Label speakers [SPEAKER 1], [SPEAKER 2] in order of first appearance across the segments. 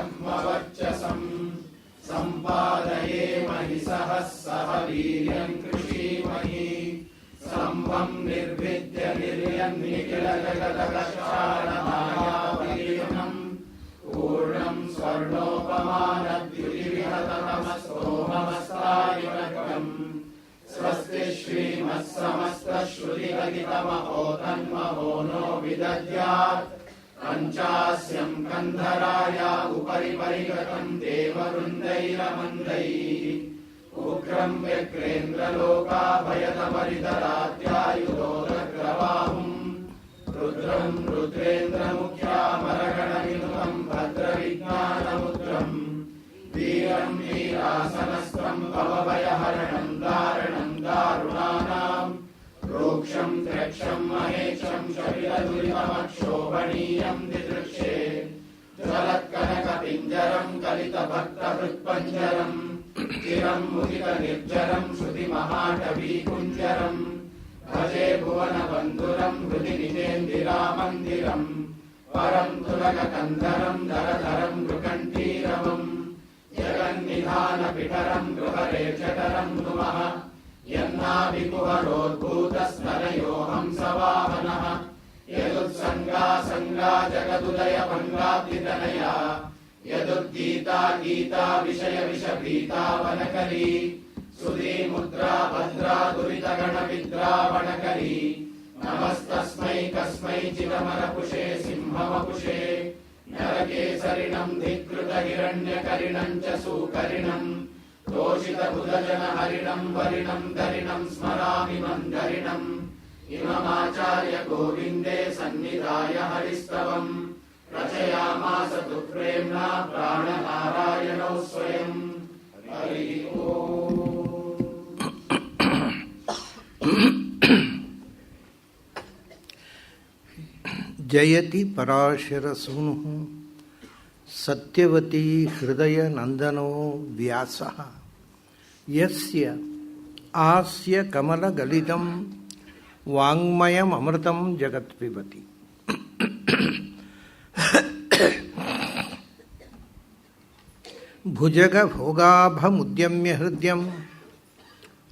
[SPEAKER 1] ब्रह्मवर्चसम् सम्पादयेमहि सह वीर्यम् कृषीमहि सम्भम् निर्भिद्य निर्यन्निखिल जगदकशालमायावलीर्णम् पूर्णम् स्वर्णोपमानद्युतिविहततमस्तोममस्तायुनकम् स्वस्ति श्रीमत्समस्तश्रुतिललितमहो तन्महो नो विदद्यात् पञ्चास्यम् कन्धराया उपरि परिगतम् देववृन्दैरमन्दैः उग्रम् व्यग्रेन्द्रलोकाभयदपरिदरात्यायुधोदग्रबाहुम् रुद्रम् रुद्रेन्द्रमुख्यामरगणविनुतम् भद्रविज्ञानमुद्रम् वीरम् वीरासनस्त्रम् भवभयहरणम् दारणम् दारुणानाम् रोक्षम् त्र्यक्षम् महेक्षम् शबिलदुरितमक्षोभणीयम् दिदृक्षे ज्वलत्कनकपिञ्जरम् कलितभक्तहृत्पञ्जरम् चिरम् मुदितनिर्जरम् श्रुतिमहाटवीकुञ्जरम् भजे भुवनबन्धुरम् हृदि निजेन्दिरामन्दिरम् परम् तुलगकन्धरम् दरधरम् नृकण्ठीरवम् जगन्निधानपिठरम् गृहरेचटरम् नुमः यन्नाभिकुहरोद्भूतस्तनयो हंसवाहनः यदुत्सङ्गा जगदुदयभङ्गाब्धितनया यदुद्गीता गीता विषय विषभीतावनकरी सुधीमुद्रा भद्रा दुरितगणविद्रावणकरी नमस्तस्मै कस्मैचिदमरपुषे सिंहवपुषे नरकेसरिणम् धिकृतहिरण्यकरिणम् च सुकरिणम् तोषितबुधजनहरिणम् वरिणम् धरिणम् स्मरामि मन्धरिणम् इममाचार्य गोविन्दे सन्निधाय हरिस्तवम् रचयामास तु प्रेम्णा प्राणनारायणौ स्वयम् हरि ओम्।
[SPEAKER 2] जयति पराशरसूनुः सत्यवती हृदय नंदनो व्यासः यस्य आस्य कमलगलितं वाङ्मयममृतं जगत्पिबति। भुजगभोगाभमुद्यम्य हृद्यं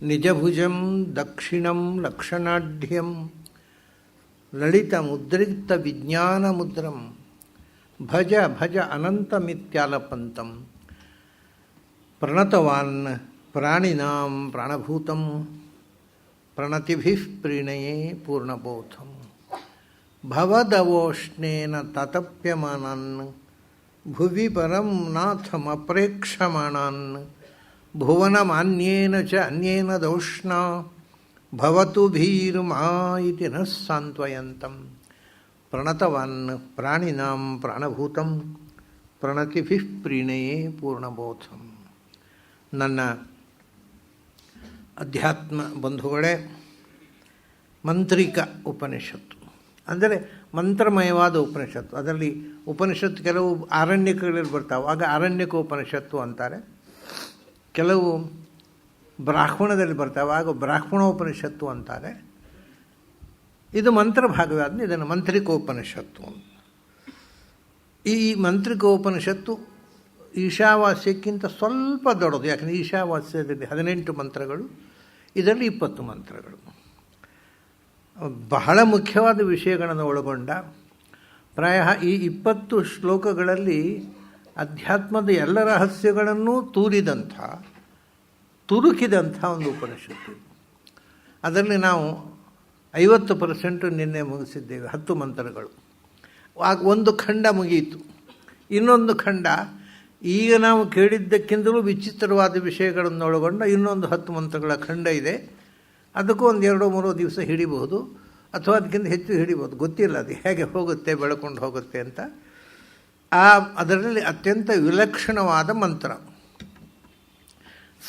[SPEAKER 2] निजभुजं दक्षिणं लक्षणाढ्यं ललितमुद्रिक्तविज्ञानमुद्रं भज भज अनन्तमित्यालपन्तं प्रणतवान् प्राणिनां प्राणभूतं प्रणतिभिः प्रीणये पूर्णबोधं भवदवोष्णेन ततप्यमानान् भुवि परं नाथमप्रेक्षमाणान् भुवनमान्येन च अन्येन दोष्णा भवतु भीरुमा इति नः सान्त्वयन्तम् प्रणतवान् ಪ್ರಾಣಿನಾಂ ಪ್ರಾಣಭೂತಂ ಪ್ರಣತಿಭಿಃ ಪ್ರೀಣಯೇ ಪೂರ್ಣಬೋಧಂ. ನನ್ನ ಅಧ್ಯಾತ್ಮ ಬಂಧುಗಳೇ, ಮಂತ್ರಿಕ ಉಪನಿಷತ್ತು ಅಂದರೆ ಮಂತ್ರಮಯವಾದ ಉಪನಿಷತ್ತು. ಅದರಲ್ಲಿ ಉಪನಿಷತ್ತು ಕೆಲವು ಆರಣ್ಯಕಗಳಲ್ಲಿ ಬರ್ತಾವೆ, ಆಗ ಆರಣ್ಯಕ ಉಪನಿಷತ್ತು ಅಂತಾರೆ. ಕೆಲವು ಬ್ರಾಹ್ಮಣದಲ್ಲಿ ಬರ್ತಾವೆ, ಆಗ ಬ್ರಾಹ್ಮಣೋಪನಿಷತ್ತು ಅಂತಾರೆ. ಇದು ಮಂತ್ರ ಭಾಗವಾದ ಇದನ್ನು ಮಂತ್ರಿಕೋಪನಿಷತ್ತು. ಈ ಮಂತ್ರಿಕೋಪನಿಷತ್ತು ಈಶಾವಾಸ್ಯಕ್ಕಿಂತ ಸ್ವಲ್ಪ ದೊಡ್ಡದು. ಯಾಕಂದರೆ ಈಶಾವಾಸ್ಯದಲ್ಲಿ 18 ಮಂತ್ರಗಳು, ಇದರಲ್ಲಿ 20 ಮಂತ್ರಗಳು. ಬಹಳ ಮುಖ್ಯವಾದ ವಿಷಯಗಳನ್ನು ಒಳಗೊಂಡ ಪ್ರಾಯ ಈ 20 ಶ್ಲೋಕಗಳಲ್ಲಿ ಅಧ್ಯಾತ್ಮದ ಎಲ್ಲ ರಹಸ್ಯಗಳನ್ನೂ ತುರುಕಿದಂಥ ಒಂದು ಉಪನಿಷತ್ತು. ಅದರಲ್ಲಿ ನಾವು 50% ನಿನ್ನೆ ಮುಗಿಸಿದ್ದೇವೆ. 10 ಮಂತ್ರಗಳು. ಆಗ ಒಂದು ಖಂಡ ಮುಗಿಯಿತು. ಇನ್ನೊಂದು ಖಂಡ ಈಗ ನಾವು ಕೇಳಿದ್ದಕ್ಕಿಂತಲೂ ವಿಚಿತ್ರವಾದ ವಿಷಯಗಳನ್ನು ಒಳಗೊಂಡ ಇನ್ನೊಂದು 10 ಮಂತ್ರಗಳ ಖಂಡ ಇದೆ. ಅದಕ್ಕೂ ಒಂದು 2-3 ದಿವಸ ಹಿಡಿಬಹುದು, ಅಥವಾ ಅದಕ್ಕಿಂತ ಹೆಚ್ಚು ಹಿಡಿಬೋದು, ಗೊತ್ತಿಲ್ಲ ಅದು ಹೇಗೆ ಹೋಗುತ್ತೆ, ಬೆಳ್ಕೊಂಡು ಹೋಗುತ್ತೆ ಅಂತ. ಅದರಲ್ಲಿ ಅತ್ಯಂತ ವಿಲಕ್ಷಣವಾದ ಮಂತ್ರ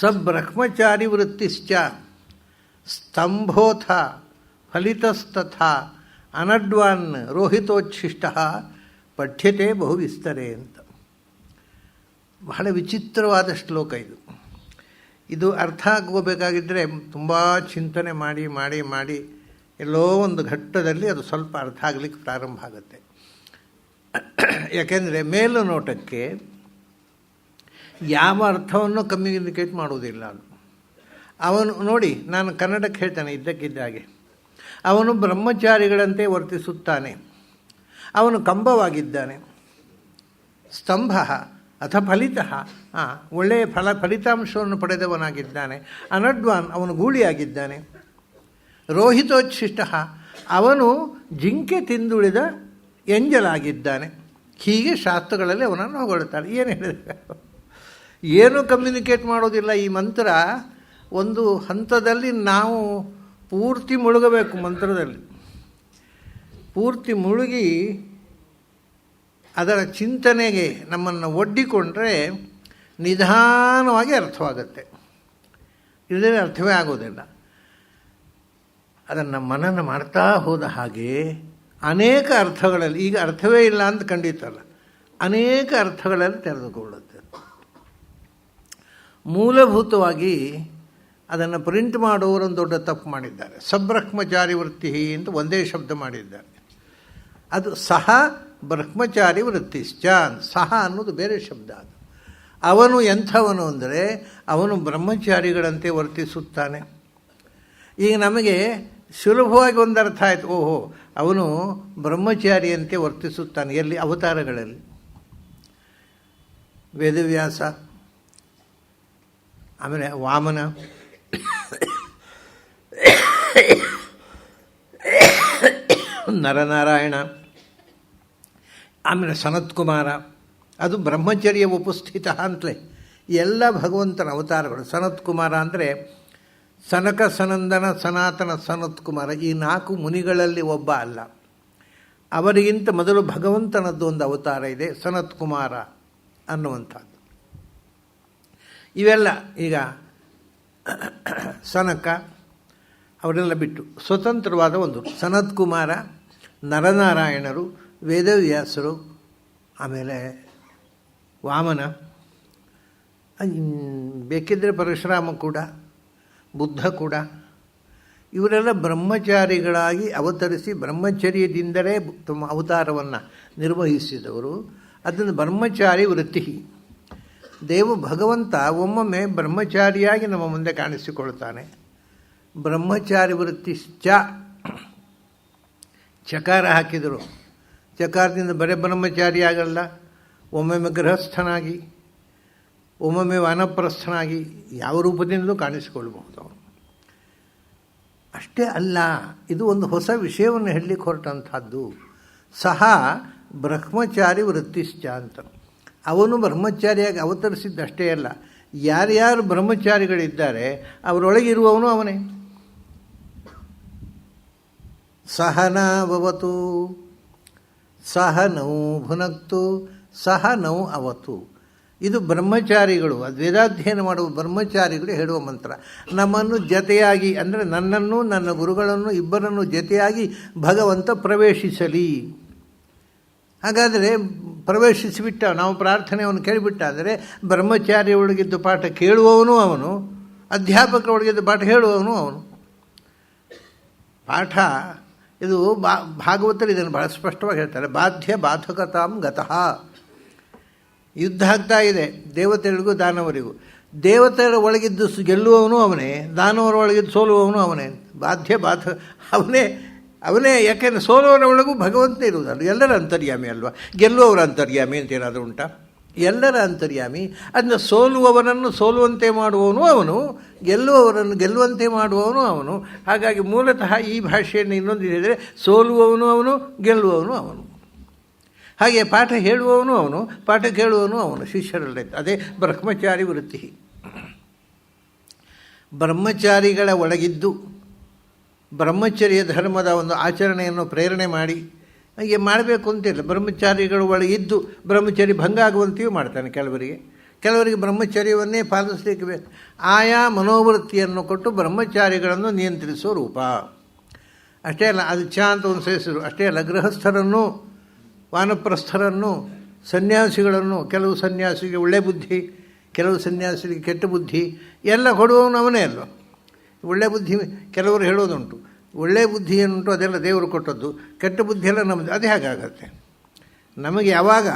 [SPEAKER 2] ಸಬ್ರಹ್ಮಚಾರಿ ವೃತ್ತಿಶ್ಚ ಸ್ತಂಭೋಥ ಫಲಿತಸ್ತಥಾ ಅನಡ್ವಾನ್ ರೋಹಿತೋಚ್ಛಿಷ್ಟ ಪಠ್ಯತೆ ಬಹು ವಿಸ್ತರೆ ಅಂತ. ಬಹಳ ವಿಚಿತ್ರವಾದ ಶ್ಲೋಕ ಇದು. ಇದು ಅರ್ಥ ಆಗೋಬೇಕಾಗಿದ್ದರೆ ತುಂಬ ಚಿಂತನೆ ಮಾಡಿ ಮಾಡಿ ಮಾಡಿ ಎಲ್ಲೋ ಒಂದು ಘಟ್ಟದಲ್ಲಿ ಅದು ಸ್ವಲ್ಪ ಅರ್ಥ ಆಗಲಿಕ್ಕೆ ಪ್ರಾರಂಭ ಆಗುತ್ತೆ. ಯಾಕೆಂದರೆ ಮೇಲು ನೋಟಕ್ಕೆ ಯಾವ ಅರ್ಥವನ್ನು ಕಮ್ಯುನಿಕೇಟ್ ಮಾಡುವುದಿಲ್ಲ ಅದು. ಅವನು ನೋಡಿ, ನಾನು ಕನ್ನಡಕ್ಕೆ ಹೇಳ್ತಾನೆ ಇದ್ದಕ್ಕಿದ್ದಾಗೆ, ಅವನು ಬ್ರಹ್ಮಚಾರಿಗಳಂತೆ ವರ್ತಿಸುತ್ತಾನೆ, ಅವನು ಕಂಬವಾಗಿದ್ದಾನೆ, ಸ್ತಂಭ ಅಥ ಫಲಿತಃ, ಒಳ್ಳೆಯ ಫಲಿತಾಂಶವನ್ನು ಪಡೆದವನಾಗಿದ್ದಾನೆ, ಅನಡ್ವಾನ್ ಅವನು ಗೂಳಿಯಾಗಿದ್ದಾನೆ, ರೋಹಿತೋಚ್ಛಿಷ್ಟ ಅವನು ಜಿಂಕೆ ತಿಂದುಳಿದ ಎಂಜಲಾಗಿದ್ದಾನೆ. ಹೀಗೆ ಶಾಸ್ತ್ರಗಳಲ್ಲಿ ಅವನನ್ನು ಹೊಗಳುತ್ತಾರೆ. ಏನು ಹೇಳಿದೆ, ಏನೂ ಕಮ್ಯುನಿಕೇಟ್ ಮಾಡೋದಿಲ್ಲ. ಈ ಮಂತ್ರ ಒಂದು ಹಂತದಲ್ಲಿ ನಾವು ಪೂರ್ತಿ ಮುಳುಗಬೇಕು. ಮಂತ್ರದಲ್ಲಿ ಪೂರ್ತಿ ಮುಳುಗಿ ಅದರ ಚಿಂತನೆಗೆ ನಮ್ಮನ್ನು ಒಡ್ಡಿಕೊಂಡ್ರೆ ನಿಧಾನವಾಗಿ ಅರ್ಥವಾಗುತ್ತೆ. ಇದರಲ್ಲಿ ಅರ್ಥವೇ ಆಗೋದಿಲ್ಲ. ಅದನ್ನು ಮನನ ಮಾಡ್ತಾ ಹೋದ ಹಾಗೆ ಅನೇಕ ಅರ್ಥಗಳಲ್ಲಿ, ಈಗ ಅರ್ಥವೇ ಇಲ್ಲ ಅಂತ ಖಂಡಿತಲ್ಲ, ಅನೇಕ ಅರ್ಥಗಳಲ್ಲಿ ತೆರೆದುಕೊಳ್ಳುತ್ತೆ. ಮೂಲಭೂತವಾಗಿ ಅದನ್ನು ಪ್ರಿಂಟ್ ಮಾಡುವವರೊಂದು ದೊಡ್ಡ ತಪ್ಪು ಮಾಡಿದ್ದಾರೆ. ಸಬ್ರಹ್ಮಚಾರಿ ವೃತ್ತಿ ಅಂತ ಒಂದೇ ಶಬ್ದ ಮಾಡಿದ್ದಾರೆ. ಅದು ಸಹ ಬ್ರಹ್ಮಚಾರಿ ವೃತ್ತಿಶ್ಚ, ಸಹ ಅನ್ನೋದು ಬೇರೆ ಶಬ್ದ. ಅದು ಅವನು ಎಂಥವನು ಅಂದರೆ ಅವನು ಬ್ರಹ್ಮಚಾರಿಗಳಂತೆ ವರ್ತಿಸುತ್ತಾನೆ. ಈಗ ನಮಗೆ ಸುಲಭವಾಗಿ ಒಂದು ಅರ್ಥ ಆಯಿತು, ಓಹೋ ಅವನು ಬ್ರಹ್ಮಚಾರಿಯಂತೆ ವರ್ತಿಸುತ್ತಾನೆ. ಎಲ್ಲಿ? ಅವತಾರಗಳಲ್ಲಿ. ವೇದವ್ಯಾಸ, ಆಮೇಲೆ ವಾಮನ, ನರನಾರಾಯಣ, ಆಮೇಲೆ ಸನತ್ಕುಮಾರ, ಅದು ಬ್ರಹ್ಮಚರ್ಯ ಉಪಸ್ಥಿತ ಅಂತಲೇ ಎಲ್ಲ ಭಗವಂತನ ಅವತಾರಗಳು. ಸನತ್ಕುಮಾರ ಅಂದರೆ ಸನಕ, ಸನಂದನ, ಸನಾತನ, ಸನತ್ಕುಮಾರ, ಈ 4 ಮುನಿಗಳಲ್ಲಿ ಒಬ್ಬ ಅಲ್ಲ. ಅವರಿಗಿಂತ ಮೊದಲು ಭಗವಂತನದ್ದು ಒಂದು ಅವತಾರ ಇದೆ, ಸನತ್ಕುಮಾರ ಅನ್ನುವಂಥದ್ದು. ಇವೆಲ್ಲ ಈಗ ಸನಕ ಅವರೆಲ್ಲ ಬಿಟ್ಟು ಸ್ವತಂತ್ರವಾದ ಒಂದು ಸನತ್ಕುಮಾರ, ನರನಾರಾಯಣರು, ವೇದವ್ಯಾಸರು, ಆಮೇಲೆ ವಾಮನ, ಬೇಕಿದ್ದರೆ ಪರಶುರಾಮ ಕೂಡ, ಬುದ್ಧ ಕೂಡ, ಇವರೆಲ್ಲ ಬ್ರಹ್ಮಚಾರಿಗಳಾಗಿ ಅವತರಿಸಿ ಬ್ರಹ್ಮಚರ್ಯದಿಂದಲೇ ತಮ್ಮ ಅವತಾರವನ್ನು ನಿರ್ವಹಿಸಿದವರು. ಅದನ್ನು ಬ್ರಹ್ಮಚಾರಿ ವೃತ್ತಿ. ಭಗವಂತ ಒಮ್ಮೊಮ್ಮೆ ಬ್ರಹ್ಮಚಾರಿಯಾಗಿ ನಮ್ಮ ಮುಂದೆ ಕಾಣಿಸಿಕೊಳ್ತಾನೆ. ಬ್ರಹ್ಮಚಾರಿ ವೃತ್ತಿ ಚಕಾರ ಹಾಕಿದರು. ಚಕಾರದಿಂದ ಬರೇ ಬ್ರಹ್ಮಚಾರಿ ಆಗಲ್ಲ, ಒಮ್ಮೊಮ್ಮೆ ಗೃಹಸ್ಥನಾಗಿ, ಒಮ್ಮೊಮ್ಮೆ ವಾನಪ್ರಸ್ಥನಾಗಿ, ಯಾವ ರೂಪದಿಂದಲೂ ಕಾಣಿಸಿಕೊಳ್ಬಹುದು ಅವನು. ಅಷ್ಟೇ ಅಲ್ಲ, ಇದು ಒಂದು ಹೊಸ ವಿಷಯವನ್ನು ಹೇಳಲಿಕ್ಕೆ ಹೊರಟಂಥದ್ದು. ಸಹ ಬ್ರಹ್ಮಚಾರಿ ವೃತ್ತಿಶ್ಚ ಅಂತ. ಅವನು ಬ್ರಹ್ಮಚಾರಿಯಾಗಿ ಅವತರಿಸಿದ್ದಷ್ಟೇ ಅಲ್ಲ, ಯಾರ್ಯಾರು ಬ್ರಹ್ಮಚಾರಿಗಳಿದ್ದಾರೆ ಅವರೊಳಗಿರುವವನು ಅವನೇ. ಸಹನಾವತು ಸಹನೌ ಭುನಕ್ತು ಸಹನೌ ಅವತು. ಇದು ಬ್ರಹ್ಮಚಾರಿಗಳು, ಅದು ವೇದಾಧ್ಯಯನ ಮಾಡುವ ಬ್ರಹ್ಮಚಾರಿಗಳು ಹೇಳುವ ಮಂತ್ರ. ನಮ್ಮನ್ನು ಜತೆಯಾಗಿ, ಅಂದರೆ ನನ್ನನ್ನು ನನ್ನ ಗುರುಗಳನ್ನು ಇಬ್ಬರನ್ನು ಜತೆಯಾಗಿ ಭಗವಂತ ಪ್ರವೇಶಿಸಲಿ. ಹಾಗಾದರೆ ಪ್ರವೇಶಿಸಿಬಿಟ್ಟ, ನಾವು ಪ್ರಾರ್ಥನೆಯನ್ನು ಕೇಳಿಬಿಟ್ಟ ಅಂದರೆ ಬ್ರಹ್ಮಚಾರಿ ಒಳಗಿದ್ದು ಪಾಠ ಕೇಳುವವನು ಅವನು, ಅಧ್ಯಾಪಕರ ಒಳಗಿದ್ದು ಪಾಠ ಹೇಳುವವನು ಅವನು. ಪಾಠ ಇದು ಭಾಗವತರು ಇದನ್ನು ಬಹಳ ಸ್ಪಷ್ಟವಾಗಿ ಹೇಳ್ತಾರೆ. ಬಾಧ್ಯ ಬಾಧಕತಾಂ ಗತಃ. ಯುದ್ಧ ಆಗ್ತಾ ಇದೆ ದೇವತೆಗಳಿಗೂ ದಾನವರಿಗೂ. ದೇವತೆಗಳ ಒಳಗಿದ್ದು ಗೆಲ್ಲುವವನು ಅವನೇ, ದಾನವರ ಒಳಗಿದ್ದು ಸೋಲುವವನು ಅವನೇ. ಬಾಧ್ಯ ಅವನೇ ಯಾಕೆಂದರೆ ಸೋಲುವವರ ಒಳಗೂ ಭಗವಂತ ಇರುವುದಲ್ಲ. ಎಲ್ಲರ ಅಂತರ್ಯಾಮಿ ಅಲ್ವಾ? ಗೆಲ್ಲುವವರ ಅಂತರ್ಯಾಮಿ ಅಂತ ಏನಾದರೂ ಉಂಟಾ? ಎಲ್ಲರ ಅಂತರ್ಯಾಮಿ. ಅದನ್ನು ಸೋಲುವವನನ್ನು ಸೋಲುವಂತೆ ಮಾಡುವವನು ಅವನು, ಗೆಲ್ಲುವವರನ್ನು ಗೆಲ್ಲುವಂತೆ ಮಾಡುವವನು ಅವನು. ಹಾಗಾಗಿ ಮೂಲತಃ ಈ ಭಾಷೆಯನ್ನು ಇನ್ನೊಂದು ಹೇಳಿದರೆ ಸೋಲುವವನು ಅವನು, ಗೆಲ್ಲುವವನು ಅವನು. ಹಾಗೆ ಪಾಠ ಹೇಳುವವನು ಅವನು, ಪಾಠ ಕೇಳುವವನು ಅವನು, ಶಿಷ್ಯರಲ್ಲೇ. ಅದೇ ಬ್ರಹ್ಮಚಾರಿ ವೃತ್ತಿ. ಬ್ರಹ್ಮಚಾರಿಗಳ ಒಳಗಿದ್ದು ಬ್ರಹ್ಮಚರ್ಯ ಧರ್ಮದ ಒಂದು ಆಚರಣೆಯನ್ನು ಪ್ರೇರಣೆ ಮಾಡಿ ಹೀಗೆ ಮಾಡಬೇಕು ಅಂತಿಲ್ಲ. ಬ್ರಹ್ಮಚಾರಿಗಳ ಒಳಗಿದ್ದು ಬ್ರಹ್ಮಚರ್ಯ ಭಂಗ ಆಗುವಂತೆಯೂ ಮಾಡ್ತಾನೆ ಕೆಲವರಿಗೆ ಬ್ರಹ್ಮಚರ್ಯವನ್ನೇ ಪಾಲಿಸಲಿಕ್ಕೆ ಬೇಕು. ಆಯಾ ಮನೋವೃತ್ತಿಯನ್ನು ಕೊಟ್ಟು ಬ್ರಹ್ಮಚಾರಿಗಳನ್ನು ನಿಯಂತ್ರಿಸೋ ರೂಪ. ಅಷ್ಟೇ ಅಲ್ಲ, ಅದು ಅಂತ ಒಂದು ಹೆಸರು. ಅಷ್ಟೇ ಅಲ್ಲ, ಗೃಹಸ್ಥರನ್ನು, ವಾನಪ್ರಸ್ಥರನ್ನು, ಸನ್ಯಾಸಿಗಳನ್ನು, ಕೆಲವು ಸನ್ಯಾಸಿಗೆ ಒಳ್ಳೆ ಬುದ್ಧಿ, ಕೆಲವು ಸನ್ಯಾಸಿಗೆ ಕೆಟ್ಟ ಬುದ್ಧಿ ಎಲ್ಲ ಕೊಡುವವನು ಅವನೇ ಅಲ್ವ. ಒಳ್ಳೆ ಬುದ್ಧಿ ಕೆಲವರು ಹೇಳೋದುಂಟು, ಒಳ್ಳೆಯ ಬುದ್ಧಿ ಏನುಂಟು ಅದೆಲ್ಲ ದೇವರು ಕೊಟ್ಟದ್ದು, ಕೆಟ್ಟ ಬುದ್ಧಿ ಎಲ್ಲ ನಮ್ಮದು. ಅದೇ ಹಾಗಾಗತ್ತೆ. ನಮಗೆ ಯಾವಾಗ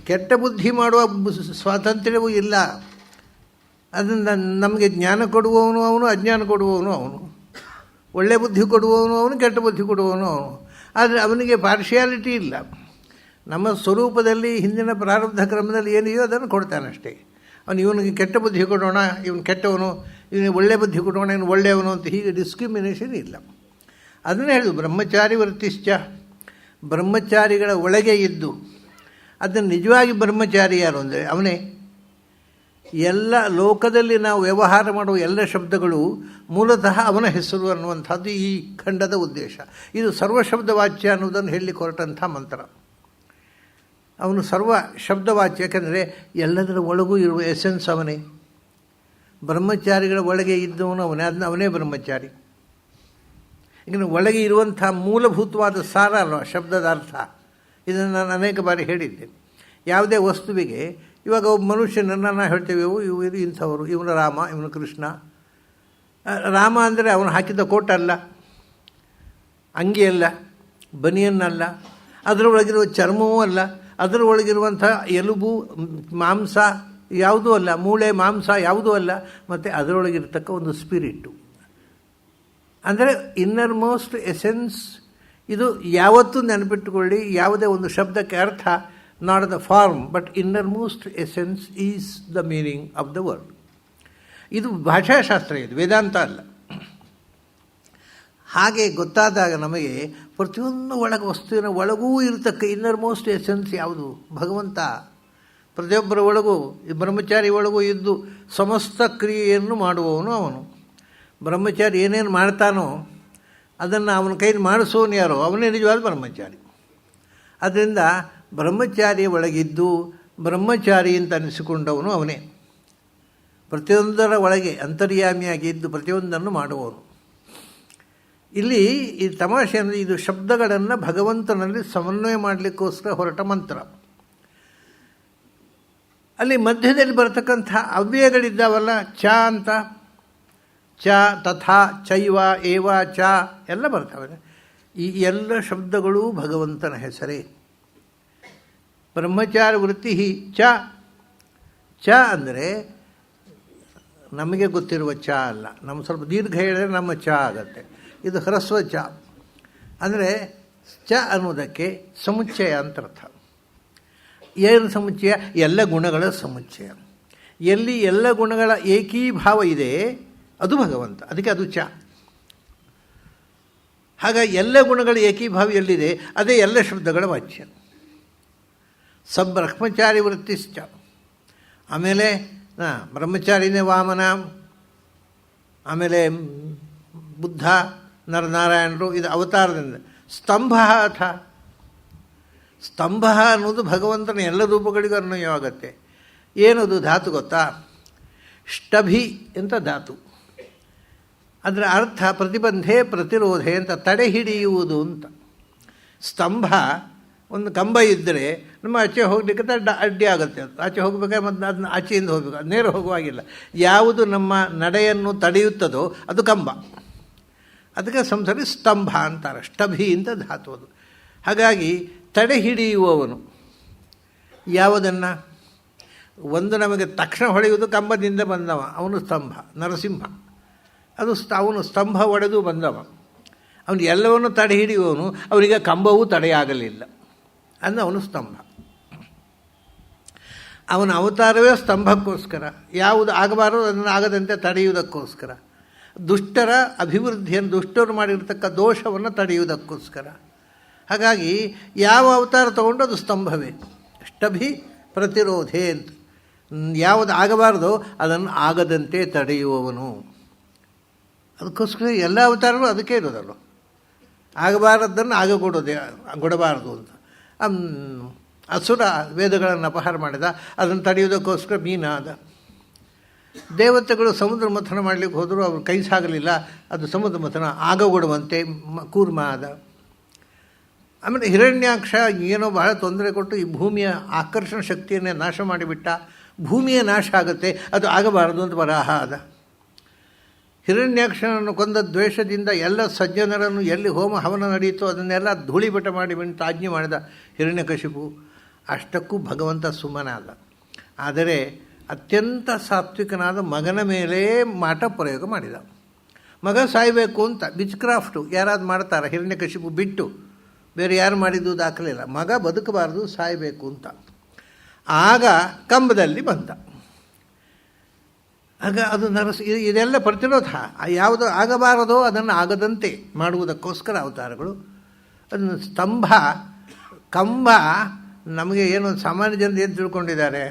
[SPEAKER 2] ಕೆಟ್ಟ ಬುದ್ಧಿ ಮಾಡುವ ಸ್ವಾತಂತ್ರ್ಯವೂ ಇಲ್ಲ. ಅದರಿಂದ ನಮಗೆ ಜ್ಞಾನ ಕೊಡುವವನು ಅವನು, ಅಜ್ಞಾನ ಕೊಡುವವನು ಅವನು, ಒಳ್ಳೆ ಬುದ್ಧಿ ಕೊಡುವವನು ಅವನು, ಕೆಟ್ಟ ಬುದ್ಧಿ ಕೊಡುವವನು ಅವನು. ಆದರೆ ಅವನಿಗೆ ಪಾರ್ಶಿಯಾಲಿಟಿ ಇಲ್ಲ. ನಮ್ಮ ಸ್ವರೂಪದಲ್ಲಿ ಹಿಂದಿನ ಪ್ರಾರಬ್ಧ ಕ್ರಮದಲ್ಲಿ ಏನಿದೆಯೋ ಅದನ್ನು ಕೊಡ್ತಾನಷ್ಟೇ. ಇವನಿಗೆ ಕೆಟ್ಟ ಬುದ್ಧಿ ಕೊಡೋಣ, ಇವನು ಕೆಟ್ಟವನು, ಇವನಿಗೆ ಒಳ್ಳೆ ಬುದ್ಧಿ ಕೊಡೋಣ, ಇವನು ಒಳ್ಳೆಯವನು ಅಂತ ಹೀಗೆ ಡಿಸ್ಕ್ರಿಮಿನೇಷನ್ ಇಲ್ಲ. ಅದನ್ನೇ ಹೇಳೋದು ಬ್ರಹ್ಮಚಾರಿ ವರ್ತಿಶ್ಚ. ಬ್ರಹ್ಮಚಾರಿಗಳ ಒಳಗೆ ಇದ್ದು ಅದನ್ನು ನಿಜವಾಗಿ ಬ್ರಹ್ಮಚಾರಿ ಯಾರು ಅಂದರೆ ಅವನೇ. ಎಲ್ಲ ಲೋಕದಲ್ಲಿ ನಾವು ವ್ಯವಹಾರ ಮಾಡುವ ಎಲ್ಲ ಶಬ್ದಗಳು ಮೂಲತಃ ಅವನ ಹೆಸರು ಅನ್ನುವಂಥದ್ದು ಈ ಖಂಡದ ಉದ್ದೇಶ. ಇದು ಸರ್ವಶಬ್ದವಾಚ್ಯ ಅನ್ನೋದನ್ನು ಹೇಳಲಿಕ್ಕೆ ಹೊರಟಂಥ ಮಂತ್ರ. ಅವನು ಸರ್ವ ಶಬ್ದವಾಚ್ಯ, ಯಾಕೆಂದರೆ ಎಲ್ಲದರ ಒಳಗೂ ಇರುವ ಎಸೆನ್ಸ್ ಅವನೇ. ಬ್ರಹ್ಮಚಾರಿಗಳ ಒಳಗೆ ಇದ್ದವನು ಅವನೇ, ಅದನ್ನ ಅವನೇ ಬ್ರಹ್ಮಚಾರಿ. ಈಗ ಒಳಗೆ ಇರುವಂಥ ಮೂಲಭೂತವಾದ ಸಾರ ಅಲ್ವ ಶಬ್ದದ ಅರ್ಥ. ಇದನ್ನು ನಾನು ಅನೇಕ ಬಾರಿ ಹೇಳಿದ್ದೇನೆ. ಯಾವುದೇ ವಸ್ತುವಿಗೆ ಇವಾಗ ಒಬ್ಬ ಮನುಷ್ಯನನ್ನು ನಾವು ಹೇಳ್ತೇವೆ, ಇವರು ಇಂಥವರು, ಇವನು ರಾಮ, ಇವನು ಕೃಷ್ಣ. ರಾಮ ಅಂದರೆ ಅವನು ಹಾಕಿದ ಕೋಟ್ ಅಲ್ಲ, ಅಂಗಿ ಅಲ್ಲ, ಬನಿಯನ್ನಲ್ಲ, ಅದರೊಳಗಿರುವ ಚರ್ಮವೂ ಅಲ್ಲ, ಅದರೊಳಗಿರುವಂಥ ಎಲುಬು ಮಾಂಸ ಯಾವುದೂ ಅಲ್ಲ, ಮೂಳೆ ಮಾಂಸ ಯಾವುದೂ ಅಲ್ಲ, ಮತ್ತು ಅದರೊಳಗಿರ್ತಕ್ಕ ಒಂದು ಸ್ಪಿರಿಟ್ಟು ಅಂದರೆ ಇನ್ನರ್ ಮೋಸ್ಟ್ ಎಸೆನ್ಸ್. ಇದು ಯಾವತ್ತೂ ನೆನಪಿಟ್ಟುಕೊಳ್ಳಿ, ಯಾವುದೇ ಒಂದು ಶಬ್ದಕ್ಕೆ ಅರ್ಥ not the form but innermost essence is the meaning of the word. ಇದು ಭಾಷಾಶಾಸ್ತ್ರ, ಇದು ವೇದಾಂತ ಅಲ್ಲ. ಹಾಗೆ ಗೊತ್ತಾದಾಗ ನಮಗೆ ಪ್ರತಿಯೊಂದು ವಸ್ತುವಿನ ಒಳಗೂ ಇರತಕ್ಕ ಇನ್ನರ್ ಮೋಸ್ಟ್ ಎಸೆನ್ಸ್ ಯಾವುದು? ಭಗವಂತ. ಪ್ರತಿಯೊಬ್ಬರ ಒಳಗೂ, ಈ ಬ್ರಹ್ಮಚಾರಿ ಒಳಗೂ ಇದ್ದು ಸಮಸ್ತ ಕ್ರಿಯೆಯನ್ನು ಮಾಡುವವನು ಅವನು. ಬ್ರಹ್ಮಚಾರಿ ಏನೇನು ಮಾಡ್ತಾನೋ ಅದನ್ನು ಅವನ ಕೈಲಿ ಮಾಡಿಸೋನು ಯಾರೋ ಅವನೇ ನಿಜವಾದ ಬ್ರಹ್ಮಚಾರಿ. ಅದರಿಂದ ಬ್ರಹ್ಮಚಾರಿಯ ಒಳಗಿದ್ದು ಬ್ರಹ್ಮಚಾರಿ ಅಂತ ಅನಿಸಿಕೊಂಡವನು ಅವನೇ. ಪ್ರತಿಯೊಂದರ ಒಳಗೆ ಅಂತರ್ಯಾಮಿಯಾಗಿ ಇದ್ದು ಪ್ರತಿಯೊಂದನ್ನು ಮಾಡುವವನು. ಇಲ್ಲಿ ಈ ತಮಾಷೆ ಅಂದರೆ ಇದು ಶಬ್ದಗಳನ್ನು ಭಗವಂತನಲ್ಲಿ ಸಮನ್ವಯ ಮಾಡಲಿಕ್ಕೋಸ್ಕರ ಹೊರಟ ಮಂತ್ರ. ಅಲ್ಲಿ ಮಧ್ಯದಲ್ಲಿ ಬರತಕ್ಕಂಥ ಅವ್ಯಯಗಳಿದ್ದಾವಲ್ಲ, ಚ ಅಂತ, ಚ, ತಥಾ, ಚೈವ, ಏವ, ಚ ಎಲ್ಲ ಬರ್ತವೆ. ಈ ಎಲ್ಲ ಶಬ್ದಗಳೂ ಭಗವಂತನ ಹೆಸರೇ. ಬ್ರಹ್ಮಚಾರ ವೃತ್ತಿ ಚ. ಚ ಅಂದರೆ ನಮಗೆ ಗೊತ್ತಿರುವ ಚ ಅಲ್ಲ, ನಮ್ಮ ಸ್ವಲ್ಪ ದೀರ್ಘ ಹೇಳಿದ್ರೆ ನಮ್ಮ ಚ ಆಗತ್ತೆ. ಇದು ಹ್ರಸ್ವ ಚ ಅಂದರೆ ಚ ಅನ್ನೋದಕ್ಕೆ ಸಮುಚ್ಚಯ ಅಂತ ಅರ್ಥ. ಏನು ಸಮುಚ್ಚಯ? ಎಲ್ಲ ಗುಣಗಳ ಸಮುಚ್ಚಯ. ಎಲ್ಲಿ ಎಲ್ಲ ಗುಣಗಳ ಏಕೀಭಾವ ಇದೆ ಅದು ಭಗವಂತ, ಅದಕ್ಕೆ ಅದು ಚ. ಹಾಗಾಗಿ ಎಲ್ಲ ಗುಣಗಳ ಏಕೀಭಾವ ಎಲ್ಲಿದೆ ಅದೇ ಎಲ್ಲ ಶಬ್ದಗಳ ವಾಚ್ಯ. ಬ್ರಹ್ಮಚಾರಿ ವೃತ್ತಿಶ್ಚ. ಆಮೇಲೆ ಬ್ರಹ್ಮಚಾರಿನೇ ವಾಮನ, ಆಮೇಲೆ ಬುದ್ಧ, ನರನಾರಾಯಣರು, ಇದು ಅವತಾರದಿಂದ. ಸ್ತಂಭ ಅಥ. ಸ್ತಂಭ ಅನ್ನೋದು ಭಗವಂತನ ಎಲ್ಲ ರೂಪಗಳಿಗೂ ಅನ್ವಯವಾಗತ್ತೆ. ಏನದು ಧಾತು ಗೊತ್ತಾ? ಷ್ಟಭಿ ಅಂತ ಧಾತು. ಅದರ ಅರ್ಥ ಪ್ರತಿಬಂಧೆ ಪ್ರತಿರೋಧೆ ಅಂತ, ತಡೆ ಹಿಡಿಯುವುದು ಅಂತ. ಸ್ತಂಭ ಒಂದು ಕಂಬ ಇದ್ದರೆ ನಮ್ಮ ಆಚೆ ಹೋಗಲಿಕ್ಕೆ ಅಡ್ಡಿ ಆಗುತ್ತೆ. ಆಚೆ ಹೋಗಬೇಕಾದ್ರೆ ಮತ್ತು ಅದನ್ನ ಆಚೆಯಿಂದ ಹೋಗಬೇಕು, ನೇರ ಹೋಗುವಾಗಿಲ್ಲ. ಯಾವುದು ನಮ್ಮ ನಡೆಯನ್ನು ತಡೆಯುತ್ತದೋ ಅದು ಕಂಬ. ಅದಕ್ಕೆ ಸಂಸಾರಿ ಸ್ತಂಭ ಅಂತಾರೆ. ಷ್ಟಭಿ ಅಂತ ಧಾತು ಅದು. ಹಾಗಾಗಿ ತಡೆ ಹಿಡಿಯುವವನು ಯಾವುದನ್ನು ಒಂದು ನಮಗೆ ತಕ್ಷಣ ಹೊಳೆಯುವುದು ಕಂಬದಿಂದ ಬಂದವ, ಅವನು ಸ್ತಂಭ. ನರಸಿಂಹ ಅದು ಅವನು ಸ್ತಂಭ ಒಡೆದು ಬಂದವ. ಅವನು ಎಲ್ಲವನ್ನು ತಡೆ ಹಿಡಿಯುವವನು, ಅವನಿಗೆ ಕಂಬವೂ ತಡೆಯಾಗಲಿಲ್ಲ ಅಂದರೆ ಅವನು ಸ್ತಂಭ. ಅವನ ಅವತಾರವೇ ಸ್ತಂಭಕ್ಕೋಸ್ಕರ. ಯಾವುದು ಆಗಬಾರದು ಅದನ್ನು ಆಗದಂತೆ ತಡೆಯುವುದಕ್ಕೋಸ್ಕರ. ದುಷ್ಟರ ಅಭಿವೃದ್ಧಿಯನ್ನು, ದುಷ್ಟರು ಮಾಡಿರ್ತಕ್ಕ ದೋಷವನ್ನು ತಡೆಯುವುದಕ್ಕೋಸ್ಕರ. ಹಾಗಾಗಿ ಯಾವ ಅವತಾರ ತಗೊಂಡು ಅದು ಸ್ತಂಭವೇ. ಷ್ಟಭಿ ಪ್ರತಿರೋಧೆ ಅಂತ. ಯಾವುದು ಆಗಬಾರ್ದೋ ಅದನ್ನು ಆಗದಂತೆ ತಡೆಯುವವನು. ಅದಕ್ಕೋಸ್ಕರ ಎಲ್ಲ ಅವತಾರಗಳು ಅದಕ್ಕೆ ಇರೋದಲ್ಲ. ಆಗಬಾರದನ್ನು ಕೊಡಬಾರದು ಅಂತ. ಅಸುರ ವೇದಗಳನ್ನು ಅಪಹಾರ ಮಾಡಿದ, ಅದನ್ನು ತಡೆಯುವುದಕ್ಕೋಸ್ಕರ ಮೀನಾದ. ದೇವತೆಗಳು ಸಮುದ್ರ ಮಥನ ಮಾಡಲಿಕ್ಕೆ ಹೋದರೂ ಅವರು ಕೈ ಸಾಗಲಿಲ್ಲ, ಅದು ಸಮುದ್ರ ಮಥನ ಆಗಗೊಡುವಂತೆ ಕೂರ್ಮ ಆದ. ಆಮೇಲೆ ಹಿರಣ್ಯಾಕ್ಷ ಏನೋ ಬಹಳ ತೊಂದರೆ ಕೊಟ್ಟು ಈ ಭೂಮಿಯ ಆಕರ್ಷಣ ಶಕ್ತಿಯನ್ನೇ ನಾಶ ಮಾಡಿಬಿಟ್ಟ. ಭೂಮಿಯ ನಾಶ ಆಗುತ್ತೆ, ಅದು ಆಗಬಾರದು ಅಂತ ವರಾಹ ಆದ. ಹಿರಣ್ಯಾಕ್ಷನನ್ನು ಕೊಂದ ದ್ವೇಷದಿಂದ ಎಲ್ಲ ಸಜ್ಜನರನ್ನು ಎಲ್ಲಿ ಹೋಮ ಹವನ ನಡೆಯಿತೋ ಅದನ್ನೆಲ್ಲ ಧೂಳಿಬೆಟ್ಟ ಮಾಡಿ ಬಿಟ್ಟು ಆಜ್ಞೆ ಮಾಡಿದ ಹಿರಣ್ಯಕಶಿಪು. ಅಷ್ಟಕ್ಕೂ ಭಗವಂತ ಸುಮ್ಮನಾದ. ಆದರೆ ಅತ್ಯಂತ ಸಾತ್ವಿಕನಾದ ಮಗನ ಮೇಲೆ ಮಾಟ ಪ್ರಯೋಗ ಮಾಡಿದ. ಮಗ ಸಾಯಬೇಕು ಅಂತ ವಿಚ್ಕ್ರಾಫ್ಟು ಯಾರಾದ್ರು ಮಾಡ್ತಾರೆ, ಹಿರಣ್ಯಕಶಿಪು ಬಿಟ್ಟು ಬೇರೆ ಯಾರು ಮಾಡಿದ್ದು ದಾಖಲಿಲ್ಲ. ಮಗ ಬದುಕಬಾರ್ದು, ಸಾಯಬೇಕು ಅಂತ. ಆಗ ಕಂಬದಲ್ಲಿ ಬಂದ. ಆಗ ಅದು ಇದೆಲ್ಲ ಪ್ರತಿರೋಧ. ಯಾವುದು ಆಗಬಾರದೋ ಅದನ್ನು ಆಗದಂತೆ ಮಾಡುವುದಕ್ಕೋಸ್ಕರ ಅವತಾರಗಳು. ಅದನ್ನು ಕಂಬ ನಮಗೆ ಏನು ಸಾಮಾನ್ಯ ಜನರು ಏನು ತಿಳ್ಕೊಂಡಿದ್ದಾರೆ,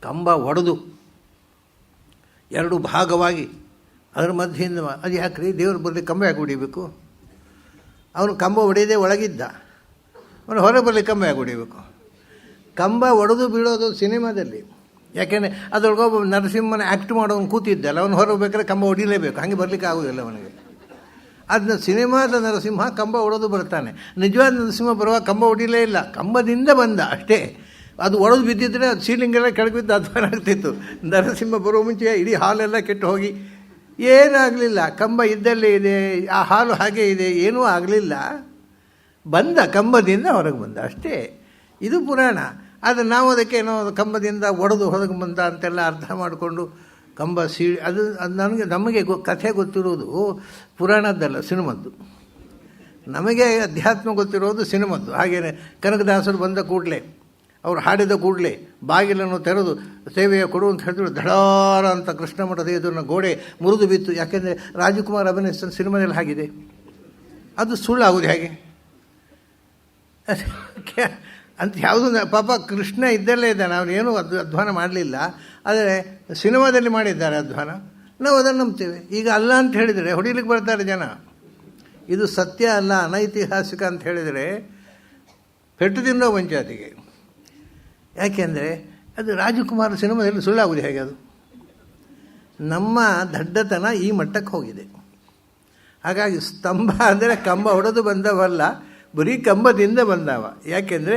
[SPEAKER 2] ಕಂಬ ಒಡೆದು ಎರಡು ಭಾಗವಾಗಿ ಅದರ ಮಧ್ಯೆಯಿಂದ ಅದು ಯಾಕ್ರಿ ದೇವ್ರ ಬರಲಿ ಕಂಬ ಯಾಕೆ ಹೊಡಿಬೇಕು? ಅವನು ಕಂಬ ಹೊಡೆಯದೇ ಒಳಗಿದ್ದ, ಅವನು ಹೊರಗೆ ಬರಲಿ ಕಂಬ ಯಾಕೆ ಹೊಡಿಬೇಕು? ಕಂಬ ಒಡೆದು ಬೀಳೋದು ಸಿನಿಮಾದಲ್ಲಿ. ಯಾಕೆಂದರೆ ಅದರೊಳಗೊಬ್ಬ ನರಸಿಂಹನ ಆ್ಯಕ್ಟ್ ಮಾಡೋನು ಕೂತಿದ್ದಲ್ಲ, ಅವನು ಹೊರಗೆ ಬೇಕಾದ್ರೆ ಕಂಬ ಹೊಡಿಲೇಬೇಕು, ಹಾಗೆ ಬರಲಿಕ್ಕೆ ಆಗೋದಿಲ್ಲ ಅವನಿಗೆ. ಅದನ್ನ ಸಿನಿಮಾದ ನರಸಿಂಹ ಕಂಬ ಹೊಡೆದು ಬರ್ತಾನೆ. ನಿಜವಾದ ನರಸಿಂಹ ಬರುವಾಗ ಕಂಬ ಹೊಡಿಲೇ ಇಲ್ಲ, ಕಂಬದಿಂದ ಬಂದ ಅಷ್ಟೇ. ಅದು ಒಡೆದು ಬಿದ್ದಿದ್ರೆ ಅದು ಸೀಲಿಂಗೆಲ್ಲ ಕೆಳಗೆ ಬಿದ್ದು ಅಧ್ವಾನ ಆಗ್ತಿತ್ತು. ನರಸಿಂಹ ಬರೋ ಮುಂಚೆ ಇಡೀ ಹಾಲೆಲ್ಲ ಕೆಟ್ಟು ಹೋಗಿ ಏನಾಗಲಿಲ್ಲ. ಕಂಬ ಇದ್ದಲ್ಲೇ ಇದೆ, ಆ ಹಾಲು ಹಾಗೆ ಇದೆ, ಏನೂ ಆಗಲಿಲ್ಲ. ಬಂದ, ಕಂಬದಿಂದ ಹೊರಗೆ ಬಂದ ಅಷ್ಟೇ. ಇದು ಪುರಾಣ. ಆದರೆ ನಾವು ಅದಕ್ಕೆ ಏನೋ ಕಂಬದಿಂದ ಒಡೆದು ಹೊರಗೆ ಬಂದ ಅಂತೆಲ್ಲ ಅರ್ಥ ಮಾಡಿಕೊಂಡು ಕಂಬ ಅದು ನಮಗೆ ಕಥೆ ಗೊತ್ತಿರೋದು ಪುರಾಣದ್ದಲ್ಲ, ಸಿನಿಮದ್ದು. ನಮಗೆ ಅಧ್ಯಾತ್ಮ ಗೊತ್ತಿರೋದು ಸಿನಿಮದ್ದು. ಹಾಗೆಯೇ ಕನಕದಾಸರು ಬಂದ ಕೂಡಲೇ, ಅವರು ಹಾಡಿದ ಕೂಡಲೇ ಬಾಗಿಲನ್ನು ತೆರೆದು ಸೇವೆಯ ಕೊಡು ಅಂತ ಹೇಳಿದ್ರು, ಧಡಾರ ಅಂತ ಕೃಷ್ಣ ಮಠದ ಎದುರಿನ ಗೋಡೆ ಮುರಿದು ಬಿತ್ತು. ಯಾಕೆಂದರೆ ರಾಜಕುಮಾರ್ ಅಭಿನಯಿಸಿದ ಸಿನಿಮಾದಲ್ಲಿ ಹಾಗಿದೆ. ಅದು ಸುಳ್ಳಾಗೋದು ಹೇಗೆ ಅಂತ ಯಾವುದು? ಪಾಪ ಕೃಷ್ಣ ಇದ್ದಲ್ಲೇ ಇದ್ದಾನೆ, ಅವನೇನು ಅಧ್ವಾನ ಮಾಡಲಿಲ್ಲ. ಆದರೆ ಸಿನಿಮಾದಲ್ಲಿ ಮಾಡಿದ್ದಾರೆ ಅಧ್ವಾನ, ನಾವು ಅದನ್ನು ನಂಬ್ತೇವೆ. ಈಗ ಅಲ್ಲ ಅಂತ ಹೇಳಿದರೆ ಹೊಡಿಲಿಕ್ಕೆ ಬರ್ತಾರೆ ಜನ. ಇದು ಸತ್ಯ ಅಲ್ಲ, ಅನೈತಿಹಾಸಿಕ ಅಂತ ಹೇಳಿದರೆ ಪೆಟ್ಟು ತಿನ್ನೋ ಪಂಚಾಯತಿಗೆ. ಯಾಕೆಂದರೆ ಅದು ರಾಜಕುಮಾರ ಸಿನಿಮಾದಲ್ಲಿ ಸುಳ್ಳಾಗುವುದು ಹೇಗೆ? ಅದು ನಮ್ಮ ದಡ್ಡತನ ಈ ಮಟ್ಟಕ್ಕೆ ಹೋಗಿದೆ. ಹಾಗಾಗಿ ಸ್ತಂಭ ಅಂದರೆ ಕಂಬ ಹೊಡೆದು ಬಂದವಲ್ಲ, ಬರೀ ಕಂಬದಿಂದ ಬಂದವ. ಯಾಕೆಂದರೆ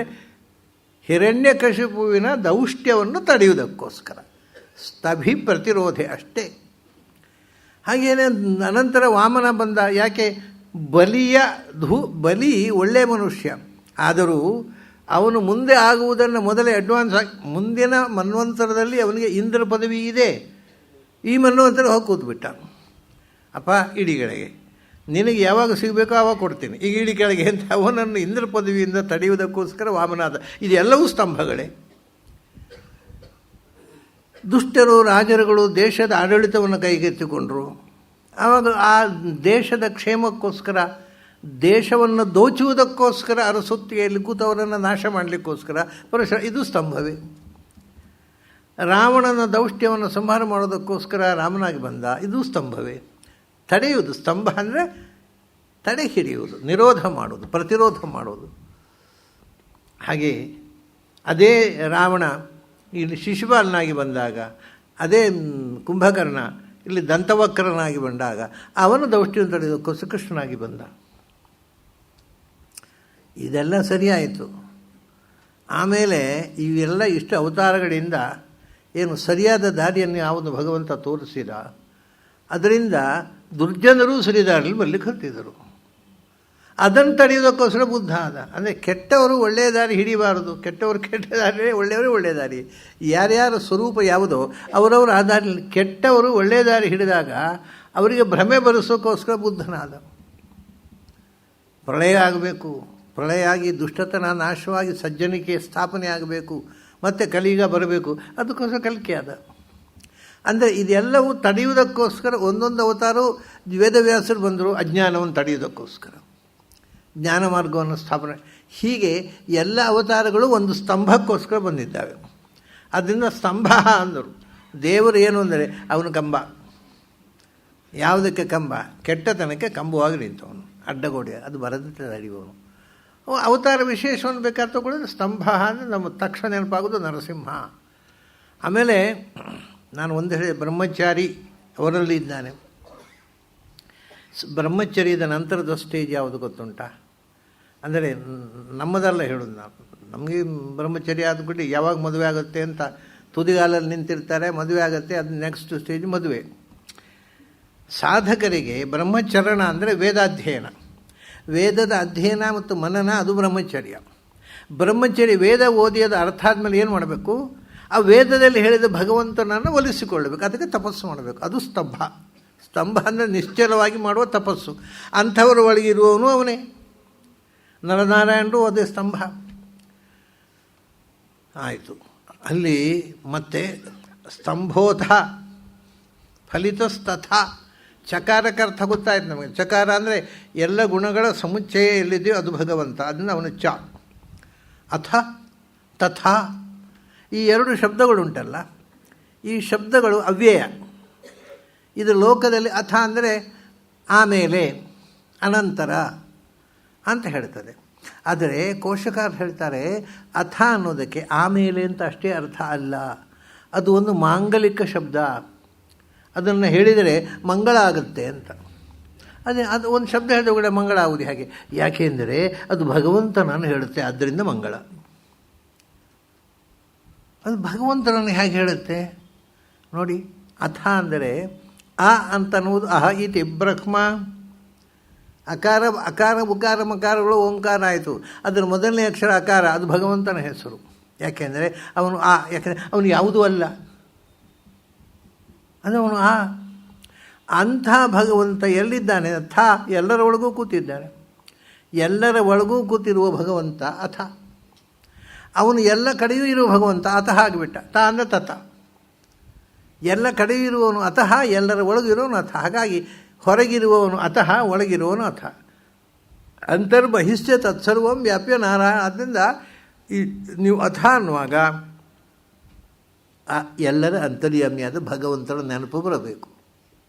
[SPEAKER 2] ಹಿರಣ್ಯಕಶಿಪುವಿನ ದೌಷ್ಟ್ಯವನ್ನು ತಡೆಯುವುದಕ್ಕೋಸ್ಕರ ಸ್ತಭಿ ಪ್ರತಿರೋಧೆ ಅಷ್ಟೇ. ಹಾಗೇನೆ ಅನಂತರ ವಾಮನ ಬಂದ. ಯಾಕೆ? ಬಲಿ ಒಳ್ಳೆಯ ಮನುಷ್ಯ, ಆದರೂ ಅವನು ಮುಂದೆ ಆಗುವುದನ್ನು ಮೊದಲೇ ಅಡ್ವಾನ್ಸ್ ಆಗಿ, ಮುಂದಿನ ಮನ್ವಂತರದಲ್ಲಿ ಅವನಿಗೆ ಇಂದ್ರ ಪದವಿ ಇದೆ, ಈ ಮನ್ವಂತರ ಹೋಗಿ ಕೂತ್ಬಿಟ್ಟ. ಅಪ್ಪ ಇಡಿಗಳಿಗೆ ನಿನಗೆ ಯಾವಾಗ ಸಿಗಬೇಕೋ ಆವಾಗ ಕೊಡ್ತೀನಿ, ಈಗ ಇಡಿ ಕೆಳಗೆ ಅಂತ ಅವನನ್ನು ಇಂದ್ರ ಪದವಿಯಿಂದ ತಡೆಯುವುದಕ್ಕೋಸ್ಕರ ವಾಮನಾದ. ಇದೆಲ್ಲವೂ ಸ್ತಂಭಗಳೇ. ದುಷ್ಟರು ರಾಜರುಗಳು ದೇಶದ ಆಡಳಿತವನ್ನು ಕೈಗೆತ್ತಿಕೊಂಡರು. ಆವಾಗ ಆ ದೇಶದ ಕ್ಷೇಮಕ್ಕೋಸ್ಕರ, ದೇಶವನ್ನು ದೋಚುವುದಕ್ಕೋಸ್ಕರ ಅರಸೊತ್ತಿಗೆಯಲ್ಲಿ ಕೂತವರನ್ನು ನಾಶ ಮಾಡಲಿಕ್ಕೋಸ್ಕರ ಇದು ಸ್ತಂಭವೇ. ರಾವಣನ ದೌಷ್ಟ್ಯವನ್ನು ಸಂಹಾರ ಮಾಡೋದಕ್ಕೋಸ್ಕರ ರಾಮನಾಗಿ ಬಂದ, ಇದು ಸ್ತಂಭವೇ. ತಡೆಯುವುದು ಸ್ತಂಭ ಅಂದರೆ ತಡೆ ಹಿಡಿಯುವುದು, ನಿರೋಧ ಮಾಡೋದು, ಪ್ರತಿರೋಧ ಮಾಡೋದು. ಹಾಗೆ ಅದೇ ರಾವಣ ಇಲ್ಲಿ ಶಿಶುಪಾಲನಾಗಿ ಬಂದಾಗ, ಅದೇ ಕುಂಭಕರ್ಣ ಇಲ್ಲಿ ದಂತವಕ್ರನಾಗಿ ಬಂದಾಗ ಅವನು ದೌಷ್ಟ್ಯವನ್ನು ತಡೆಯೋದಕ್ಕೋಸ್ಕರ ಕೃಷ್ಣನಾಗಿ ಬಂದ. ಇದೆಲ್ಲ ಸರಿಯಾಯಿತು. ಆಮೇಲೆ ಇವೆಲ್ಲ ಇಷ್ಟು ಅವತಾರಗಳಿಂದ ಏನು ಸರಿಯಾದ ದಾರಿಯನ್ನು ಯಾವುದು ಭಗವಂತ ತೋರಿಸಿದ, ಅದರಿಂದ ದುರ್ಜನರು ಸರಿದಾರಿಯಲ್ಲಿ ಬರಲಿಕ್ಕೆ ಹೊರಟಿದ್ದರು. ಅದನ್ನು ತಡೆಯೋದಕ್ಕೋಸ್ಕರ ಬುದ್ಧ ಆದ. ಅಂದರೆ ಕೆಟ್ಟವರು ಒಳ್ಳೆಯ ದಾರಿ ಹಿಡಿಬಾರದು, ಕೆಟ್ಟವರು ಕೆಟ್ಟ ದಾರಿ, ಒಳ್ಳೆಯವರು ಒಳ್ಳೆಯ ದಾರಿ. ಯಾರ್ಯಾರ ಸ್ವರೂಪ ಯಾವುದೋ ಅವರವರು ಆ ದಾರಿಯಲ್ಲಿ, ಕೆಟ್ಟವರು ಒಳ್ಳೆಯ ದಾರಿ ಹಿಡಿದಾಗ ಅವರಿಗೆ ಭ್ರಮೆ ಬರೆಸೋಕ್ಕೋಸ್ಕರ ಬುದ್ಧನಾದ. ಪ್ರಳಯ ಆಗಬೇಕು, ಪ್ರಳಯ ಆಗಿ ದುಷ್ಟತನ ನಾಶವಾಗಿ ಸಜ್ಜನಿಕೆ ಸ್ಥಾಪನೆ ಆಗಬೇಕು, ಮತ್ತು ಕಲಿಯುಗ ಬರಬೇಕು, ಅದಕ್ಕೋಸ್ಕರ ಕಲಿಕೆ ಆದ. ಅಂದರೆ ಇದೆಲ್ಲವೂ ತಡೆಯುವುದಕ್ಕೋಸ್ಕರ ಒಂದೊಂದು ಅವತಾರವು ವೇದವ್ಯಾಸರು ಬಂದರು ಅಜ್ಞಾನವನ್ನು ತಡೆಯುವುದಕ್ಕೋಸ್ಕರ, ಜ್ಞಾನ ಮಾರ್ಗವನ್ನು ಸ್ಥಾಪನೆ. ಹೀಗೆ ಎಲ್ಲ ಅವತಾರಗಳು ಒಂದು ಸ್ತಂಭಕ್ಕೋಸ್ಕರ ಬಂದಿದ್ದಾವೆ. ಅದರಿಂದ ಸ್ತಂಭ ಅಂದರು. ದೇವರು ಏನು ಅಂದರೆ ಅವನು ಕಂಬ. ಯಾವುದಕ್ಕೆ ಕಂಬ? ಕೆಟ್ಟತನಕ್ಕೆ ಕಂಬವಾಗಿ ನಿಂತವನು, ಅಡ್ಡಗೋಡೆ, ಅದು ಬರದಂತೆ ತಡೆಯುವವನು. ಅವತಾರ ವಿಶೇಷವನ್ನು ಬೇಕಾದ್ರೆ ತಗೊಳ್ಳೋದು ಸ್ತಂಭ ಅಂದರೆ ನಮ್ಮ ತಕ್ಷಣ ನೆನಪಾಗೋದು ನರಸಿಂಹ. ಆಮೇಲೆ ನಾನು ಒಂದು ಹೇಳಿ, ಬ್ರಹ್ಮಚಾರಿ ಅವರಲ್ಲಿ ಇದ್ದಾನೆ. ಬ್ರಹ್ಮಚರ್ಯದ ನಂತರದ ಸ್ಟೇಜ್ ಯಾವುದು ಗೊತ್ತುಂಟ? ಅಂದರೆ ನಮ್ಮದೆಲ್ಲ ಹೇಳೋದು ನಾವು, ನಮಗೆ ಬ್ರಹ್ಮಚರ್ಯ ಆದ್ಬಿಟ್ಟು ಯಾವಾಗ ಮದುವೆ ಆಗುತ್ತೆ ಅಂತ ತುದಿಗಾಲಲ್ಲಿ ನಿಂತಿರ್ತಾರೆ, ಮದುವೆ ಆಗುತ್ತೆ, ಅದು ನೆಕ್ಸ್ಟ್ ಸ್ಟೇಜ್ ಮದುವೆ. ಸಾಧಕರಿಗೆ ಬ್ರಹ್ಮಚರಣ ಅಂದರೆ ವೇದಾಧ್ಯಯನ, ವೇದದ ಅಧ್ಯಯನ ಮತ್ತು ಮನನ, ಅದು ಬ್ರಹ್ಮಚರ್ಯ. ಬ್ರಹ್ಮಚರ್ಯ ವೇದ ಓದಿಯದ ಅರ್ಥ ಆದಮೇಲೆ ಏನು ಮಾಡಬೇಕು? ಆ ವೇದದಲ್ಲಿ ಹೇಳಿದ ಭಗವಂತನನ್ನು ಒಲಿಸಿಕೊಳ್ಳಬೇಕು. ಅದಕ್ಕೆ ತಪಸ್ಸು ಮಾಡಬೇಕು. ಅದು ಸ್ತಂಭ. ಸ್ತಂಭ ಅಂದರೆ ನಿಶ್ಚಲವಾಗಿ ಮಾಡುವ ತಪಸ್ಸು. ಅಂಥವರ ಒಳಗಿರುವವನು ಅವನೇ. ನರನಾರಾಯಣರು ಅದೇ ಸ್ತಂಭ. ಆಯಿತು. ಅಲ್ಲಿ ಮತ್ತೆ ಸ್ತಂಭೋಥ ಫಲಿತಸ್ತಥ. ಚಕಾರಕ್ಕೆ ಅರ್ಥ ಗೊತ್ತಾಯ್ತು ನಮಗೆ. ಚಕಾರ ಅಂದರೆ ಎಲ್ಲ ಗುಣಗಳ ಸಮುಚ್ಚಯ ಎಲ್ಲಿದೆಯೋ ಅದು ಭಗವಂತ. ಅದನ್ನು ಅವನು ಚ. ಅಥ ತಥಾ ಈ ಎರಡು ಶಬ್ದಗಳುಂಟಲ್ಲ, ಈ ಶಬ್ದಗಳು ಅವ್ಯಯ. ಇದು ಲೋಕದಲ್ಲಿ ಅಥ ಅಂದರೆ ಆಮೇಲೆ, ಅನಂತರ ಅಂತ ಹೇಳ್ತದೆ. ಆದರೆ ಕೋಶಕಾರ ಹೇಳ್ತಾರೆ ಅಥ ಅನ್ನೋದಕ್ಕೆ ಆಮೇಲೆ ಅಂತ ಅಷ್ಟೇ ಅರ್ಥ ಅಲ್ಲ, ಅದು ಒಂದು ಮಾಂಗಲಿಕ ಶಬ್ದ. ಅದನ್ನು ಹೇಳಿದರೆ ಮಂಗಳ ಆಗುತ್ತೆ ಅಂತ. ಅದು ಒಂದು ಶಬ್ದ ಹೇಳಿದ ಕೂಡ ಮಂಗಳ ಆಗುವುದು ಹಾಗೆ. ಯಾಕೆಂದರೆ ಅದು ಭಗವಂತನನ್ನು ಹೇಳುತ್ತೆ, ಆದ್ದರಿಂದ ಮಂಗಳ. ಅದು ಭಗವಂತನನ್ನು ಹೇಗೆ ಹೇಳುತ್ತೆ ನೋಡಿ. ಅಥ ಅಂದರೆ ಅ ಅಂತನ್ನುವುದು ಅಹ ಇತಿ ಬ್ರಹ್ಮ. ಅಕಾರ ಅಕಾರ ಉಕಾರ ಮಕಾರಗಳು ಓಂಕಾರ ಆಯಿತು. ಅದರ ಮೊದಲನೇ ಅಕ್ಷರ ಅಕಾರ, ಅದು ಭಗವಂತನ ಹೆಸರು. ಯಾಕೆಂದರೆ ಅವನು ಯಾಕೆಂದರೆ ಅವನು ಯಾವುದೂ ಅಲ್ಲ, ಅದು ಅವನು ಅಂಥ ಭಗವಂತ ಎಲ್ಲಿದ್ದಾನೆ? ಅಥ ಎಲ್ಲರ ಒಳಗೂ ಕೂತಿದ್ದಾನೆ. ಎಲ್ಲರ ಒಳಗೂ ಕೂತಿರುವ ಭಗವಂತ ಅಥ. ಅವನು ಎಲ್ಲ ಕಡೆಯೂ ಇರುವ ಭಗವಂತ ಅತಃ ಆಗಿಬಿಟ್ಟ. ತ ಅಂದರೆ ತತ. ಎಲ್ಲ ಕಡೆಯೂ ಇರುವವನು ಅತಃ, ಎಲ್ಲರ ಒಳಗಿರುವವನು ಅಥ. ಹಾಗಾಗಿ ಹೊರಗಿರುವವನು ಅತಃ, ಒಳಗಿರುವವನು ಅಥ. ಅಂತರ್ಬಹಿಷ್ಯ ತತ್ಸರ್ವಂ ವ್ಯಾಪ್ಯ ನಾರಾಯಣ. ಆದ್ದರಿಂದ ಈ ನೀವು ಅಥ ಅನ್ನುವಾಗ ಎಲ್ಲರ ಅಂತರ್ಯಾಮಿಯಾದ ಭಗವಂತನ ನೆನಪು ಬರಬೇಕು.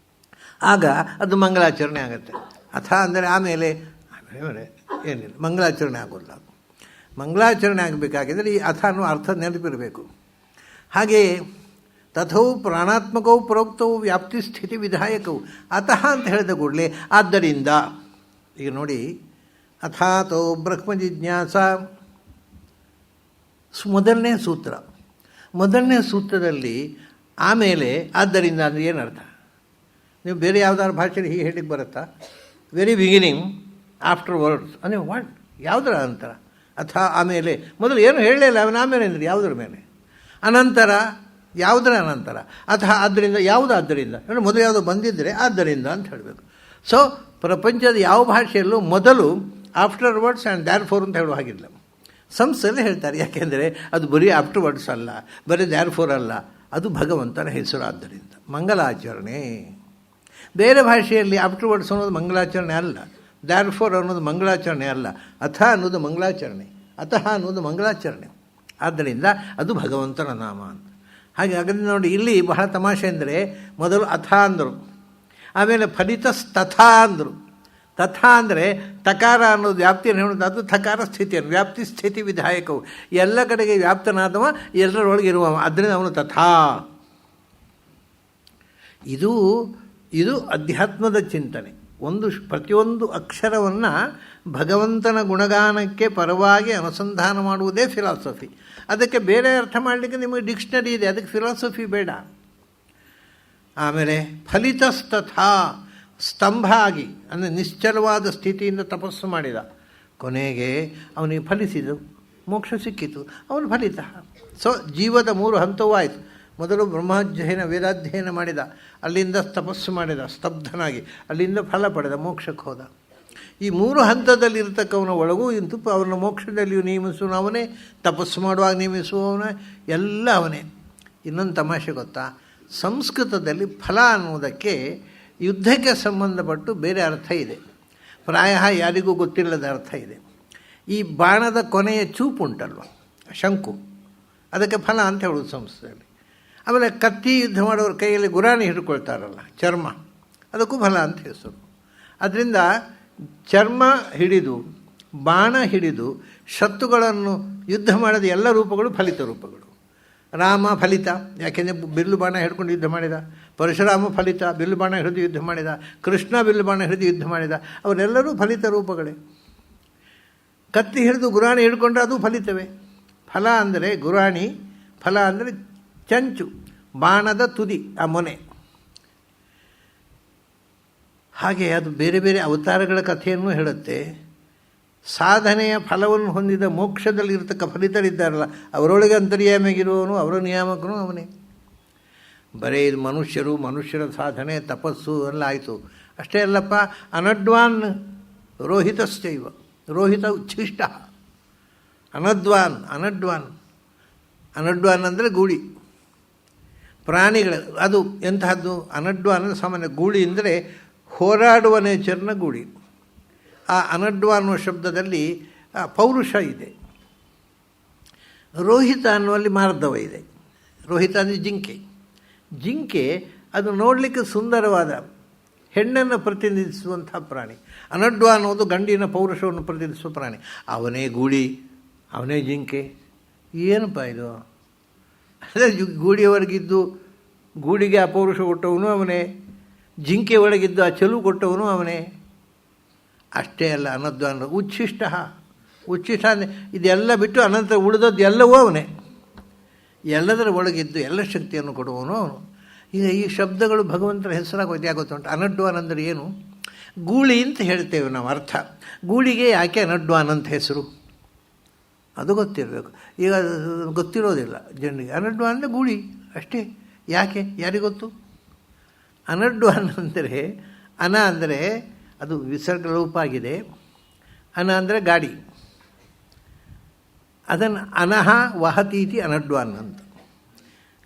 [SPEAKER 2] ಆಗ ಅದು ಮಂಗಳಾಚರಣೆ ಆಗುತ್ತೆ. ಅಥ ಅಂದರೆ ಆಮೇಲೆ ಏನಿಲ್ಲ, ಮಂಗಳಾಚರಣೆ ಆಗೋಲ್ಲ. ಮಂಗಳಾಚರಣೆ ಆಗಬೇಕಾಗಿದ್ದರೆ ಈ ಅಥ ಅನ್ನೋ ಅರ್ಥ ನೆನಪಿರಬೇಕು. ಹಾಗೆಯೇ ತಥೌ ಪ್ರಾಣಾತ್ಮಕವು ಪ್ರೋಕ್ತವು ವ್ಯಾಪ್ತಿ ಸ್ಥಿತಿ ವಿಧಾಯಕವು. ಅತಃ ಅಂತ ಹೇಳಿದ ಕೂಡಲೇ ಆದ್ದರಿಂದ. ಈಗ ನೋಡಿ, ಅಥಾತೋ ಬ್ರಹ್ಮ ಜಿಜ್ಞಾಸ ಮೊದಲನೇ ಸೂತ್ರ. ಮೊದಲನೇ ಸೂತ್ರದಲ್ಲಿ ಆಮೇಲೆ ಆದ್ದರಿಂದ ಅಂದರೆ ಏನರ್ಥ? ನೀವು ಬೇರೆ ಯಾವುದಾದ್ರು ಭಾಷೆಯಲ್ಲಿ ಹೀಗೆ ಹೇಳಿಕ್ಕೆ ಬರುತ್ತಾ? ವೆರಿ ಬಿಗಿನಿಂಗ್ ಆಫ್ಟರ್ ವರ್ಡ್ಸ್ ಅಂದರೆ ವಾಟ್? ಯಾವುದರ ಅಂತರ? ಅಥ ಆಮೇಲೆ ಮೊದಲು ಏನು ಹೇಳಲಿಲ್ಲ, ಅವನ ಆಮೇಲೆ ಅಂದರೆ ಯಾವುದರ ಮೇಲೆ? ಅನಂತರ ಯಾವುದರ ಅನಂತರ? ಅಥವಾ ಆದ್ದರಿಂದ ಯಾವುದು? ಆದ್ದರಿಂದ ಮೊದಲು ಯಾವುದೋ ಬಂದಿದ್ದರೆ ಆದ್ದರಿಂದ ಅಂತ ಹೇಳಬೇಕು. ಸೊ ಪ್ರಪಂಚದ ಯಾವ ಭಾಷೆಯಲ್ಲೂ ಮೊದಲು after words and there four ಅಂತ ಹೇಳುವ ಹಾಗಿಲ್ಲ. ಸಂಸ್ಥೆಯಲ್ಲೇ ಹೇಳ್ತಾರೆ. ಯಾಕೆಂದರೆ ಅದು ಬರೀ ಆಫ್ಟರ್ ವರ್ಡ್ಸ್ ಅಲ್ಲ, ಬರೀ ದ್ಯಾರ್ ಫೋರ್ ಅಲ್ಲ, ಅದು ಭಗವಂತನ ಹೆಸರು. ಆದ್ದರಿಂದ ಮಂಗಲಾಚರಣೆ. ಬೇರೆ ಭಾಷೆಯಲ್ಲಿ ಆಫ್ಟರ್ ವರ್ಡ್ಸ್ ಅನ್ನೋದು ಮಂಗಳಾಚರಣೆ ಅಲ್ಲ, ದ್ಯಾರ್ ಫೋರ್ ಅನ್ನೋದು ಮಂಗಳಾಚರಣೆ ಅಲ್ಲ, ಅಥ ಅನ್ನೋದು ಮಂಗಳಾಚರಣೆ, ಅತಃ ಅನ್ನೋದು ಮಂಗಳಾಚರಣೆ. ಆದ್ದರಿಂದ ಅದು ಭಗವಂತನ ನಾಮ ಅಂತ. ಹಾಗೆ ನೋಡಿ, ಇಲ್ಲಿ ಬಹಳ ತಮಾಷೆ ಅಂದರೆ ಮೊದಲು ಅಥ ಅಂದರು, ಆಮೇಲೆ ಫಲಿತಸ್ತಥಾ ಅಂದರು. ತಥಾ ಅಂದರೆ ತಕಾರ ಅನ್ನೋದು ವ್ಯಾಪ್ತಿಯನ್ನು ಹೇಳೋದು, ಅದು ಥಕಾರ ಸ್ಥಿತಿಯನ್ನು, ವ್ಯಾಪ್ತಿ ಸ್ಥಿತಿ ವಿಧಾಯಕವು. ಎಲ್ಲ ಕಡೆಗೆ ವ್ಯಾಪ್ತನಾದವ, ಎಲ್ಲರೊಳಗಿರುವ, ಅದರಿಂದ ಅವನು ತಥಾ. ಇದು ಅಧ್ಯಾತ್ಮದ ಚಿಂತನೆ. ಪ್ರತಿಯೊಂದು ಅಕ್ಷರವನ್ನು ಭಗವಂತನ ಗುಣಗಾನಕ್ಕೆ ಪರವಾಗಿ ಅನುಸಂಧಾನ ಮಾಡುವುದೇ ಫಿಲಾಸಫಿ. ಅದಕ್ಕೆ ಬೇರೆ ಅರ್ಥ ಮಾಡಲಿಕ್ಕೆ ನಿಮಗೆ ಡಿಕ್ಷನರಿ ಇದೆ, ಅದಕ್ಕೆ ಫಿಲಾಸಫಿ ಬೇಡ. ಆಮೇಲೆ ಫಲಿತಸ್ತಥಾ, ಸ್ತಂಭ ಆಗಿ ಅಂದರೆ ನಿಶ್ಚಲವಾದ ಸ್ಥಿತಿಯಿಂದ ತಪಸ್ಸು ಮಾಡಿದ. ಕೊನೆಗೆ ಅವನಿಗೆ ಫಲಿಸಿದು, ಮೋಕ್ಷ ಸಿಕ್ಕಿತು, ಅವನು ಫಲಿತ. ಸೊ ಜೀವದ 3 ಹಂತವೂ ಆಯಿತು. ಮೊದಲು ಬ್ರಹ್ಮಾಧ್ಯಯನ ವೇದಾಧ್ಯಯನ ಮಾಡಿದ, ಅಲ್ಲಿಂದ ತಪಸ್ಸು ಮಾಡಿದ ಸ್ತಬ್ಧನಾಗಿ, ಅಲ್ಲಿಂದ ಫಲ ಪಡೆದ, ಮೋಕ್ಷಕ್ಕೆ ಹೋದ. ಈ 3 ಹಂತದಲ್ಲಿರ್ತಕ್ಕವನ ಒಳಗೂ ಇಂತು ಅವನ ಮೋಕ್ಷದಲ್ಲಿಯೂ ನೇಮಿಸುವವನೇ, ತಪಸ್ಸು ಮಾಡುವಾಗ ನೇಮಿಸುವವನೇ, ಎಲ್ಲ ಅವನೇ. ಇನ್ನೊಂದು ತಮಾಷೆ ಗೊತ್ತಾ? ಸಂಸ್ಕೃತದಲ್ಲಿ ಫಲ ಅನ್ನುವುದಕ್ಕೆ ಯುದ್ಧಕ್ಕೆ ಸಂಬಂಧಪಟ್ಟು ಬೇರೆ ಅರ್ಥ ಇದೆ, ಪ್ರಾಯ ಯಾರಿಗೂ ಗೊತ್ತಿಲ್ಲದ ಅರ್ಥ ಇದೆ. ಈ ಬಾಣದ ಕೊನೆಯ ಚೂಪು ಉಂಟಲ್ವ, ಶಂಕು, ಅದಕ್ಕೆ ಫಲ ಅಂತ ಹೇಳೋದು ಸಂಸ್ಕೃತದಲ್ಲಿ. ಆಮೇಲೆ ಕತ್ತಿ ಯುದ್ಧ ಮಾಡೋರ ಕೈಯಲ್ಲಿ ಗುರಾಣಿ ಹಿಡ್ಕೊಳ್ತಾರಲ್ಲ, ಚರ್ಮ, ಅದಕ್ಕೂ ಫಲ ಅಂತ ಹೆಸರು. ಅದರಿಂದ ಚರ್ಮ ಹಿಡಿದು, ಬಾಣ ಹಿಡಿದು ಶತ್ರುಗಳನ್ನು ಯುದ್ಧ ಮಾಡಿದ ಎಲ್ಲ ರೂಪಗಳು ಫಲಿತ ರೂಪಗಳು. ರಾಮ ಫಲಿತ, ಯಾಕೆಂದರೆ ಬಿಲ್ಲು ಬಾಣ ಹಿಡ್ಕೊಂಡು ಯುದ್ಧ ಮಾಡಿದ. ಪರಶುರಾಮ ಫಲಿತ, ಬಿಲ್ಲು ಬಾಣ ಹಿಡಿದು ಯುದ್ಧ ಮಾಡಿದ. ಕೃಷ್ಣ ಬಿಲ್ಲು ಬಾಣ ಹಿಡಿದು ಯುದ್ಧ ಮಾಡಿದ. ಅವರೆಲ್ಲರೂ ಫಲಿತ ರೂಪಗಳೇ. ಕತ್ತಿ ಹಿಡಿದು ಗುರಾಣಿ ಹಿಡ್ಕೊಂಡ್ರೆ ಅದು ಫಲಿತವೇ. ಫಲ ಅಂದರೆ ಗುರಾಣಿ, ಫಲ ಅಂದರೆ ಚಂಚು, ಬಾಣದ ತುದಿ, ಆ ಮೊನೆ. ಹಾಗೆ ಅದು ಬೇರೆ ಬೇರೆ ಅವತಾರಗಳ ಕಥೆಯನ್ನು ಹೇಳುತ್ತೆ. ಸಾಧನೆಯ ಫಲವನ್ನು ಹೊಂದಿದ ಮೋಕ್ಷದಲ್ಲಿ ಇರತಕ್ಕ ಫಲಿತರಿದ್ದಾರಲ್ಲ, ಅವರೊಳಗೆ ಅಂತರ್ಯಾಮಿಯಾಗಿರುವವನು, ಅವರ ನಿಯಾಮಕನು ಅವನೇ. ಬರೀ ಇದು ಮನುಷ್ಯರ ಸಾಧನೆ ತಪಸ್ಸು ಎಲ್ಲ ಆಯಿತು ಅಷ್ಟೇ ಅಲ್ಲಪ್ಪ. ಅನಡ್ವಾನ್ ರೋಹಿತಶ್ಚೈವ, ರೋಹಿತ ಉಚ್ಛಿಷ್ಟ. ಅನಡ್ವಾನ್ ಅಂದರೆ ಗೂಳಿ ಪ್ರಾಣಿಗಳ, ಅದು ಎಂತಹದ್ದು? ಅನಡ್ವಾನ್ ಅಂದರೆ ಸಾಮಾನ್ಯ ಗೂಳಿ ಅಂದರೆ ಹೋರಾಡುವ ನೇಚರ್ನ ಗೂಳಿ. ಆ ಅನಡ್ವ ಅನ್ನುವ ಶಬ್ದದಲ್ಲಿ ಪೌರುಷ ಇದೆ. ರೋಹಿತ ಅನ್ನುವಲ್ಲಿ ಮಾರ್ಧವ ಇದೆ. ರೋಹಿತ ಅಂದರೆ ಜಿಂಕೆ ಅದು ನೋಡಲಿಕ್ಕೆ ಸುಂದರವಾದ ಹೆಣ್ಣನ್ನು ಪ್ರತಿನಿಧಿಸುವಂಥ ಪ್ರಾಣಿ. ಅನಡ್ವ ಅನ್ನೋದು ಗಂಡಿನ ಪೌರುಷವನ್ನು ಪ್ರತಿನಿಧಿಸುವ ಪ್ರಾಣಿ. ಅವನೇ ಗೂಳಿ, ಅವನೇ ಜಿಂಕೆ. ಏನಪ್ಪ ಇದು? ಅದೇ ಗೂಡಿಯವರೆಗಿದ್ದು ಗೂಡಿಗೆ ಆ ಪೌರುಷ ಕೊಟ್ಟವನು ಅವನೇ, ಜಿಂಕೆ ಒಳಗಿದ್ದು ಆ ಚೆಲುವು ಕೊಟ್ಟವನು ಅವನೇ. ಅಷ್ಟೇ ಅಲ್ಲ, ಅನದ್ವ ಅನ್ನೋದು ಉಚ್ಛಿಷ್ಟ ಅಂದರೆ ಇದೆಲ್ಲ ಬಿಟ್ಟು ಅನಂತರ ಉಳಿದದ್ದು ಎಲ್ಲವೂ ಅವನೇ. ಎಲ್ಲದರ ಒಳಗಿದ್ದು ಎಲ್ಲ ಶಕ್ತಿಯನ್ನು ಕೊಡುವವನು ಅವನು. ಈಗ ಈ ಶಬ್ದಗಳು ಭಗವಂತನ ಹೆಸರಾಗೋದು ಯಾಗೊತ್ತುಂಟು. ಅನಡ್ವಾನ್ ಅಂದರೆ ಏನು? ಗೂಳಿ ಅಂತ ಹೇಳ್ತೇವೆ ನಾವು ಅರ್ಥ. ಗೂಳಿಗೆ ಯಾಕೆ ಅನಡ್ವಾನ್ ಅಂತ ಹೆಸರು? ಅದು ಗೊತ್ತಿರಬೇಕು. ಈಗ ಗೊತ್ತಿರೋದಿಲ್ಲ ಜನರಿಗೆ. ಅನಡ್ವಾನ್ ಅಂದರೆ ಗೂಳಿ ಅಷ್ಟೇ. ಯಾಕೆ? ಯಾರಿಗೊತ್ತು? ಅನಡ್ವಾನ್ ಅಂದರೆ ಅನ ಅಂದರೆ ಅದು ವಿಸರ್ಗ ಲೋಪ ಆಗಿದೆ. ಅನ ಅಂದರೆ ಗಾಡಿ. ಅದನ್ನು ಅನಹ ವಹತೀತಿ ಅನಡ್ವಾನ್ ಅಂತ.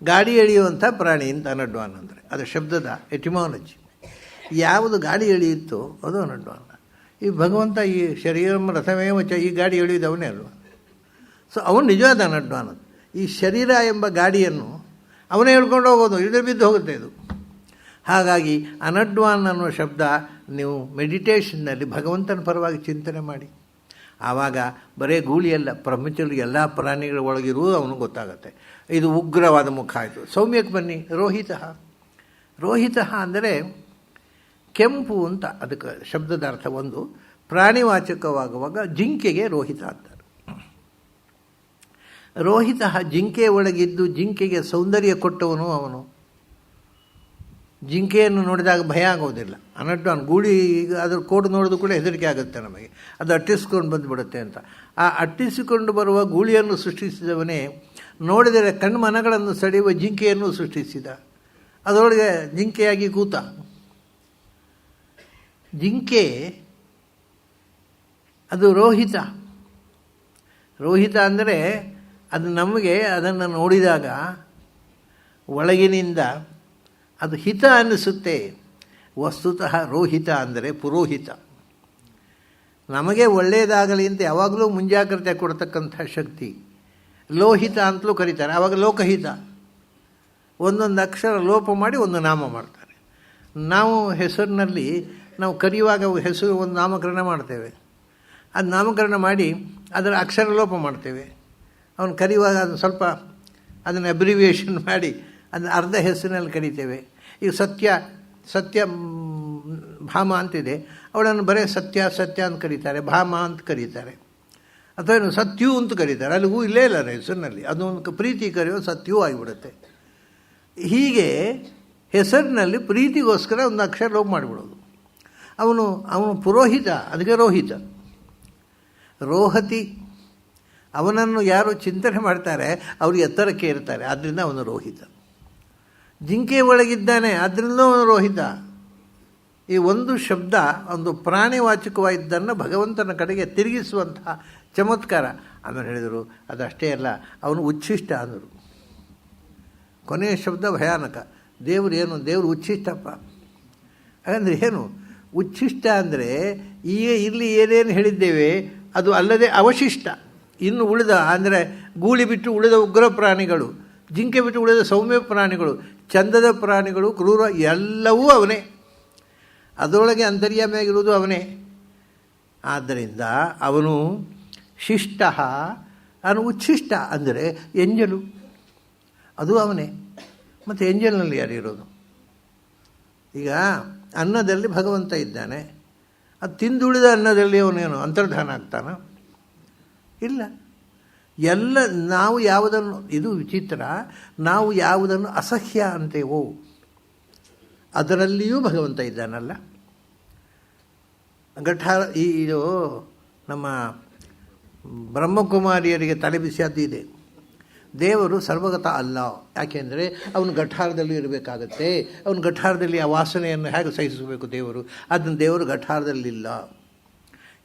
[SPEAKER 2] ಗಾಡಿ ಎಳೆಯುವಂಥ ಪ್ರಾಣಿ ಅಂತ ಅನಡ್ವಾನ್ ಅಂದರೆ. ಅದು ಶಬ್ದದ ಎಟಿಮಾಲಜಿ. ಯಾವುದು ಗಾಡಿ ಎಳೆಯುತ್ತೋ ಅದು ಅನಡ್ವಾನ್. ಈ ಭಗವಂತ ಈ ಶರೀರಂ ರಥಮೇವ ಚ, ಈ ಗಾಡಿ ಎಳೆಯುವುದು ಅವನೇ ಅಲ್ವ. ಸೊ ಅವನು ನಿಜವಾದ ಅನಡ್ವಾನ್. ಈ ಶರೀರ ಎಂಬ ಗಾಡಿಯನ್ನು ಅವನೇ ಹೇಳ್ಕೊಂಡು ಹೋಗೋದು, ಇಳಿದು ಬಿದ್ದು ಹೋಗುತ್ತೆ ಇದು. ಹಾಗಾಗಿ ಅನಡ್ವಾನ್ ಅನ್ನುವ ಶಬ್ದ ನೀವು ಮೆಡಿಟೇಷನ್ನಲ್ಲಿ ಭಗವಂತನ ಪರವಾಗಿ ಚಿಂತನೆ ಮಾಡಿ. ಆವಾಗ ಬರೇ ಗೂಳಿಯಲ್ಲ, ಪ್ರಪಂಚದಲ್ಲಿ ಎಲ್ಲ ಪ್ರಾಣಿಗಳ ಒಳಗಿರುವುದು ಅವನು ಗೊತ್ತಾಗುತ್ತೆ. ಇದು ಉಗ್ರವಾದ ಮುಖ ಆಯಿತು. ಸೌಮ್ಯಕ್ಕೆ ಬನ್ನಿ. ರೋಹಿತ ಅಂದರೆ ಕೆಂಪು ಅಂತ ಅದಕ್ಕೆ ಶಬ್ದದ ಅರ್ಥ. ಒಂದು ಪ್ರಾಣಿವಾಚಕವಾಗುವಾಗ ಜಿಂಕೆಗೆ ರೋಹಿತ ಅಂತಾರೆ. ರೋಹಿತ ಜಿಂಕೆ ಒಳಗಿದ್ದು ಜಿಂಕೆಗೆ ಸೌಂದರ್ಯ ಕೊಟ್ಟವನು ಅವನು. ಜಿಂಕೆಯನ್ನು ನೋಡಿದಾಗ ಭಯ ಆಗೋದಿಲ್ಲ. ಅನಡ್ವಾನ್ ಗೂಳಿ ಅದ್ರ ಕೋಡು ನೋಡೋದು ಕೂಡ ಹೆದರಿಕೆ ಆಗುತ್ತೆ ನಮಗೆ. ಅದು ಅಟ್ಟಿಸ್ಕೊಂಡು ಬಂದುಬಿಡುತ್ತೆ ಅಂತ. ಆ ಅಟ್ಟಿಸಿಕೊಂಡು ಬರುವ ಗೂಳಿಯನ್ನು ಸೃಷ್ಟಿಸಿದವನೇ ನೋಡಿದರೆ ಕಣ್ಮನಗಳನ್ನು ಸೆಳೆಯುವ ಜಿಂಕೆಯನ್ನು ಸೃಷ್ಟಿಸಿದ. ಅದರೊಳಗೆ ಜಿಂಕೆಯಾಗಿ ಕೂತ. ಜಿಂಕೆ ಅದು ರೋಹಿತ ಅಂದರೆ ಅದು ನಮಗೆ ಅದನ್ನು ನೋಡಿದಾಗ ಒಳಗಿನಿಂದ ಅದು ಹಿತ ಅನ್ನಿಸುತ್ತೆ. ವಸ್ತುತಃ ರೋಹಿತ ಅಂದರೆ ಪುರೋಹಿತ. ನಮಗೆ ಒಳ್ಳೆಯದಾಗಲಿ ಅಂತ ಯಾವಾಗಲೂ ಮುಂಜಾಗ್ರತೆ ಕೊಡ್ತಕ್ಕಂಥ ಶಕ್ತಿ. ಲೋಹಿತ ಅಂತಲೂ ಕರೀತಾರೆ. ಆವಾಗ ಲೋಕಹಿತ. ಒಂದೊಂದು ಅಕ್ಷರ ಲೋಪ ಮಾಡಿ ಒಂದು ನಾಮ ಮಾಡ್ತಾರೆ. ನಾವು ಹೆಸರಿನಲ್ಲಿ ನಾವು ಕರೆಯುವಾಗ ಹೆಸರು ಒಂದು ನಾಮಕರಣ ಮಾಡ್ತೇವೆ. ಅದು ನಾಮಕರಣ ಮಾಡಿ ಅದರ ಅಕ್ಷರ ಲೋಪ ಮಾಡ್ತೇವೆ. ಅವನು ಕರೆಯುವಾಗ ಅದನ್ನು ಸ್ವಲ್ಪ ಅದನ್ನು ಅಬ್ರಿವಿಯೇಷನ್ ಮಾಡಿ ಅದನ್ನು ಅರ್ಧ ಹೆಸರಿನಲ್ಲಿ ಕರೀತೇವೆ. ಈಗ ಸತ್ಯ ಭಾಮ ಅಂತಿದೆ, ಅವಳನ್ನು ಬರೀ ಸತ್ಯ ಅಂತ ಕರೀತಾರೆ, ಭಾಮ ಅಂತ ಕರೀತಾರೆ. ಅಥವಾ ಏನು ಸತ್ಯು ಅಂತ ಕರೀತಾರೆ. ಅಲ್ಲಿ ಹೂ ಇಲ್ಲೇ ಇಲ್ಲ ಹೆಸರಿನಲ್ಲಿ. ಅದೊಂದು ಪ್ರೀತಿ ಕರೆಯೋ ಸತ್ಯೂ ಆಗಿಬಿಡುತ್ತೆ. ಹೀಗೆ ಹೆಸರಿನಲ್ಲಿ ಪ್ರೀತಿಗೋಸ್ಕರ ಒಂದು ಅಕ್ಷರ ಲೋಪ ಮಾಡಿಬಿಡೋದು. ಅವನು ಪುರೋಹಿತ, ಅದಕ್ಕೆ ರೋಹತಿ. ಅವನನ್ನು ಯಾರು ಚಿಂತನೆ ಮಾಡ್ತಾರೆ ಅವರು ಎತ್ತರಕ್ಕೆ ಇರ್ತಾರೆ. ಆದ್ದರಿಂದ ಅವನು ರೋಹಿತ. ಜಿಂಕೆ ಒಳಗಿದ್ದಾನೆ, ಆದ್ದರಿಂದ ಅವನು ರೋಹಿತ. ಈ ಒಂದು ಶಬ್ದ ಒಂದು ಪ್ರಾಣಿವಾಚಕವಾಗಿದ್ದನ್ನು ಭಗವಂತನ ಕಡೆಗೆ ತಿರುಗಿಸುವಂತಹ ಚಮತ್ಕಾರ. ಆಮೇಲೆ ಹೇಳಿದರು ಅದಷ್ಟೇ ಅಲ್ಲ, ಅವನು ಉಚ್ಛಿಷ್ಟ ಅಂದರು. ಕೊನೆಯ ಶಬ್ದ ಭಯಾನಕ. ದೇವರು ಉಚ್ಛಿಷ್ಟಪ್ಪ. ಹಾಗಂದ್ರೆ ಏನು? ಉಚ್ಛಿಷ್ಟ ಅಂದರೆ ಈಗ ಇಲ್ಲಿ ಏನೇನು ಹೇಳಿದ್ದೇವೆ ಅದು ಅಲ್ಲದೆ ಅವಶಿಷ್ಟ. ಇನ್ನು ಉಳಿದ ಅಂದರೆ ಗೂಳಿ ಬಿಟ್ಟು ಉಳಿದ ಉಗ್ರ ಪ್ರಾಣಿಗಳು, ಜಿಂಕೆ ಬಿಟ್ಟು ಉಳಿದ ಸೌಮ್ಯ ಪ್ರಾಣಿಗಳು, ಚಂದದ ಪ್ರಾಣಿಗಳು, ಕ್ರೂರ, ಎಲ್ಲವೂ ಅವನೇ. ಅದರೊಳಗೆ ಅಂತರ್ಯಾಮಿಯಾಗಿರುವುದು ಅವನೇ. ಆದ್ದರಿಂದ ಅವನು ಶಿಷ್ಟ, ಅವನು ಉಚ್ಛಿಷ್ಟ ಅಂದರೆ ಎಂಜಲು, ಅದು ಅವನೇ. ಮತ್ತು ಎಂಜಲ್ನಲ್ಲಿ ಯಾರಿರೋದು? ಈಗ ಅನ್ನದಲ್ಲಿ ಭಗವಂತ ಇದ್ದಾನೆ. ಅದು ತಿಂದುಳಿದ ಅನ್ನದಲ್ಲಿ ಅವನೇನು ಅಂತರ್ಧಾನ ಆಗ್ತಾನ? ಇಲ್ಲ. ಎಲ್ಲ ನಾವು ಯಾವುದನ್ನು, ಇದು ವಿಚಿತ್ರ, ನಾವು ಯಾವುದನ್ನು ಅಸಹ್ಯ ಅಂತೇವೋ ಅದರಲ್ಲಿಯೂ ಭಗವಂತ ಇದ್ದಾನಲ್ಲ. ಇದು ನಮ್ಮ ಬ್ರಹ್ಮಕುಮಾರಿಯರಿಗೆ ತಲೆ ಬಿಸಿಯಾದ್ದು ಇದೆ. ದೇವರು ಸರ್ವಗತ ಅಲ್ಲ. ಯಾಕೆಂದರೆ ಅವನು ಘಟಾರದಲ್ಲಿ ಇರಬೇಕಾಗತ್ತೆ. ಅವನು ಘಟಾರದಲ್ಲಿ ಆ ವಾಸನೆಯನ್ನು ಹೇಗೆ ಸಹಿಸಬೇಕು ದೇವರು? ಅದನ್ನು ದೇವರು ಘಟಾರದಲ್ಲಿಲ್ಲ.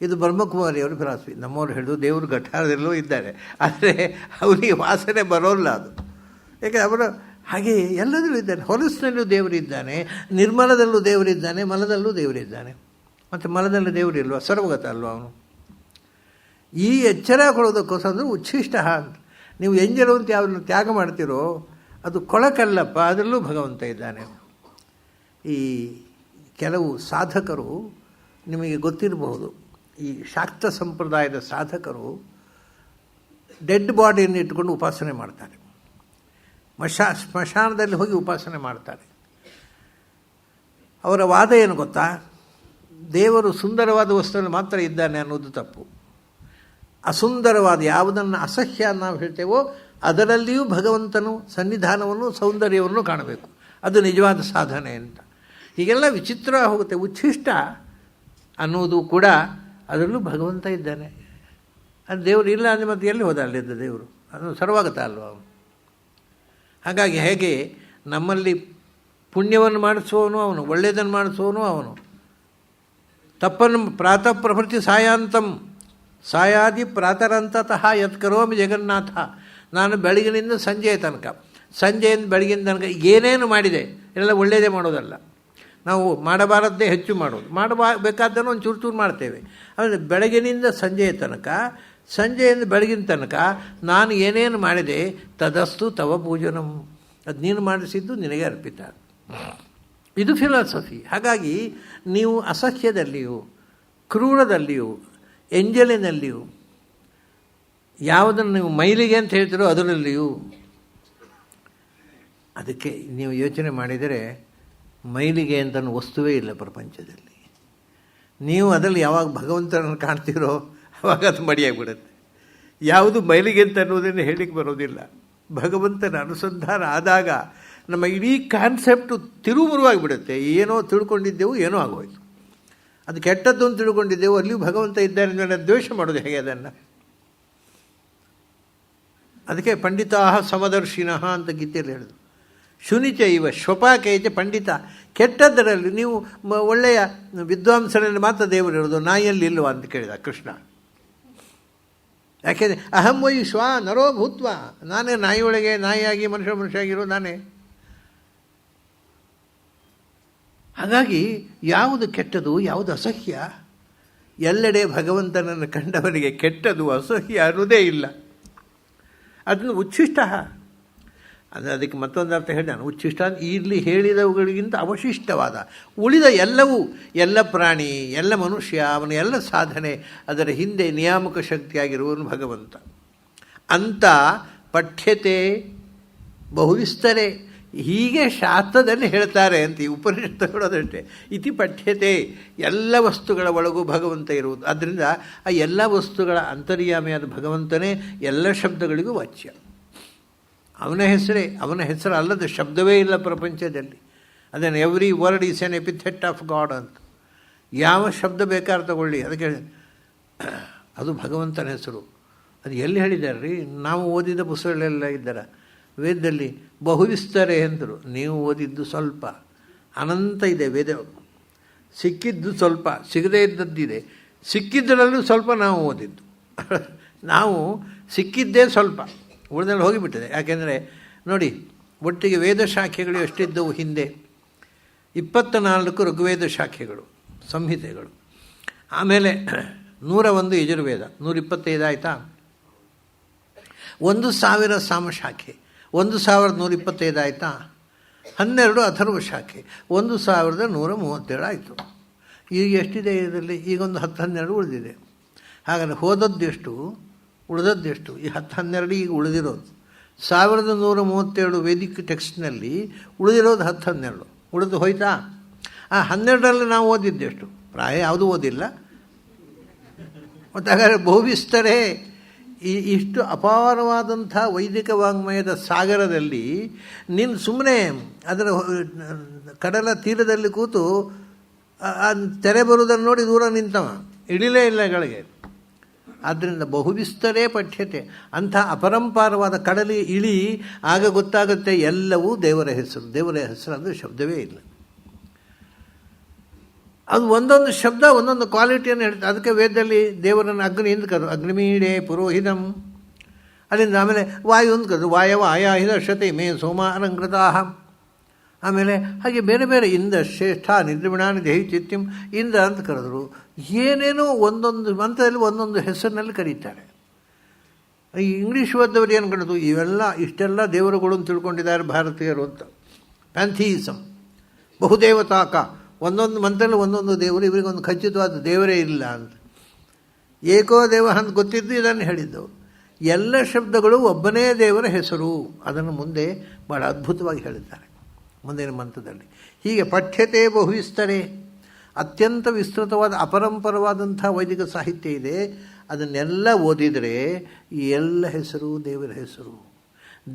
[SPEAKER 2] ಇದು ಬ್ರಹ್ಮಕುಮಾರಿಯವರು ಫಿಲಾಸಫಿ. ನಮ್ಮವ್ರು ಹೇಳೋದು ದೇವರು ಘಟಾರದಲ್ಲೂ ಇದ್ದಾರೆ, ಆದರೆ ಅವನಿಗೆ ವಾಸನೆ ಬರೋಲ್ಲ ಅದು. ಯಾಕೆ ಅವರು ಹಾಗೆ ಎಲ್ಲದಲ್ಲೂ ಇದ್ದಾನೆ. ಹೊಲಸಿನಲ್ಲೂ ದೇವರಿದ್ದಾನೆ, ನಿರ್ಮಲದಲ್ಲೂ ದೇವರಿದ್ದಾನೆ, ಮಲದಲ್ಲೂ ದೇವರಿದ್ದಾನೆ. ಮತ್ತು ಮಲದಲ್ಲಿ ದೇವರಿಲ್ವ? ಸರ್ವಗತ ಅಲ್ವ ಅವನು? ಈ ಎಚ್ಚರ ಕೊಡೋದಕ್ಕೋಸ್ಕರ ಅಂದರೆ ಉಚ್ಛಿಷ್ಟ ಅಂತ. ನೀವು ಎಂಜಲು ಅಂತ ಯಾವನ್ನು ತ್ಯಾಗ ಮಾಡ್ತೀರೋ ಅದು ಕೊಳಕಲ್ಲಪ್ಪ, ಅದರಲ್ಲೂ ಭಗವಂತ ಇದ್ದಾನೆ. ಈ ಕೆಲವು ಸಾಧಕರು ನಿಮಗೆ ಗೊತ್ತಿರಬಹುದು, ಈ ಶಾಕ್ತ ಸಂಪ್ರದಾಯದ ಸಾಧಕರು ಡೆಡ್ ಬಾಡಿಯನ್ನು ಇಟ್ಕೊಂಡು ಉಪಾಸನೆ ಮಾಡ್ತಾರೆ. ಸ್ಮಶಾನದಲ್ಲಿ ಹೋಗಿ ಉಪಾಸನೆ ಮಾಡ್ತಾರೆ. ಅವರ ವಾದ ಏನು ಗೊತ್ತಾ? ದೇವರು ಸುಂದರವಾದ ವಸ್ತುವಿನಲ್ಲಿ ಮಾತ್ರ ಇದ್ದಾನೆ ಅನ್ನೋದು ತಪ್ಪು. ಅಸುಂದರವಾದ ಯಾವುದನ್ನು ಅಸಹ್ಯ ನಾವು ಹೇಳ್ತೇವೋ ಅದರಲ್ಲಿಯೂ ಭಗವಂತನು ಸನ್ನಿಧಾನವನ್ನು ಸೌಂದರ್ಯವನ್ನು ಕಾಣಬೇಕು. ಅದು ನಿಜವಾದ ಸಾಧನೆ ಅಂತ. ಹೀಗೆಲ್ಲ ವಿಚಿತ್ರ ಹೋಗುತ್ತೆ. ಉಚ್ಛಿಷ್ಟ ಅನ್ನೋದು ಕೂಡ ಅದರಲ್ಲೂ ಭಗವಂತ ಇದ್ದಾನೆ. ಅದು ದೇವರು ಇಲ್ಲ ಅಂದರೆ ಮತ್ತೆ ಎಲ್ಲಿ ಹೋದ? ಅಲ್ಲಿದ್ದ ದೇವರು ಅದು ಸರ್ವಾಗತ ಅಲ್ವ ಅವನು. ಹಾಗಾಗಿ ಹೇಗೆ ನಮ್ಮಲ್ಲಿ ಪುಣ್ಯವನ್ನು ಮಾಡಿಸುವವನು ಅವನು, ಒಳ್ಳೆಯದನ್ನು ಮಾಡಿಸುವವನು ಅವನು. ತಪ್ಪನ್ನು ಪ್ರಾತಃ ಪ್ರಭೃತಿ ಸಾಯಾಂತಂ ಸಾಯಾದಿ ಪ್ರಾತರಂತತಃ ಯತ್ ಕರೋಮಿ ಜಗನ್ನಾಥ. ನಾನು ಬೆಳಗಿನಿಂದ ಸಂಜೆಯ ತನಕ, ಸಂಜೆಯಿಂದ ಬೆಳಗಿನ ತನಕ ಏನೇನು ಮಾಡಿದೆ ಎಲ್ಲ ಒಳ್ಳೆಯದೇ ಮಾಡೋದಲ್ಲ. ನಾವು ಮಾಡಬಾರದ್ದೇ ಹೆಚ್ಚು ಮಾಡೋದು, ಮಾಡಬೇಕಾದ್ದನ್ನು ಒಂದು ಚೂರು ಚೂರು ಮಾಡ್ತೇವೆ. ಆದರೆ ಬೆಳಗಿನಿಂದ ಸಂಜೆಯ ತನಕ, ಸಂಜೆಯಿಂದ ಬೆಳಗಿನ ತನಕ ನಾನು ಏನೇನು ಮಾಡಿದೆ ತದಸ್ತು ತವ ಪೂಜನಂ, ಅದು ನೀನು ಮಾಡಿಸಿದ್ದು ನಿನಗೆ ಅರ್ಪಿತ. ಇದು ಫಿಲಾಸಫಿ. ಹಾಗಾಗಿ ನೀವು ಅಸಹ್ಯದಲ್ಲಿಯೂ ಕ್ರೂರದಲ್ಲಿಯೂ ಎಂಜಲಿನಲ್ಲಿಯೂ ಯಾವುದನ್ನು ನೀವು ಮೈಲಿಗೆ ಅಂತ ಹೇಳ್ತೀರೋ ಅದರಲ್ಲಿಯೂ, ಅದಕ್ಕೆ ನೀವು ಯೋಚನೆ ಮಾಡಿದರೆ ಮೈಲಿಗೆ ಅಂತ ವಸ್ತುವೇ ಇಲ್ಲ ಪ್ರಪಂಚದಲ್ಲಿ. ನೀವು ಅದರಲ್ಲಿ ಯಾವಾಗ ಭಗವಂತನನ್ನು ಕಾಣ್ತೀರೋ ಆವಾಗ ಅದು ಮಡಿಯಾಗಿಬಿಡುತ್ತೆ. ಯಾವುದು ಮೈಲಿಗೆ ಅಂತ ಅನ್ನೋದನ್ನು ಹೇಳಿಕ್ಕೆ ಬರೋದಿಲ್ಲ. ಭಗವಂತನ ಅನುಸಂಧಾನ ಆದಾಗ ನಮ್ಮ ಇಡೀ ಕಾನ್ಸೆಪ್ಟು ತಿರುಮುರುವಾಗಿಬಿಡುತ್ತೆ. ಏನೋ ತಿಳ್ಕೊಂಡಿದ್ದೆವು, ಏನೋ ಆಗೋಯ್ತು. ಅದು ಕೆಟ್ಟದ್ದು ಅಂತ ತಿಳ್ಕೊಂಡಿದ್ದೆವು, ಅಲ್ಲಿಯೂ ಭಗವಂತ ಇದ್ದಾನೆ ಅಂದರೆ ದ್ವೇಷ ಮಾಡೋದು ಹೇಗೆ ಅದನ್ನು? ಅದಕ್ಕೆ ಪಂಡಿತಾ ಸಮದರ್ಶಿನಃ ಅಂತ ಗೀತೆಯಲ್ಲಿ ಹೇಳಿದ್ರು. ಶುನಿಚ ಇವ ಶ್ವಪಾಕೇಚ ಪಂಡಿತ. ಕೆಟ್ಟದ್ದರಲ್ಲಿ ನೀವು ಒಳ್ಳೆಯ ವಿದ್ವಾಂಸರಲ್ಲಿ ಮಾತ್ರ ದೇವರಿರೋದು, ನಾಯಿಯಲ್ಲಿ ಇಲ್ವಾ ಅಂತ ಕೇಳಿದ ಕೃಷ್ಣ. ಯಾಕೆಂದರೆ ಅಹಂ ವೈ ಶ್ವ ನರೋ ಭೂತ್ವ, ನಾನೇ ನಾಯಿಯೊಳಗೆ ನಾಯಿಯಾಗಿ ಮನುಷ್ಯಾಗಿರೋ ನಾನೇ. ಹಾಗಾಗಿ ಯಾವುದು ಕೆಟ್ಟದು, ಯಾವುದು ಅಸಹ್ಯ? ಎಲ್ಲೆಡೆ ಭಗವಂತನನ್ನು ಕಂಡವನಿಗೆ ಕೆಟ್ಟದು ಅಸಹ್ಯ ಅನ್ನೋದೇ ಇಲ್ಲ. ಅದನ್ನು ಉಚ್ಛಿಷ್ಟ. ಅದಕ್ಕೆ ಮತ್ತೊಂದು ಅರ್ಥ ಹೇಳಿ ನಾನು. ಉಚ್ಛಿಷ್ಟ ಇಲ್ಲಿ ಹೇಳಿದವುಗಳಿಗಿಂತ ಅವಶಿಷ್ಟವಾದ ಉಳಿದ ಎಲ್ಲವೂ, ಎಲ್ಲ ಪ್ರಾಣಿ, ಎಲ್ಲ ಮನುಷ್ಯ, ಅವನ ಎಲ್ಲ ಸಾಧನೆ, ಅದರ ಹಿಂದೆ ನಿಯಾಮಕ ಶಕ್ತಿಯಾಗಿರುವನು ಭಗವಂತ ಅಂತ ಪಠ್ಯತೆ ಬಹುವಿಸ್ತರೆ. ಹೀಗೆ ಶಾಸ್ತ್ರದಲ್ಲಿ ಹೇಳ್ತಾರೆ ಅಂತ ಈ ಉಪನಿಷತ್ತು ಹೇಳೋದಷ್ಟೇ. ಇತಿ ಪಠ್ಯತೆ, ಎಲ್ಲ ವಸ್ತುಗಳ ಒಳಗೂ ಭಗವಂತ ಇರುವುದು. ಆದ್ದರಿಂದ ಆ ಎಲ್ಲ ವಸ್ತುಗಳ ಅಂತರ್ಯಾಮಿಯಾದ ಭಗವಂತನೇ ಎಲ್ಲ ಶಬ್ದಗಳಿಗೂ ವಾಚ್ಯ. ಅವನ ಹೆಸರೇ, ಅವನ ಹೆಸರು ಅಲ್ಲದ ಶಬ್ದವೇ ಇಲ್ಲ ಪ್ರಪಂಚದಲ್ಲಿ. ಅದನ್ನು every word is N epithet of god ಅಂತ. ಯಾವ ಶಬ್ದ ಬೇಕಾದ್ರೆ ತಗೊಳ್ಳಿ, ಅದಕ್ಕೆ ಅದು ಭಗವಂತನ ಹೆಸರು. ಅದು ಎಲ್ಲಿ ಹೇಳಿದ್ದಾರೆ ರೀ? ನಾವು ಓದಿದ ಪುಸ್ತಕಗಳೆಲ್ಲ ಇದ್ದಾರೆ ವೇದದಲ್ಲಿ. ಬಹುವಿಸ್ತರೆ ಎಂದರು. ನೀವು ಓದಿದ್ದು ಸ್ವಲ್ಪ, ಅನಂತ ಇದೆ ವೇದ. ಸಿಕ್ಕಿದ್ದು ಸ್ವಲ್ಪ, ಸಿಗದೇ ಇದ್ದದ್ದಿದೆ. ಸಿಕ್ಕಿದ್ದರಲ್ಲೂ ಸ್ವಲ್ಪ ನಾವು ಓದಿದ್ದು. ನಾವು ಸಿಕ್ಕಿದ್ದೇ ಸ್ವಲ್ಪ, ಉಳಿದಲ್ಲಿ ಹೋಗಿಬಿಟ್ಟಿದೆ. ಯಾಕೆಂದರೆ ನೋಡಿ, ಒಟ್ಟಿಗೆ ವೇದ ಶಾಖೆಗಳು ಎಷ್ಟಿದ್ದವು ಹಿಂದೆ? 24 ಋಗ್ವೇದ ಶಾಖೆಗಳು, ಸಂಹಿತೆಗಳು. ಆಮೇಲೆ 101 ಯಜುರ್ವೇದ, 125 ಆಯಿತಾ? 1000 ಸಾಮಶಾಖೆ, 1125 ಆಯಿತಾ? 12 ಅಥರ್ವ ಶಾಖೆ, 1137 ಆಯಿತು. ಈಗ ಎಷ್ಟಿದೆ ಇದರಲ್ಲಿ? ಈಗೊಂದು 10-12 ಉಳಿದಿದೆ. ಹಾಗಾದರೆ ಹೋದದ್ದೆಷ್ಟು, ಉಳಿದದ್ದೆಷ್ಟು? ಈ 10-12 ಈಗ ಉಳಿದಿರೋದು. 1137 ವೇದಿಕ್ ಟೆಕ್ಸ್ಟ್ನಲ್ಲಿ ಉಳಿದಿರೋದು 10-12. ಉಳಿದು ಹೋಯ್ತಾ? ಆ 12ರಲ್ಲಿ ನಾವು ಓದಿದ್ದೆಷ್ಟು? ಪ್ರಾಯ ಯಾವುದೂ ಓದಿಲ್ಲ. ಮತ್ತು ಹಾಗಾದರೆ ಬಹುವಿಸ್ತರೇ ಇಷ್ಟು ಅಪಾರವಾದಂಥ ವೈದಿಕ ವಾಂಗ್ಮಯದ ಸಾಗರದಲ್ಲಿ ನೀನು ಸುಮ್ಮನೆ ಅದರ ಕಡಲ ತೀರದಲ್ಲಿ ಕೂತು ತೆರೆ ಬರುವುದನ್ನು ನೋಡಿ ದೂರ ನಿಂತವ, ಇಳಿಲೇ ಇಲ್ಲ ಗಳಿಗೆ. ಆದ್ದರಿಂದ ಬಹುವಿಸ್ತರೇ ಪಠ್ಯತೆ. ಅಂಥ ಅಪರಂಪಾರವಾದ ಕಡಲಿ ಇಳಿ, ಆಗ ಗೊತ್ತಾಗುತ್ತೆ ಎಲ್ಲವೂ ದೇವರ ಹೆಸರು. ದೇವರ ಹೆಸರು ಅಂದರೆ ಶಬ್ದವೇ ಇಲ್ಲ. ಅದು ಒಂದೊಂದು ಶಬ್ದ ಒಂದೊಂದು ಕ್ವಾಲಿಟಿಯನ್ನು ಹೇಳ್ತಾರೆ. ಅದಕ್ಕೆ ವೇದದಲ್ಲಿ ದೇವರನ್ನು ಅಗ್ನಿಯಿಂದ ಕರೆದು ಅಗ್ನಿಮೀಡೆ ಪುರೋಹಿತಂ. ಅಲ್ಲಿಂದ ಆಮೇಲೆ ವಾಯು ಅಂತ ಕರೆದು ವಾಯವ ಆಯಾಹಿತ ಶತೆ ಮೇ ಸೋಮ ಅಲಂಕೃತಾಹ. ಆಮೇಲೆ ಹಾಗೆ ಬೇರೆ ಬೇರೆ ಇಂದ ಶ್ರೇಷ್ಠ ನಿರ್ದ್ರಿವಿಣಾನಿ ದೇಹಿ ಚಿತ್ಯಂ ಇಂದ್ರ ಅಂತ ಕರೆದರು. ಏನೇನೋ ಒಂದೊಂದು ಮಂತ್ರದಲ್ಲಿ ಒಂದೊಂದು ಹೆಸರಿನಲ್ಲಿ ಕರೀತಾರೆ. ಈ ಇಂಗ್ಲೀಷ್ ಓದ್ದವರು ಏನು ಕರೆದು ಇಷ್ಟೆಲ್ಲ ದೇವರುಗಳು ಅಂತ ತಿಳ್ಕೊಂಡಿದ್ದಾರೆ ಭಾರತೀಯರು ಅಂತ. ಪ್ಯಾಂಥಿಯಿಸಮ್, ಬಹುದೇವತಾಕ, ಒಂದೊಂದು ಮಂತ್ರದಲ್ಲಿ ಒಂದೊಂದು ದೇವರು, ಇವರಿಗೊಂದು ಖಚಿತವಾದ ದೇವರೇ ಇಲ್ಲ ಅಂತ. ಏಕೋ ದೇವ ಅಂತ ಗೊತ್ತಿದ್ದು ಇದನ್ನು ಹೇಳಿದ್ದು. ಎಲ್ಲ ಶಬ್ದಗಳು ಒಬ್ಬನೇ ದೇವರ ಹೆಸರು. ಅದನ್ನು ಮುಂದೆ ಭಾಳ ಅದ್ಭುತವಾಗಿ ಹೇಳಿದ್ದಾರೆ ಮುಂದಿನ ಮಂತ್ರದಲ್ಲಿ. ಹೀಗೆ ಪಠ್ಯತೆ ಬಹುವಿಸ್ತರೆ, ಅತ್ಯಂತ ವಿಸ್ತೃತವಾದ ಅಪರಂಪರವಾದಂಥ ವೈದಿಕ ಸಾಹಿತ್ಯ ಇದೆ. ಅದನ್ನೆಲ್ಲ ಓದಿದರೆ ಈ ಎಲ್ಲ ಹೆಸರು ದೇವರ ಹೆಸರು.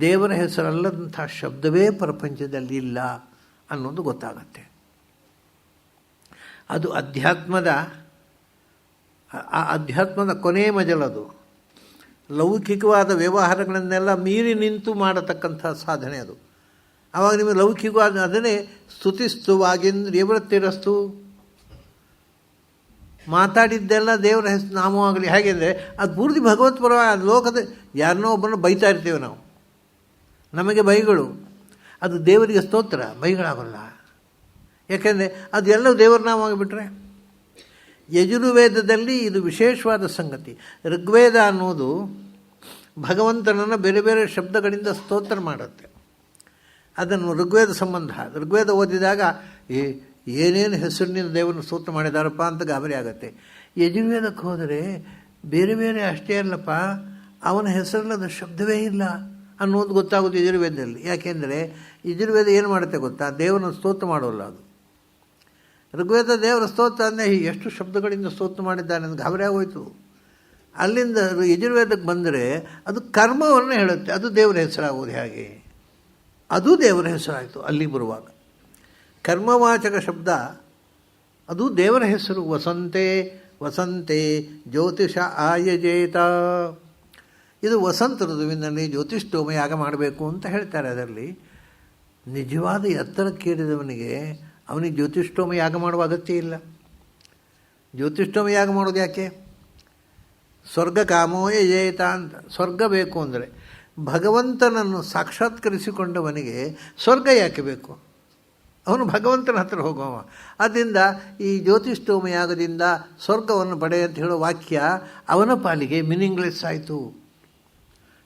[SPEAKER 2] ದೇವರ ಹೆಸರಲ್ಲದಂಥ ಶಬ್ದವೇ ಪ್ರಪಂಚದಲ್ಲಿ ಇಲ್ಲ ಅನ್ನೋದು ಗೊತ್ತಾಗತ್ತೆ. ಅದು ಅಧ್ಯಾತ್ಮದ ಕೊನೆ ಮಜಲದು. ಲೌಕಿಕವಾದ ವ್ಯವಹಾರಗಳನ್ನೆಲ್ಲ ಮೀರಿ ನಿಂತು ಮಾಡತಕ್ಕಂಥ ಸಾಧನೆ ಅದು. ಆವಾಗ ನಿಮಗೆ ಲೌಕಿಕವಾದ ಅದನ್ನೇ ಸ್ತುತಿಸ್ತುವಾಗಿಂದ್ರಿಯವೃತ್ತಿರಸ್ತು. ಮಾತಾಡಿದ್ದೆಲ್ಲ ದೇವರ ಹೆಸರು ನಾಮವಾಗಲಿ. ಹೇಗೆಂದರೆ ಅದು ಪೂರ್ತಿ ಭಗವತ್ಪರವಾಗಿ ಲೋಕದ ಯಾರನ್ನೋ ಒಬ್ಬರನ್ನು ಬೈತಾ ಇರ್ತೇವೆ ನಾವು, ನಮಗೆ ಬೈಗಳು. ಅದು ದೇವರಿಗೆ ಸ್ತೋತ್ರ, ಬೈಗಳಾಗಲ್ಲ. ಯಾಕೆಂದರೆ ಅದು ಎಲ್ಲವೂ ದೇವರ ನಾಮವಾಗಿಬಿಟ್ರೆ. ಯಜುರ್ವೇದದಲ್ಲಿ ಇದು ವಿಶೇಷವಾದ ಸಂಗತಿ. ಋಗ್ವೇದ ಅನ್ನೋದು ಭಗವಂತನನ್ನು ಬೇರೆ ಬೇರೆ ಶಬ್ದಗಳಿಂದ ಸ್ತೋತ್ರ ಮಾಡುತ್ತೆ. ಅದನ್ನು ಋಗ್ವೇದ ಸಂಬಂಧ. ಋಗ್ವೇದ ಓದಿದಾಗ ಏನೇನು ಹೆಸರಿನಿಂದ ದೇವರನ್ನು ಸ್ತೋತ್ರ ಮಾಡಿದಾರಪ್ಪ ಅಂತ ಗಾಬರಿ ಆಗುತ್ತೆ. ಯಜುರ್ವೇದಕ್ಕೆ ಹೋದರೆ ಬೇರೆ ಬೇರೆ ಅಷ್ಟೇ ಅಲ್ಲಪ್ಪ, ಅವನ ಹೆಸರಿಲ್ಲದ ಶಬ್ದವೇ ಇಲ್ಲ ಅನ್ನೋದು ಗೊತ್ತಾಗುತ್ತೆ ಯಜುರ್ವೇದದಲ್ಲಿ. ಯಾಕೆಂದರೆ ಯಜುರ್ವೇದ ಏನು ಮಾಡುತ್ತೆ ಗೊತ್ತಾ, ದೇವರನ್ನು ಸ್ತೋತ್ರ ಮಾಡೋಲ್ಲ. ಅದು ಋಗ್ವೇದ ದೇವರ ಸ್ತೋತ್ರ ಅಂದರೆ ಎಷ್ಟು ಶಬ್ದಗಳಿಂದ ಸ್ತೋತ್ರ ಮಾಡಿದ್ದಾನೆ ಅಂತ ಗಾಬರಿ ಆಗೋಯ್ತು. ಅಲ್ಲಿಂದ ಯಜುರ್ವೇದಕ್ಕೆ ಬಂದರೆ ಅದು ಕರ್ಮವನ್ನು ಹೇಳುತ್ತೆ. ಅದು ದೇವರ ಹೆಸರಾಗೋದು ಹೇಗೆ? ಅದು ದೇವರ ಹೆಸರಾಯಿತು ಅಲ್ಲಿ ಬರುವಾಗ. ಕರ್ಮವಾಚಕ ಶಬ್ದ ಅದು ದೇವರ ಹೆಸರು. ವಸಂತೆ ವಸಂತೆ ಜ್ಯೋತಿಷ ಆಯಜೇತ. ಇದು ವಸಂತ ಋತುವಿನಲ್ಲಿ ಜ್ಯೋತಿಷ್ಠೋಮ ಯಾಗ ಮಾಡಬೇಕು ಅಂತ ಹೇಳ್ತಾರೆ. ಅದರಲ್ಲಿ ನಿಜವಾದ ಎತ್ತರಕ್ಕೇರಿದವನಿಗೆ ಅವನಿಗೆ ಜ್ಯೋತಿಷ್ಠೋಮ ಯಾಗ ಮಾಡುವ ಅಗತ್ಯ ಇಲ್ಲ. ಜ್ಯೋತಿಷ್ಠೋಮ ಯಾಗ ಮಾಡೋದು ಯಾಕೆ? ಸ್ವರ್ಗ ಕಾಮೋ ಯಜೇತ ಅಂತ. ಸ್ವರ್ಗ ಬೇಕು ಅಂದರೆ ಭಗವಂತನನ್ನು ಸಾಕ್ಷಾತ್ಕರಿಸಿಕೊಂಡವನಿಗೆ ಸ್ವರ್ಗ ಯಾಕೆ ಬೇಕು? ಅವನು ಭಗವಂತನ ಹತ್ರ ಹೋಗುವ. ಆದ್ದರಿಂದ ಈ ಜ್ಯೋತಿಷ್ಠೋಮ ಯಾಗದಿಂದ ಸ್ವರ್ಗವನ್ನು ಪಡೆ ಅಂತ ಹೇಳೋ ವಾಕ್ಯ ಅವನ ಪಾಲಿಗೆ ಮೀನಿಂಗ್ಲೆಸ್ ಆಯಿತು.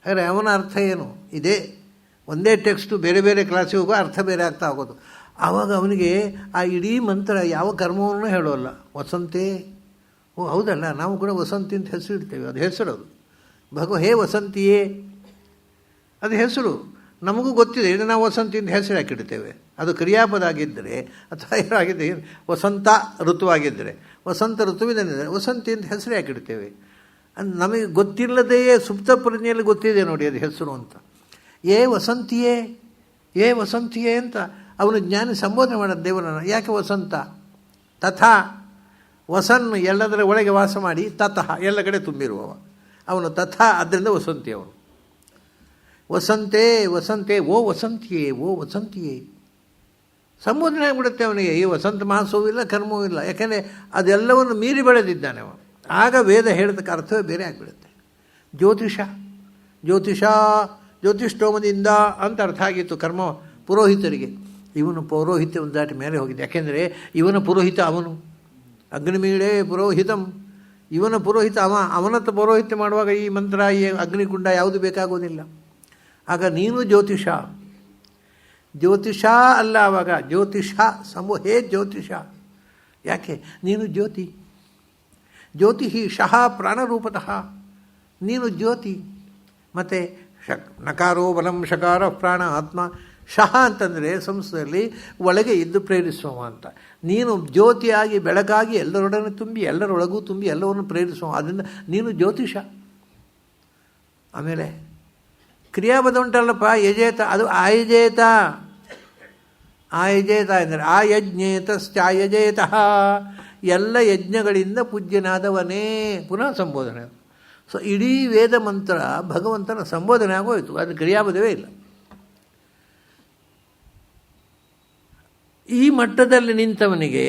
[SPEAKER 2] ಹಾಗಾದರೆ ಅವನ ಅರ್ಥ ಏನು? ಇದೇ ಒಂದೇ ಟೆಕ್ಸ್ಟು ಬೇರೆ ಬೇರೆ ಕ್ಲಾಸಿಗೆ ಹೋಗೋ ಅರ್ಥ ಬೇರೆ ಆಗ್ತಾ ಹೋಗೋದು. ಆವಾಗ ಅವನಿಗೆ ಆ ಇಡೀ ಮಂತ್ರ ಯಾವ ಕರ್ಮವನ್ನು ಹೇಳೋಲ್ಲ. ವಸಂತೆ, ಓ ಹೌದಲ್ಲ, ನಾವು ಕೂಡ ವಸಂತಿ ಅಂತ ಹೆಸರು ಇಡ್ತೇವೆ. ಅದು ಹೆಸರು. ಅದು ಹೇ ವಸಂತಿಯೇ, ಅದು ಹೆಸರು. ನಮಗೂ ಗೊತ್ತಿದೆ, ಇದು ನಾವು ವಸಂತಿ ಅಂತ ಹೆಸರು ಹಾಕಿಡ್ತೇವೆ. ಅದು ಕ್ರಿಯಾಪದ ಆಗಿದ್ದರೆ ಅಥವಾ ಏನಾಗಿದ್ದರೆ, ವಸಂತ ಋತುವಾಗಿದ್ದರೆ ವಸಂತ ಋತುವಿನಿಂದ ವಸಂತಿ ಅಂತ ಹೆಸರು ಹಾಕಿಡ್ತೇವೆ. ನಮಗೆ ಗೊತ್ತಿಲ್ಲದೆಯೇ ಸುಪ್ತ ಪ್ರಜ್ಞೆಯಲ್ಲಿ ಗೊತ್ತಿದೆ ನೋಡಿ ಅದು ಹೆಸರು ಅಂತ. ಏ ವಸಂತಿಯೇ ಅಂತ ಅವನು ಜ್ಞಾನಿ ಸಂಬೋಧನೆ ಮಾಡೋದು ದೇವರನ್ನು. ಯಾಕೆ ವಸಂತ? ತಥಾ, ವಸನ್ ಎಲ್ಲದರ ಒಳಗೆ ವಾಸ ಮಾಡಿ, ತತಃ ಎಲ್ಲ ಕಡೆ ತುಂಬಿರುವವ ಅವನು. ತಥಾ ಆದ್ದರಿಂದ ವಸಂತಿ ಅವನು. ವಸಂತೆ ವಸಂತೆ, ಓ ವಸಂತಿಯೇ ಸಂಬೋಧನೆ ಆಗಿಬಿಡುತ್ತೆ ಅವನಿಗೆ. ಈ ವಸಂತ ಮಾಸವೂ ಇಲ್ಲ, ಕರ್ಮವೂ ಇಲ್ಲ. ಯಾಕೆಂದರೆ ಅದೆಲ್ಲವನ್ನು ಮೀರಿ ಬೆಳೆದಿದ್ದಾನೆ ಅವನು. ಆಗ ವೇದ ಹೇಳೋದಕ್ಕೆ ಅರ್ಥವೇ ಬೇರೆ ಆಗಿಬಿಡುತ್ತೆ. ಜ್ಯೋತಿಷ್ಠೋಮದಿಂದ ಅಂತ ಅರ್ಥ ಆಗಿತ್ತು ಕರ್ಮ ಪುರೋಹಿತರಿಗೆ. ಇವನು ಪೌರೋಹಿತ್ಯವನ್ನು ದಾಟಿ ಮೇಲೆ ಹೋಗಿದೆ. ಯಾಕೆಂದರೆ ಇವನ ಪುರೋಹಿತ ಅವನು. ಅಗ್ನಿಮೀಳೆ ಪುರೋಹಿತಂ, ಇವನ ಪುರೋಹಿತ ಅವನತ್ತ ಪೌರೋಹಿತ್ಯ ಮಾಡುವಾಗ ಈ ಮಂತ್ರ, ಈ ಅಗ್ನಿಕುಂಡ ಯಾವುದು ಬೇಕಾಗೋದಿಲ್ಲ. ಆಗ ನೀನು ಜ್ಯೋತಿಷ ಅಲ್ಲ. ಆವಾಗ ಜ್ಯೋತಿಷ ಹೇ ಜ್ಯೋತಿಷ. ಯಾಕೆ? ನೀನು ಜ್ಯೋತಿ ಶಃ ಪ್ರಾಣರೂಪತಃ. ನೀನು ಜ್ಯೋತಿ. ಮತ್ತು ನಕಾರೋ ಬಲಂ ಶಕಾರ ಪ್ರಾಣ ಆತ್ಮ. ಶಃ ಅಂತಂದರೆ ಸಂಸ್ಕೃತದಲ್ಲಿ ಒಳಗೆ ಇದ್ದು ಪ್ರೇರಿಸುವ ಅಂತ. ನೀನು ಜ್ಯೋತಿಯಾಗಿ ಬೆಳಕಾಗಿ ಎಲ್ಲರೊಡನೆ ತುಂಬಿ ಎಲ್ಲರೊಳಗೂ ತುಂಬಿ ಎಲ್ಲವನ್ನು ಪ್ರೇರಿಸುವ. ಅದರಿಂದ ನೀನು ಜ್ಯೋತಿಷ. ಆಮೇಲೆ ಕ್ರಿಯಾಪದ ಉಂಟಲ್ಲಪ್ಪ, ಯಜೇತ, ಅದು ಆಯಜೇತ ಎಂದರೆ ಆಯಜ್ಞೇತಶ್ಚಾಯಜೇತಃ. ಎಲ್ಲ ಯಜ್ಞಗಳಿಂದ ಪೂಜ್ಯನಾದವನೇ. ಪುನಃ ಸಂಬೋಧನೆ. ಸೊ ಇಡೀ ವೇದ ಮಂತ್ರ ಭಗವಂತನ ಸಂಬೋಧನೆ ಆಗೋಯಿತು, ಅದು ಕ್ರಿಯಾಪದವೇ ಇಲ್ಲ. ಈ ಮಟ್ಟದಲ್ಲಿ ನಿಂತವನಿಗೆ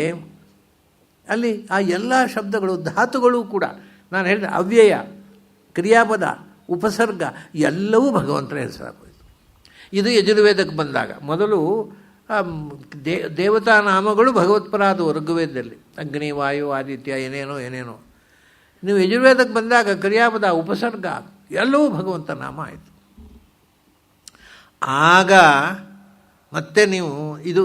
[SPEAKER 2] ಅಲ್ಲಿ ಆ ಎಲ್ಲ ಶಬ್ದಗಳು, ಧಾತುಗಳು ಕೂಡ ನಾನು ಹೇಳಿದೆ ಅವ್ಯಯ, ಕ್ರಿಯಾಪದ, ಉಪಸರ್ಗ ಎಲ್ಲವೂ ಭಗವಂತನ ಹೆಸರಾಗೋಯಿತು. ಇದು ಯಜುರ್ವೇದಕ್ಕೆ ಬಂದಾಗ ಮೊದಲು ದೇವತಾ ನಾಮಗಳು ಭಗವತ್ಪರಾದವು ಋಗ್ವೇದದಲ್ಲಿ, ಅಗ್ನಿ, ವಾಯು, ಆದಿತ್ಯ, ಏನೇನೋ. ನೀವು ಯಜುರ್ವೇದಕ್ಕೆ ಬಂದಾಗ ಕ್ರಿಯಾಪದ, ಉಪಸರ್ಗ ಎಲ್ಲವೂ ಭಗವಂತ ನಾಮ ಆಯಿತು. ಆಗ ಮತ್ತೆ ನೀವು ಇದು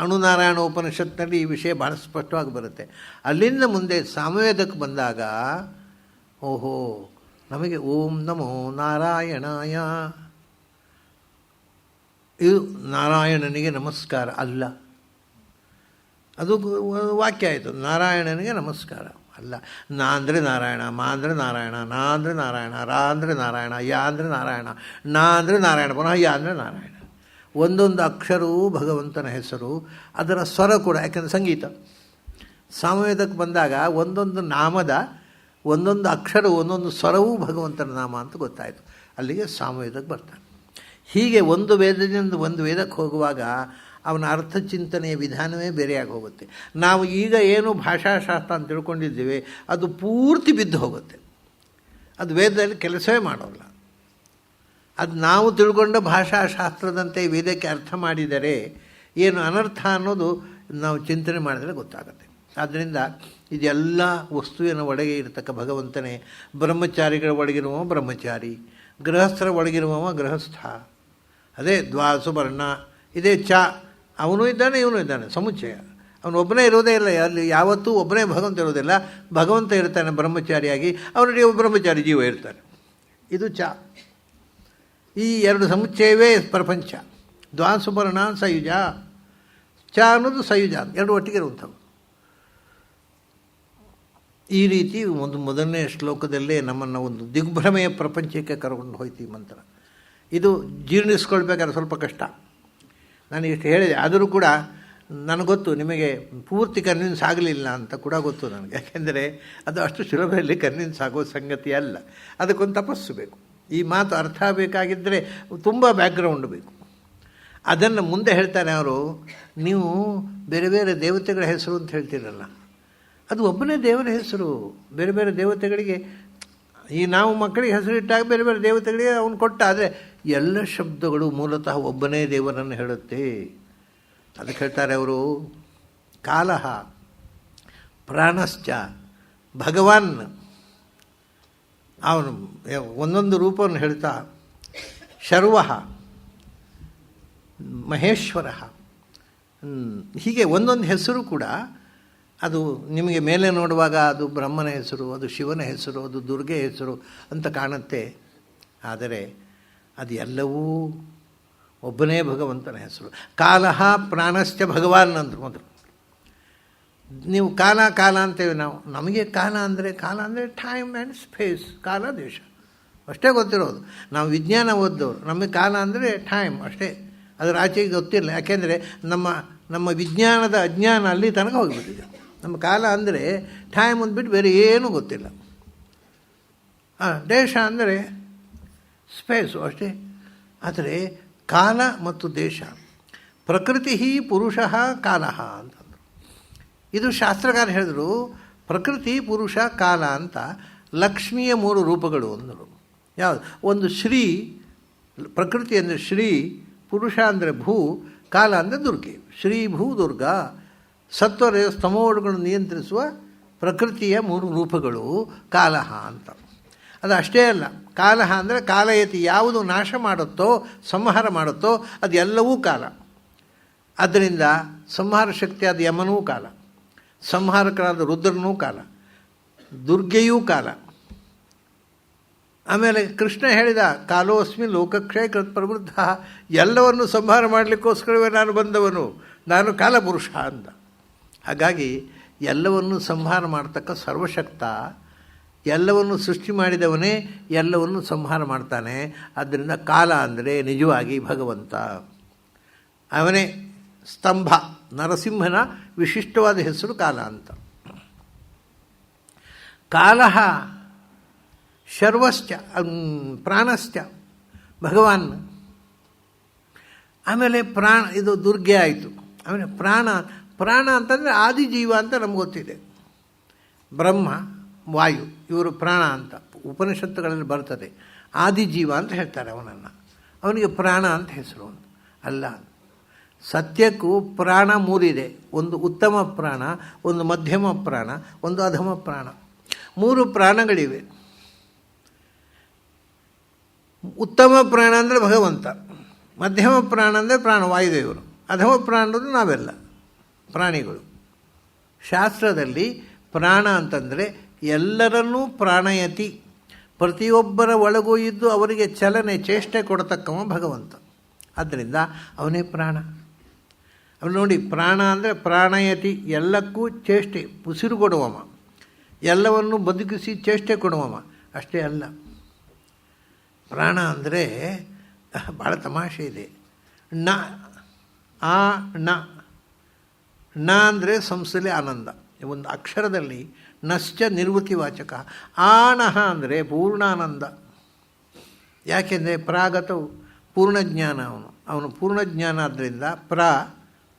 [SPEAKER 2] ಅಣುನಾರಾಯಣ ಉಪನಿಷತ್ನಲ್ಲಿ ಈ ವಿಷಯ ಭಾಳ ಸ್ಪಷ್ಟವಾಗಿ ಬರುತ್ತೆ. ಅಲ್ಲಿಂದ ಮುಂದೆ ಸಾಮವೇದಕ್ಕೆ ಬಂದಾಗ ಓಹೋ, ನಮಗೆ ಓಂ ನಮೋ ನಾರಾಯಣಾಯ, ಇದು ನಾರಾಯಣನಿಗೆ ನಮಸ್ಕಾರ ಅಲ್ಲ, ಅದು ವಾಕ್ಯ ಆಯಿತು. ನಾರಾಯಣನಿಗೆ ನಮಸ್ಕಾರ ಅಲ್ಲ. ನಾ ಅಂದರೆ ನಾರಾಯಣ, ಮಾ ಅಂದರೆ ನಾರಾಯಣ, ನಾ ಅಂದರೆ ನಾರಾಯಣ, ರಾ ಅಂದರೆ ನಾರಾಯಣ, ಯಾ ಅಂದರೆ ನಾರಾಯಣ, ನಾ ಅಂದರೆ ನಾರಾಯಣ, ಪುನಃ ಯಾ ಅಂದರೆ ನಾರಾಯಣ. ಒಂದೊಂದು ಅಕ್ಷರವೂ ಭಗವಂತನ ಹೆಸರು, ಅದರ ಸ್ವರ ಕೂಡ. ಯಾಕೆಂದರೆ ಸಂಗೀತ ಸಾಮವೇದಕ್ಕೆ ಬಂದಾಗ ಒಂದೊಂದು ನಾಮದ ಒಂದೊಂದು ಅಕ್ಷರ, ಒಂದೊಂದು ಸ್ವರವೂ ಭಗವಂತನ ನಾಮ ಅಂತ ಗೊತ್ತಾಯಿತು. ಅಲ್ಲಿಗೆ ಸಾಮವೇದಕ್ಕೆ ಬರ್ತಾನೆ. ಹೀಗೆ ಒಂದು ವೇದದಿಂದ ಒಂದು ವೇದಕ್ಕೆ ಹೋಗುವಾಗ ಅವನ ಅರ್ಥಚಿಂತನೆಯ ವಿಧಾನವೇ ಬೇರೆಯಾಗಿ ಹೋಗುತ್ತೆ. ನಾವು ಈಗ ಏನು ಭಾಷಾಶಾಸ್ತ್ರ ಅಂತ ತಿಳ್ಕೊಂಡಿದ್ದೀವಿ ಅದು ಪೂರ್ತಿ ಬಿದ್ದು ಹೋಗುತ್ತೆ. ಅದು ವೇದದಲ್ಲಿ ಕೆಲಸವೇ ಮಾಡೋಲ್ಲ. ಅದು ನಾವು ತಿಳ್ಕೊಂಡ ಭಾಷಾಶಾಸ್ತ್ರದಂತೆ ವೇದಕ್ಕೆ ಅರ್ಥ ಮಾಡಿದರೆ ಏನು ಅನರ್ಥ ಅನ್ನೋದು ನಾವು ಚಿಂತನೆ ಮಾಡಿದರೆ ಗೊತ್ತಾಗುತ್ತೆ. ಆದ್ದರಿಂದ ಇದೆಲ್ಲ ವಸ್ತುವಿನ ಒಳಗೆ ಇರತಕ್ಕ ಭಗವಂತನೇ. ಬ್ರಹ್ಮಚಾರಿಗಳ ಒಳಗಿರುವವ ಬ್ರಹ್ಮಚಾರಿ, ಗೃಹಸ್ಥರ ಒಳಗಿರುವವ ಗೃಹಸ್ಥ. ಅದೇ ದ್ವಾಸುವರ್ಣ, ಇದೇ ಚ, ಅವನು ಇದ್ದಾನೆ ಇವನು ಇದ್ದಾನೆ, ಸಮುಚ್ಚಯ. ಅವನೊಬ್ಬನೇ ಇರೋದೇ ಇಲ್ಲ, ಅಲ್ಲಿ ಯಾವತ್ತೂ ಒಬ್ಬನೇ ಭಗವಂತ ಇರೋದಿಲ್ಲ. ಭಗವಂತ ಇರ್ತಾನೆ ಬ್ರಹ್ಮಚಾರಿಯಾಗಿ, ಅವನಿಗೆ ಬ್ರಹ್ಮಚಾರಿ ಜೀವ ಇರ್ತಾನೆ. ಇದು ಚ. ಈ ಎರಡು ಸಮುಚ್ಚಯವೇ ಪ್ರಪಂಚ. ದ್ವಾಸುವರ್ಣ ಸಯುಜ, ಚ ಅನ್ನೋದು ಸಯುಜ, ಎರಡು ಒಟ್ಟಿಗೆ ಇರುವಂಥವು. ಈ ರೀತಿ ಒಂದು ಮೊದಲನೇ ಶ್ಲೋಕದಲ್ಲೇ ನಮ್ಮನ್ನು ಒಂದು ದಿಗ್ಭ್ರಮೆಯ ಪ್ರಪಂಚಕ್ಕೆ ಕರ್ಕೊಂಡು ಹೋಯ್ತು ಈ ಮಂತ್ರ. ಇದು ಜೀರ್ಣಿಸ್ಕೊಳ್ಬೇಕಾದ್ರೆ ಸ್ವಲ್ಪ ಕಷ್ಟ. ನಾನು ಇಷ್ಟು ಹೇಳಿದೆ, ಆದರೂ ಕೂಡ ನನಗೊತ್ತು ನಿಮಗೆ ಪೂರ್ತಿ ಕನ್ವಿನ್ಸ್ ಆಗಲಿಲ್ಲ ಅಂತ ಕೂಡ ಗೊತ್ತು ನನಗೆ. ಯಾಕೆಂದರೆ ಅದು ಅಷ್ಟು ಸುಲಭದಲ್ಲಿ ಕನ್ವಿನ್ಸ್ ಆಗೋ ಸಂಗತಿ ಅಲ್ಲ. ಅದಕ್ಕೊಂದು ತಪಸ್ಸು ಬೇಕು. ಈ ಮಾತು ಅರ್ಥ ಆಗಬೇಕಾಗಿದ್ದರೆ ತುಂಬ ಬ್ಯಾಕ್ಗ್ರೌಂಡ್ ಬೇಕು. ಅದನ್ನು ಮುಂದೆ ಹೇಳ್ತಾರೆ ಅವರು. ನೀವು ಬೇರೆ ಬೇರೆ ದೇವತೆಗಳ ಹೆಸರು ಅಂತ ಹೇಳ್ತೀರಲ್ಲ, ಅದು ಒಬ್ಬನೇ ದೇವರ ಹೆಸರು. ಬೇರೆ ಬೇರೆ ದೇವತೆಗಳಿಗೆ ಈ ನಾವು ಮಕ್ಕಳಿಗೆ ಹೆಸರಿಟ್ಟಾಗ ಬೇರೆ ಬೇರೆ ದೇವತೆಗಳಿಗೆ ಅವನು ಕೊಟ್ಟ. ಆದರೆ ಎಲ್ಲ ಶಬ್ದಗಳು ಮೂಲತಃ ಒಬ್ಬನೇ ದೇವರನ್ನು ಹೇಳುತ್ತೆ. ಅದಕ್ಕೆ ಹೇಳ್ತಾರೆ ಅವರು, ಕಾಲಃ, ಪ್ರಾಣಶ್ಚ, ಭಗವಾನ್. ಅವನು ಒಂದೊಂದು ರೂಪವನ್ನು ಹೇಳ್ತಾ, ಶರ್ವಃ, ಮಹೇಶ್ವರ, ಹೀಗೆ ಒಂದೊಂದು ಹೆಸರು ಕೂಡ ಅದು ನಿಮಗೆ ಮೇಲೆ ನೋಡುವಾಗ ಅದು ಬ್ರಹ್ಮನ ಹೆಸರು, ಅದು ಶಿವನ ಹೆಸರು, ಅದು ದುರ್ಗೆ ಹೆಸರು ಅಂತ ಕಾಣುತ್ತೆ. ಆದರೆ ಅದು ಎಲ್ಲವೂ ಒಬ್ಬನೇ ಭಗವಂತನ ಹೆಸರು. ಕಾಲಃ ಪ್ರಾಣಶ್ಚ ಭಗವಾನ್ ಅಂದರು ಮೊದಲು. ನೀವು ಕಾಲ ಕಾಲ ಅಂತೇವೆ ನಾವು. ನಮಗೆ ಕಾಲ ಅಂದರೆ ಟೈಮ್ ಆ್ಯಂಡ್ ಸ್ಪೇಸ್, ಕಾಲ ದೇಶ ಅಷ್ಟೇ ಗೊತ್ತಿರೋದು. ನಾವು ವಿಜ್ಞಾನ ಓದ್ದವರು, ನಮಗೆ ಕಾಲ ಅಂದರೆ ಟೈಮ್ ಅಷ್ಟೇ, ಅದರ ಆಚೆಗೆ ಗೊತ್ತಿಲ್ಲ. ಯಾಕೆಂದರೆ ನಮ್ಮ ವಿಜ್ಞಾನದ ಅಜ್ಞಾನ ಅಲ್ಲಿ ತನಕ ಹೋಗಿಬಿಟ್ಟಿದೆ. ನಮ್ಮ ಕಾಲ ಅಂದರೆ ಟೈಮ್ ಅಂದ್ಬಿಟ್ಟು ಬೇರೆ ಏನೂ ಗೊತ್ತಿಲ್ಲ. ದೇಶ ಅಂದರೆ ಸ್ಪೇಸು ಅಷ್ಟೇ. ಆದರೆ ಕಾಲ ಮತ್ತು ದೇಶ, ಪ್ರಕೃತಿ ಪುರುಷ ಕಾಲ ಅಂತಂದರು. ಇದು ಶಾಸ್ತ್ರಕಾರ ಹೇಳಿದ್ರು. ಪ್ರಕೃತಿ, ಪುರುಷ, ಕಾಲ ಅಂತ ಲಕ್ಷ್ಮಿಯ 3 ರೂಪಗಳು ಅಂದರು. ಯಾವುದು? ಒಂದು ಶ್ರೀ, ಪ್ರಕೃತಿ ಅಂದರೆ ಶ್ರೀ, ಪುರುಷ ಅಂದರೆ ಭೂ, ಕಾಲ ಅಂದರೆ ದುರ್ಗೆ. ಶ್ರೀ ಭೂ ದುರ್ಗಾ, ಸತ್ವರ ಸ್ತಮೋಗಳನ್ನು ನಿಯಂತ್ರಿಸುವ ಪ್ರಕೃತಿಯ 3 ರೂಪಗಳು ಕಾಲಹ ಅಂತ. ಅದು ಅಷ್ಟೇ ಅಲ್ಲ, ಕಾಲಹ ಅಂದರೆ ಕಾಲಯತಿ, ಯಾವುದು ನಾಶ ಮಾಡುತ್ತೋ, ಸಂಹಾರ ಮಾಡುತ್ತೋ ಅದೆಲ್ಲವೂ ಕಾಲ. ಆದ್ದರಿಂದ ಸಂಹಾರ ಶಕ್ತಿಯಾದ ಯಮನೂ ಕಾಲ, ಸಂಹಾರಕರಾದ ರುದ್ರನೂ ಕಾಲ, ದುರ್ಗೆಯೂ ಕಾಲ. ಆಮೇಲೆ ಕೃಷ್ಣ ಹೇಳಿದ, ಕಾಲೋಸ್ಮಿ ಲೋಕಕ್ಷಯ ಕೃತ್ ಪ್ರವೃದ್ಧ, ಎಲ್ಲವನ್ನು ಸಂಹಾರ ಮಾಡಲಿಕ್ಕೋಸ್ಕರವೇ ನಾನು ಬಂದವನು, ನಾನು ಕಾಲಪುರುಷ ಅಂತ. ಹಾಗಾಗಿ ಎಲ್ಲವನ್ನು ಸಂಹಾರ ಮಾಡತಕ್ಕ ಸರ್ವಶಕ್ತ, ಎಲ್ಲವನ್ನು ಸೃಷ್ಟಿ ಮಾಡಿದವನೇ ಎಲ್ಲವನ್ನು ಸಂಹಾರ ಮಾಡ್ತಾನೆ. ಆದ್ದರಿಂದ ಕಾಲ ಅಂದರೆ ನಿಜವಾಗಿ ಭಗವಂತ. ಅವನೇ ಸ್ತಂಭ, ನರಸಿಂಹನ ವಿಶಿಷ್ಟವಾದ ಹೆಸರು ಕಾಲ ಅಂತ. ಕಾಲಃ ಶರ್ವಶ್ಚ ಪ್ರಾಣಶ್ಚ ಭಗವಾನ್. ಆಮೇಲೆ ಪ್ರಾಣ, ಇದು ದುರ್ಗೆ ಆಯಿತು. ಆಮೇಲೆ ಪ್ರಾಣ ಅಂತಂದರೆ ಆದಿಜೀವ ಅಂತ ನಮ್ಗೆ ಗೊತ್ತಿದೆ. ಬ್ರಹ್ಮ, ವಾಯು ಇವರು ಪ್ರಾಣ ಅಂತ ಉಪನಿಷತ್ತುಗಳಲ್ಲಿ ಬರ್ತದೆ. ಆದಿಜೀವ ಅಂತ ಹೇಳ್ತಾರೆ ಅವನನ್ನು. ಅವನಿಗೆ ಪ್ರಾಣ ಅಂತ ಹೆಸರು ಅಲ್ಲ. ಸತ್ಯಕ್ಕೂ ಪ್ರಾಣ ಮೂರಿದೆ. ಒಂದು ಉತ್ತಮ ಪ್ರಾಣ, ಒಂದು ಮಧ್ಯಮ ಪ್ರಾಣ, ಒಂದು ಅಧಮ ಪ್ರಾಣ. 3 ಪ್ರಾಣಗಳಿವೆ. ಉತ್ತಮ ಪ್ರಾಣ ಅಂದರೆ ಭಗವಂತ, ಮಧ್ಯಮ ಪ್ರಾಣ ಅಂದರೆ ಪ್ರಾಣವಾಯುದೇವರು, ಅಧಮ ಪ್ರಾಣ ಅನ್ನೋದು ನಾವೆಲ್ಲ ಪ್ರಾಣಿಗಳು. ಶಾಸ್ತ್ರದಲ್ಲಿ ಪ್ರಾಣ ಅಂತಂದರೆ ಎಲ್ಲರನ್ನೂ ಪ್ರಾಣಯತಿ, ಪ್ರತಿಯೊಬ್ಬರ ಒಳಗೂ ಇದ್ದು ಅವರಿಗೆ ಚಲನೆ ಚೇಷ್ಟೆ ಕೊಡತಕ್ಕವ ಭಗವಂತ. ಆದ್ದರಿಂದ ಅವನೇ ಪ್ರಾಣ. ಅವನು ನೋಡಿ, ಪ್ರಾಣ ಅಂದರೆ ಪ್ರಾಣಯತಿ, ಎಲ್ಲಕ್ಕೂ ಚೇಷ್ಟೆ ಉಸಿರು ಕೊಡುವವ, ಎಲ್ಲವನ್ನು ಬದುಕಿಸಿ ಚೇಷ್ಟೆ ಕೊಡುವವ. ಅಷ್ಟೇ ಅಲ್ಲ, ಪ್ರಾಣ ಅಂದರೆ ಭಾಳ ತಮಾಷೆ ಇದೆ. ನ ಆ ನ ಅಂದರೆ ಸಂಸ್ಥೆಲೆ ಆನಂದ. ಒಂದು ಅಕ್ಷರದಲ್ಲಿ ನಶ್ಚ ನಿರ್ವೃತಿವಾಚಕ. ಆನಹ ಅಂದರೆ ಪೂರ್ಣಾನಂದ. ಯಾಕೆಂದರೆ ಪ್ರಾಗತವು ಪೂರ್ಣಜ್ಞಾನ. ಅವನು ಪೂರ್ಣಜ್ಞಾನ ಆದ್ದರಿಂದ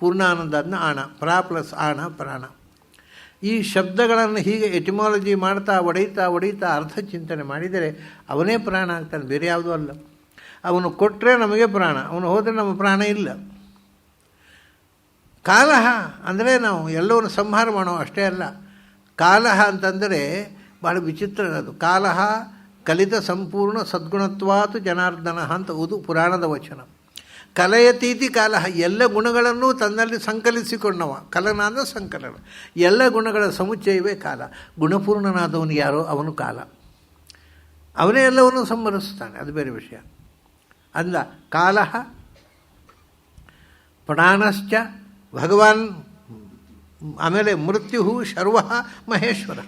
[SPEAKER 2] ಪೂರ್ಣಾನಂದ ಅದನ್ನ ಆಣ. ಪ್ಲಸ್ ಆಣ ಪ್ರಾಣ. ಈ ಶಬ್ದಗಳನ್ನು ಹೀಗೆ ಎಟಿಮಾಲಜಿ ಮಾಡ್ತಾ ಒಡೆಯುತ್ತಾ ಅರ್ಥ ಚಿಂತನೆ ಮಾಡಿದರೆ ಅವನೇ ಪ್ರಾಣ ಆಗ್ತಾನೆ, ಬೇರೆ ಯಾವುದೂ ಅಲ್ಲ. ಅವನು ಕೊಟ್ಟರೆ ನಮಗೆ ಪ್ರಾಣ, ಅವನು ಹೋದರೆ ನಮ್ಮ ಪ್ರಾಣ ಇಲ್ಲ. ಕಾಲಹ ಅಂದರೆ ನಾವು ಎಲ್ಲವನ್ನು ಸಂಹಾರ ಮಾಡೋ ಅಷ್ಟೇ ಅಲ್ಲ. ಕಾಲಹ ಅಂತಂದರೆ ಭಾಳ ವಿಚಿತ್ರ ಅದು. ಕಾಲಹ ಕಲಿತ ಸಂಪೂರ್ಣ ಸದ್ಗುಣತ್ವಾತು ಜನಾರ್ದನ ಅಂತ ಓದು ಪುರಾಣದ ವಚನ. ಕಲಯತೀತಿ ಕಾಲಹ, ಎಲ್ಲ ಗುಣಗಳನ್ನು ತನ್ನಲ್ಲಿ ಸಂಕಲಿಸಿಕೊಂಡವ. ಕಲನ ಅಂದರೆ ಸಂಕಲನ. ಎಲ್ಲ ಗುಣಗಳ ಸಮುಚ್ಚಯವೇ ಕಾಲ. ಗುಣಪೂರ್ಣನಾದವನು ಯಾರೋ ಅವನು ಕಾಲ. ಅವನೇ ಎಲ್ಲವನ್ನು ಸಂಹರಿಸ್ತಾನೆ, ಅದು ಬೇರೆ ವಿಷಯ ಅಲ್ಲ. ಕಾಲಹ ಪ್ರಾಣಶ್ಚ ಭಗವಾನ್. ಆಮೇಲೆ ಮೃತ್ಯು ಶರ್ವ ಮಹೇಶ್ವರ,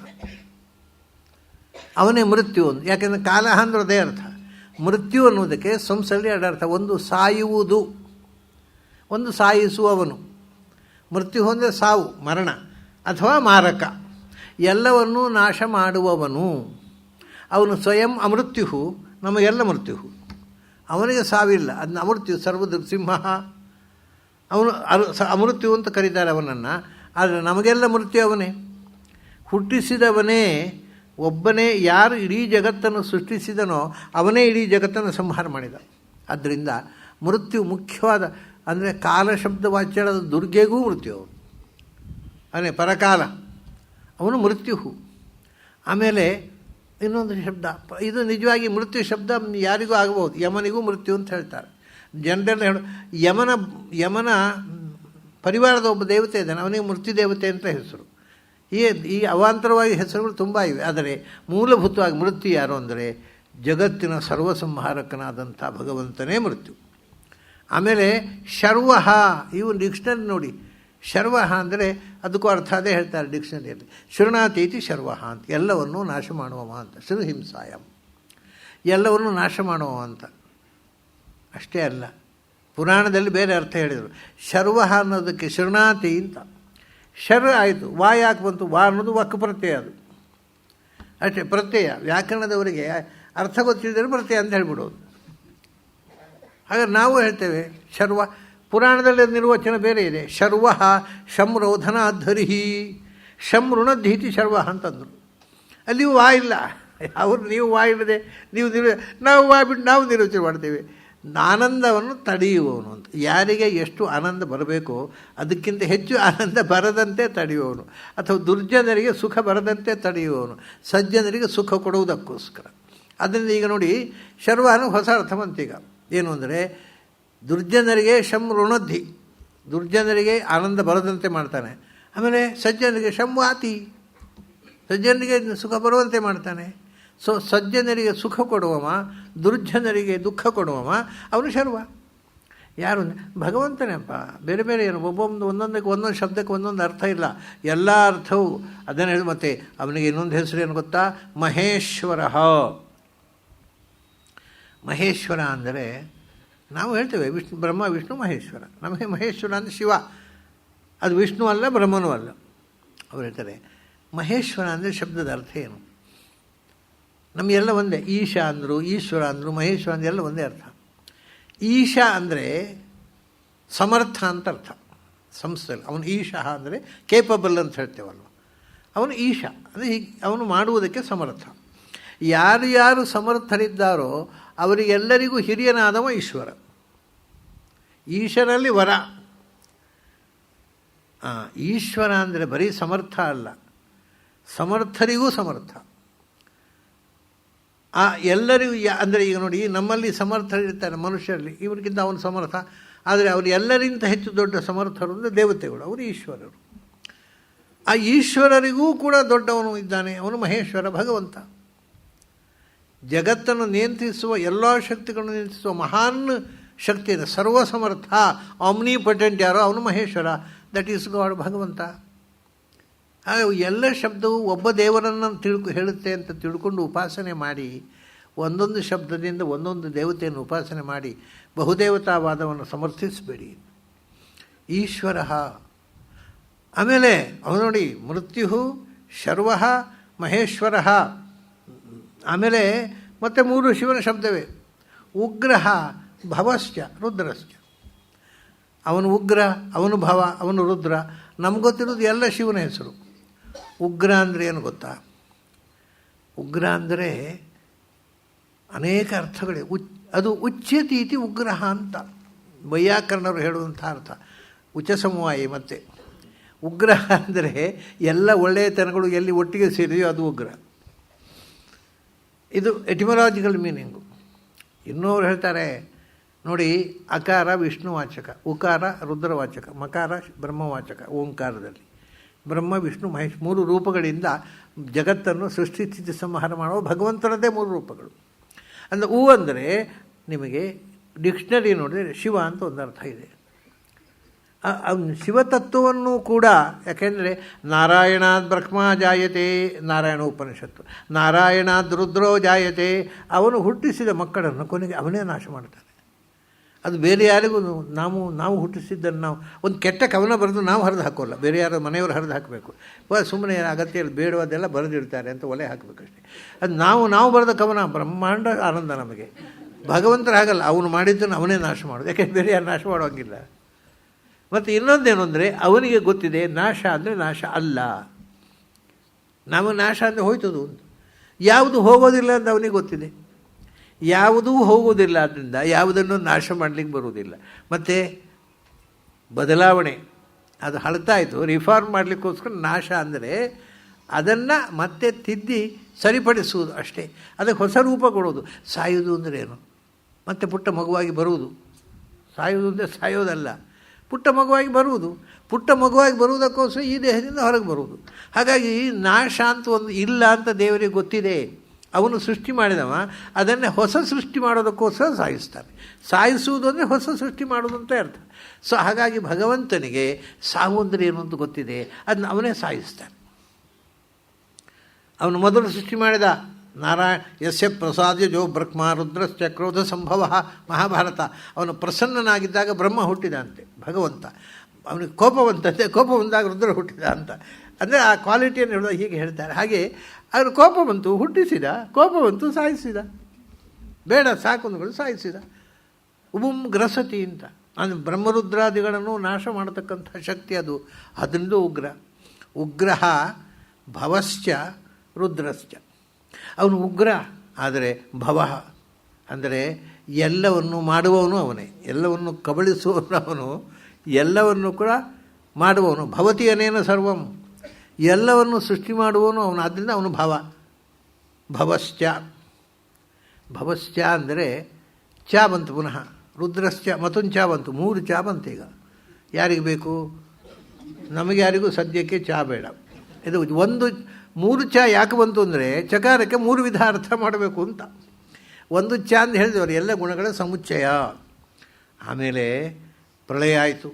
[SPEAKER 2] ಅವನೇ ಮೃತ್ಯು ಒಂದು. ಯಾಕೆಂದರೆ ಕಾಲಹ ಅಂದ್ರೆ ಅದೇ ಅರ್ಥ. ಮೃತ್ಯು ಅನ್ನೋದಕ್ಕೆ ಸಂಸಲ್ಲಿ 2 ಅರ್ಥ. ಒಂದು ಸಾಯುವುದು, ಒಂದು ಸಾಯಿಸುವವನು. ಮೃತ್ಯು ಅಂದರೆ ಸಾವು, ಮರಣ ಅಥವಾ ಮಾರಕ. ಎಲ್ಲವನ್ನೂ ನಾಶ ಮಾಡುವವನು ಅವನು. ಸ್ವಯಂ ಅಮೃತ್ಯು, ನಮಗೆಲ್ಲ ಮೃತ್ಯು. ಅವನಿಗೆ ಸಾವಿಲ್ಲ, ಅದನ್ನ ಅಮೃತ್ಯು. ಸರ್ವದೃಸಿಂಹ ಅವನು ಅಮೃತ್ಯು ಅಂತ ಕರೀತಾರೆ ಅವನನ್ನು. ಆದರೆ ನಮಗೆಲ್ಲ ಮೃತ್ಯು ಅವನೇ. ಹುಟ್ಟಿಸಿದವನೇ ಒಬ್ಬನೇ. ಯಾರು ಇಡೀ ಜಗತ್ತನ್ನು ಸೃಷ್ಟಿಸಿದನೋ ಅವನೇ ಇಡೀ ಜಗತ್ತನ್ನು ಸಂಹಾರ ಮಾಡಿದ. ಆದ್ದರಿಂದ ಮೃತ್ಯು ಮುಖ್ಯವಾದ, ಅಂದರೆ ಕಾಲ ಶಬ್ದ ವಾಚ್ಯಳದ ದುರ್ಗೆಗೂ ಮೃತ್ಯು ಅವನು. ಅವನೇ ಪರಕಾಲ, ಅವನು ಮೃತ್ಯು. ಆಮೇಲೆ ಇನ್ನೊಂದು ಶಬ್ದ, ಇದು ನಿಜವಾಗಿ ಮೃತ್ಯು ಶಬ್ದ ಯಾರಿಗೂ ಆಗಬಹುದು. ಯಮನಿಗೂ ಮೃತ್ಯು ಅಂತ ಹೇಳ್ತಾರೆ ಜನರಲ್ಲ. ಯಮನ ಪರಿವಾರದ ಒಬ್ಬ ದೇವತೆ ಇದ್ದಾನೆ, ಅವನಿಗೆ ಮೃತ್ಯು ದೇವತೆ ಅಂತ ಹೆಸರು. ಈ ಅವಾಂತರವಾಗಿ ಹೆಸರುಗಳು ತುಂಬ ಇವೆ. ಆದರೆ ಮೂಲಭೂತವಾಗಿ ಮೃತ್ಯು ಯಾರು ಅಂದರೆ ಜಗತ್ತಿನ ಸರ್ವಸಂಹಾರಕನಾದಂಥ ಭಗವಂತನೇ ಮೃತ್ಯು. ಆಮೇಲೆ ಶರ್ವ, ಇವು ಡಿಕ್ಷನರಿ ನೋಡಿ. ಶರ್ವ ಅಂದರೆ ಅದಕ್ಕೂ ಅರ್ಥ ಅದೇ ಹೇಳ್ತಾರೆ ಡಿಕ್ಷನರಿಯಲ್ಲಿ. ಶೃಣಾತೀತಿ ಶರ್ವ ಅಂತ, ಎಲ್ಲವನ್ನೂ ನಾಶ ಮಾಡುವವ ಅಂತ. ಶೃಹಿಂಸಾಯಂ, ಎಲ್ಲವನ್ನೂ ನಾಶ ಮಾಡುವ ಅಂತ. ಅಷ್ಟೇ ಅಲ್ಲ, ಪುರಾಣದಲ್ಲಿ ಬೇರೆ ಅರ್ಥ ಹೇಳಿದರು. ಶರ್ವ ಅನ್ನೋದಕ್ಕೆ ಶೃಣಾತಿ ಅಂತ. ಶರ್ ಆಯಿತು, ವಾ ಯಾಕೆ ಬಂತು? ವಾ ಅನ್ನೋದು ವಕ್ ಪ್ರತ್ಯಯ, ಅದು ಅಷ್ಟೇ ಪ್ರತ್ಯಯ. ವ್ಯಾಕರಣದವರಿಗೆ ಅರ್ಥ ಗೊತ್ತಿದ್ದರೆ ಪ್ರತ್ಯಯ ಅಂತ ಹೇಳ್ಬಿಡೋದು. ಹಾಗಾದ್ರೆ ನಾವು ಹೇಳ್ತೇವೆ ಶರ್ವ. ಪುರಾಣದಲ್ಲಿ ನಿರ್ವಚನ ಬೇರೆ ಇದೆ. ಶರ್ವ ಶಂರೋಧನಾಧರಿಹಿ, ಶಂಋಣಧೀತಿ ಶರ್ವ ಅಂತಂದರು. ಅಲ್ಲಿಯೂ ವಾ ಇಲ್ಲ. ಅವರು ನೀವು ವಾ ಇಲ್ಲದೆ ನೀವು ನಾವು ವಾ ಬಿಟ್ಟು ನಾವು ನಿರ್ವಚನೆ ಮಾಡ್ತೇವೆ. ಆನಂದವನ್ನು ತಡೆಯುವವನು ಅಂತ. ಯಾರಿಗೆ ಎಷ್ಟು ಆನಂದ ಬರಬೇಕೋ ಅದಕ್ಕಿಂತ ಹೆಚ್ಚು ಆನಂದ ಬರದಂತೆ ತಡೆಯುವವನು, ಅಥವಾ ದುರ್ಜನರಿಗೆ ಸುಖ ಬರದಂತೆ ತಡೆಯುವವನು, ಸಜ್ಜನರಿಗೆ ಸುಖ ಕೊಡುವುದಕ್ಕೋಸ್ಕರ. ಅದರಿಂದ ಈಗ ನೋಡಿ, ಶರ್ವಾನು ಹೊಸ ಅರ್ಥ ಬಂತೀಗ. ಏನು ಅಂದರೆ ದುರ್ಜನರಿಗೆ ಶಂಋಣಧಿ, ದುರ್ಜನರಿಗೆ ಆನಂದ ಬರದಂತೆ ಮಾಡ್ತಾನೆ. ಆಮೇಲೆ ಸಜ್ಜನರಿಗೆ ಶಂವಾತಿ, ಸಜ್ಜನರಿಗೆ ಸುಖ ಬರುವಂತೆ ಮಾಡ್ತಾನೆ. ಸಜ್ಜನರಿಗೆ ಸುಖ ಕೊಡುವವ, ದುರ್ಜನರಿಗೆ ದುಃಖ ಕೊಡುವವ ಅವನು ಶರ್ವ. ಯಾರು? ಭಗವಂತನೇಪ್ಪ. ಬೇರೆ ಬೇರೆ ಏನು, ಒಂದೊಂದಕ್ಕೆ ಒಂದೊಂದು ಶಬ್ದಕ್ಕೆ ಒಂದೊಂದು ಅರ್ಥ ಇಲ್ಲ. ಎಲ್ಲ ಅರ್ಥವು ಅದನ್ನು ಹೇಳಿ. ಮತ್ತು ಅವನಿಗೆ ಇನ್ನೊಂದು ಹೆಸರು ಏನು ಗೊತ್ತಾ? ಮಹೇಶ್ವರ. ಮಹೇಶ್ವರ ಅಂದರೆ ನಾವು ಹೇಳ್ತೇವೆ ಬ್ರಹ್ಮ ವಿಷ್ಣು ಮಹೇಶ್ವರ. ನಮಗೆ ಮಹೇಶ್ವರ ಅಂದರೆ ಶಿವ, ಅದು ವಿಷ್ಣು ಅಲ್ಲ, ಬ್ರಹ್ಮನೂ ಅಲ್ಲ. ಅವ್ರು ಹೇಳ್ತಾರೆ ಮಹೇಶ್ವರ ಅಂದರೆ ಶಬ್ದದ ಅರ್ಥ ಏನು? ನಮಗೆಲ್ಲ ಒಂದೇ. ಈಶ ಅಂದರು, ಈಶ್ವರ ಅಂದರು, ಮಹೇಶ್ವರ ಅಂದರು, ಎಲ್ಲ ಒಂದೇ ಅರ್ಥ. ಈಶ ಅಂದರೆ ಸಮರ್ಥ ಅಂತ ಅರ್ಥ ಸಂಸ್ಥೆಯಲ್ಲಿ. ಅವನು ಈಶಃ ಅಂದರೆ ಕೇಪಬಲ್ ಅಂತ ಹೇಳ್ತೇವಲ್ವ, ಅವನು ಈಶ ಅಂದರೆ ಹೀಗೆ ಅವನು ಮಾಡುವುದಕ್ಕೆ ಸಮರ್ಥ. ಯಾರು ಯಾರು ಸಮರ್ಥರಿದ್ದಾರೋ ಅವರಿಗೆಲ್ಲರಿಗೂ ಹಿರಿಯನಾದವ ಈಶ್ವರ. ಈಶನಲ್ಲಿ ವರ. ಈಶ್ವರ ಅಂದರೆ ಬರೀ ಸಮರ್ಥ ಅಲ್ಲ, ಸಮರ್ಥರಿಗೂ ಸಮರ್ಥ. ಎಲ್ಲರಿಗೂ ಅಂದರೆ ಈಗ ನೋಡಿ, ನಮ್ಮಲ್ಲಿ ಸಮರ್ಥರಿರ್ತಾರೆ ಮನುಷ್ಯರಲ್ಲಿ, ಇವರಿಗಿಂತ ಅವನು ಸಮರ್ಥ. ಆದರೆ ಅವರು ಎಲ್ಲರಿಗಿಂತ ಹೆಚ್ಚು ದೊಡ್ಡ ಸಮರ್ಥರು ಅಂದರೆ ದೇವತೆಗಳು, ಅವರು ಈಶ್ವರರು. ಆ ಈಶ್ವರರಿಗೂ ಕೂಡ ದೊಡ್ಡವನು ಇದ್ದಾನೆ, ಅವನು ಮಹೇಶ್ವರ, ಭಗವಂತ. ಜಗತ್ತನ್ನು ನಿಯಂತ್ರಿಸುವ ಎಲ್ಲ ಶಕ್ತಿಗಳನ್ನು ನಿಯಂತ್ರಿಸುವ ಮಹಾನ್ ಶಕ್ತಿ ಇದೆ, ಸರ್ವಸಮರ್ಥ, ಆಮ್ನಿಪೊಟೆಂಟ್ ಯಾರೋ ಅವನು ಮಹೇಶ್ವರ, ದಟ್ ಈಸ್ ಗಾಡ್, ಭಗವಂತ. ಹಾಗೆ ಎಲ್ಲ ಶಬ್ದವು ಒಬ್ಬ ದೇವರನ್ನು ಹೇಳುತ್ತೆ ಅಂತ ತಿಳ್ಕೊಂಡು ಉಪಾಸನೆ ಮಾಡಿ, ಒಂದೊಂದು ಶಬ್ದದಿಂದ ಒಂದೊಂದು ದೇವತೆಯನ್ನು ಉಪಾಸನೆ ಮಾಡಿ ಬಹುದೇವತಾವಾದವನ್ನು ಸಮರ್ಥಿಸಬೇಡಿ. ಈಶ್ವರ. ಆಮೇಲೆ ಅವನು ನೋಡಿ, ಮೃತ್ಯು, ಶರ್ವ, ಮಹೇಶ್ವರ. ಆಮೇಲೆ ಮತ್ತೆ 3 ಶಿವನ ಶಬ್ದವೇ. ಉಗ್ರಹ, ಭವಶ್ಚ, ರುದ್ರಶ್ಚ. ಅವನು ಉಗ್ರ, ಅವನು ಭವ, ಅವನು ರುದ್ರ. ನಮ್ಗೆ ಗೊತ್ತಿರೋದು ಎಲ್ಲ ಶಿವನ ಹೆಸರು. ಉಗ್ರ ಅಂದರೆ ಏನು ಗೊತ್ತಾ? ಉಗ್ರ ಅಂದರೆ ಅನೇಕ ಅರ್ಥಗಳೇ. ಅದು ಉಚ್ಯತೀತಿ ಉಗ್ರಹ ಅಂತ ವೈಯಾಕರಣರು ಹೇಳುವಂಥ ಅರ್ಥ. ಉಚ್ಚ ಸಮವಾಯಿ. ಮತ್ತು ಉಗ್ರಹ ಅಂದರೆ ಎಲ್ಲ ಒಳ್ಳೆಯತನಗಳು ಎಲ್ಲಿ ಒಟ್ಟಿಗೆ ಸೇರಿದೆಯೋ ಅದು ಉಗ್ರ. ಇದು ಎಟಿಮಲಾಜಿಕಲ್ ಮೀನಿಂಗು. ಇನ್ನೊರು ಹೇಳ್ತಾರೆ ನೋಡಿ, ಅಕಾರ ವಿಷ್ಣುವಾಚಕ, ಉಕಾರ ರುದ್ರವಾಚಕ, ಮಕಾರ ಬ್ರಹ್ಮವಾಚಕ. ಓಂಕಾರದಲ್ಲಿ ಬ್ರಹ್ಮ, ವಿಷ್ಣು, ಮಹೇಶ್ 3 ರೂಪಗಳಿಂದ ಜಗತ್ತನ್ನು ಸೃಷ್ಟಿ ಸ್ಥಿತಿ ಸಂಹಾರ ಮಾಡುವ ಭಗವಂತನದೇ 3 ರೂಪಗಳು. ಅಂದರೆ ಹೂ ಅಂದರೆ ನಿಮಗೆ ಡಿಕ್ಷನರಿ ನೋಡಿದರೆ ಶಿವ ಅಂತ ಒಂದು ಅರ್ಥ ಇದೆ. ಶಿವತತ್ವವನ್ನು ಕೂಡ, ಯಾಕೆಂದರೆ ನಾರಾಯಣಾದ್ ಬ್ರಹ್ಮ ಜಾಯತೆ, ನಾರಾಯಣ ಉಪನಿಷತ್ತು, ನಾರಾಯಣಾದ್ ರುದ್ರೋ ಜಾಯತೆ. ಅವನು ಹುಟ್ಟಿಸಿದ ಮಕ್ಕಳನ್ನು ಕೊನೆಗೆ ಅವನೇ ನಾಶ ಮಾಡ್ತಾನೆ. ಅದು ಬೇರೆ ಯಾರಿಗೂ ನಾವು ಹುಟ್ಟಿಸಿದ್ದನ್ನು ನಾವು ಒಂದು ಕೆಟ್ಟ ಕವನ ಬರೆದು ನಾವು ಹರಿದು ಹಾಕೋಲ್ಲ, ಬೇರೆ ಯಾರು ಮನೆಯವರು ಹರಿದು ಹಾಕಬೇಕು. ಸುಮ್ಮನೆ ಅಗತ್ಯ ಬೇಡವಾದೆಲ್ಲ ಬರೆದಿರ್ತಾರೆ ಅಂತ ಒಲೆ ಹಾಕಬೇಕಷ್ಟೇ. ಅದು ನಾವು ಬರೆದ ಕವನ ಬ್ರಹ್ಮಾಂಡ ಆನಂದ ನಮಗೆ. ಭಗವಂತರ ಹಾಗಲ್ಲ, ಅವನು ಮಾಡಿದ್ದನ್ನು ಅವನೇ ನಾಶ ಮಾಡೋದು, ಯಾಕೆಂದರೆ ಬೇರೆ ಯಾರು ನಾಶ ಮಾಡೋಂಗಿಲ್ಲ. ಮತ್ತು ಇನ್ನೊಂದೇನು ಅಂದರೆ, ಅವನಿಗೆ ಗೊತ್ತಿದೆ ನಾಶ ಅಂದರೆ ನಾಶ ಅಲ್ಲ, ನಾವು ನಾಶ ಅಂದರೆ ಹೋಯ್ತದು ಅಂತ. ಯಾವುದು ಹೋಗೋದಿಲ್ಲ ಅಂತ ಅವನಿಗೆ ಗೊತ್ತಿದೆ. ಯಾವುದೂ ಹೋಗುವುದಿಲ್ಲ, ಆದ್ದರಿಂದ ಯಾವುದನ್ನು ನಾಶ ಮಾಡಲಿಕ್ಕೆ ಬರುವುದಿಲ್ಲ. ಮತ್ತು ಬದಲಾವಣೆ ಅದು ಹಳತಾಯಿತು, ರಿಫಾರ್ಮ್ ಮಾಡಲಿಕ್ಕೋಸ್ಕರ ನಾಶ ಅಂದರೆ ಅದನ್ನು ಮತ್ತೆ ತಿದ್ದಿ ಸರಿಪಡಿಸುವುದು ಅಷ್ಟೇ. ಅದಕ್ಕೆ ಹೊಸ ರೂಪ ಕೊಡೋದು. ಸಾಯುವುದು ಅಂದರೆ ಏನು? ಮತ್ತು ಪುಟ್ಟ ಮಗುವಾಗಿ ಬರುವುದು. ಸಾಯುವುದು ಅಂದರೆ ಸಾಯೋದಲ್ಲ, ಪುಟ್ಟ ಮಗುವಾಗಿ ಬರುವುದು. ಪುಟ್ಟ ಮಗುವಾಗಿ ಬರುವುದಕ್ಕೋಸ್ಕರ ಈ ದೇಹದಿಂದ ಹೊರಗೆ ಬರುವುದು. ಹಾಗಾಗಿ ನಾಶ ಅಂತ ಒಂದು ಇಲ್ಲ ಅಂತ ದೇವರಿಗೆ ಗೊತ್ತಿದೆ. ಅವನು ಸೃಷ್ಟಿ ಮಾಡಿದವ, ಅದನ್ನೇ ಹೊಸ ಸೃಷ್ಟಿ ಮಾಡೋದಕ್ಕೋಸ್ಕರ ಸಾಯಿಸ್ತಾನೆ. ಸಾಯಿಸುವುದು ಅಂದರೆ ಹೊಸ ಸೃಷ್ಟಿ ಮಾಡೋದು ಅಂತ ಅರ್ಥ. ಸೊ ಹಾಗಾಗಿ ಭಗವಂತನಿಗೆ ಸಾವು ಅಂದರೆ ಏನು ಅಂತ ಗೊತ್ತಿದೆ, ಅದನ್ನ ಅವನೇ ಸಾಯಿಸ್ತಾನೆ. ಅವನು ಮೊದಲು ಸೃಷ್ಟಿ ಮಾಡಿದ ನಾರಾಯಣ ಯಸ್ಯ ಪ್ರಸಾದ್ಯ ಜೋ ಬ್ರಹ್ಮ ರುದ್ರಶ್ಚ ಕ್ರೋಧ ಸಂಭವ, ಮಹಾಭಾರತ. ಅವನು ಪ್ರಸನ್ನನಾಗಿದ್ದಾಗ ಬ್ರಹ್ಮ ಹುಟ್ಟಿದ ಅಂತೆ, ಭಗವಂತ. ಅವನಿಗೆ ಕೋಪ ಬಂದಾಗ ರುದ್ರ ಹುಟ್ಟಿದ ಅಂತ. ಅಂದರೆ ಆ ಕ್ವಾಲಿಟಿಯನ್ನು ಹೇಳೋದು ಹೀಗೆ ಹೇಳ್ತಾರೆ. ಹಾಗೆ ಅವನು ಕೋಪ ಬಂತು, ಹುಟ್ಟಿಸಿದ, ಕೋಪ ಬಂತು, ಸಾಯಿಸಿದ. ಬೇಡ ಸಾಕುಂದುಗಳು ಸಾಯಿಸಿದ. ಉಬುಂ ಗ್ರಸತಿ ಅಂತ. ಅಂದರೆ ಬ್ರಹ್ಮರುದ್ರಾದಿಗಳನ್ನು ನಾಶ ಮಾಡತಕ್ಕಂಥ ಶಕ್ತಿ ಅದು. ಅದರಿಂದ ಉಗ್ರಹ ಭವಶ್ಚ ರುದ್ರಶ್ಚ. ಅವನು ಉಗ್ರ, ಆದರೆ ಭವ ಅಂದರೆ ಎಲ್ಲವನ್ನು ಮಾಡುವವನು ಅವನೇ, ಎಲ್ಲವನ್ನು ಕಬಳಿಸುವವನು ಅವನು, ಎಲ್ಲವನ್ನು ಕೂಡ ಮಾಡುವವನು. ಭವತಿ ಅನೇನ ಸರ್ವಂ, ಎಲ್ಲವನ್ನು ಸೃಷ್ಟಿ ಮಾಡುವವನು ಅವನು. ಆದ್ದರಿಂದ ಅವನು ಭವಶ್ಚ. ಭವಶ್ಚ ಅಂದರೆ ಚ ಬಂತು ಪುನಃ, ರುದ್ರಶ್ಚ ಮತ್ತೊಂದು ಚ ಬಂತು, 3 ಚ ಬಂತು. ಈಗ ಯಾರಿಗೆ ಬೇಕು? ನಮಗೆ ಯಾರಿಗೂ ಸದ್ಯಕ್ಕೆ ಚ ಬೇಡ. ಇದು 3 ಚ ಯಾಕೆ ಬಂತು ಅಂದರೆ ಚಕಾರಕ್ಕೆ 3 ವಿಧ ಅರ್ಥ ಮಾಡಬೇಕು ಅಂತ. 1 ಚ ಅಂತ ಹೇಳಿದವರು ಎಲ್ಲ ಗುಣಗಳ ಸಮುಚ್ಚಯ. ಆಮೇಲೆ ಪ್ರಳಯ ಆಯಿತು,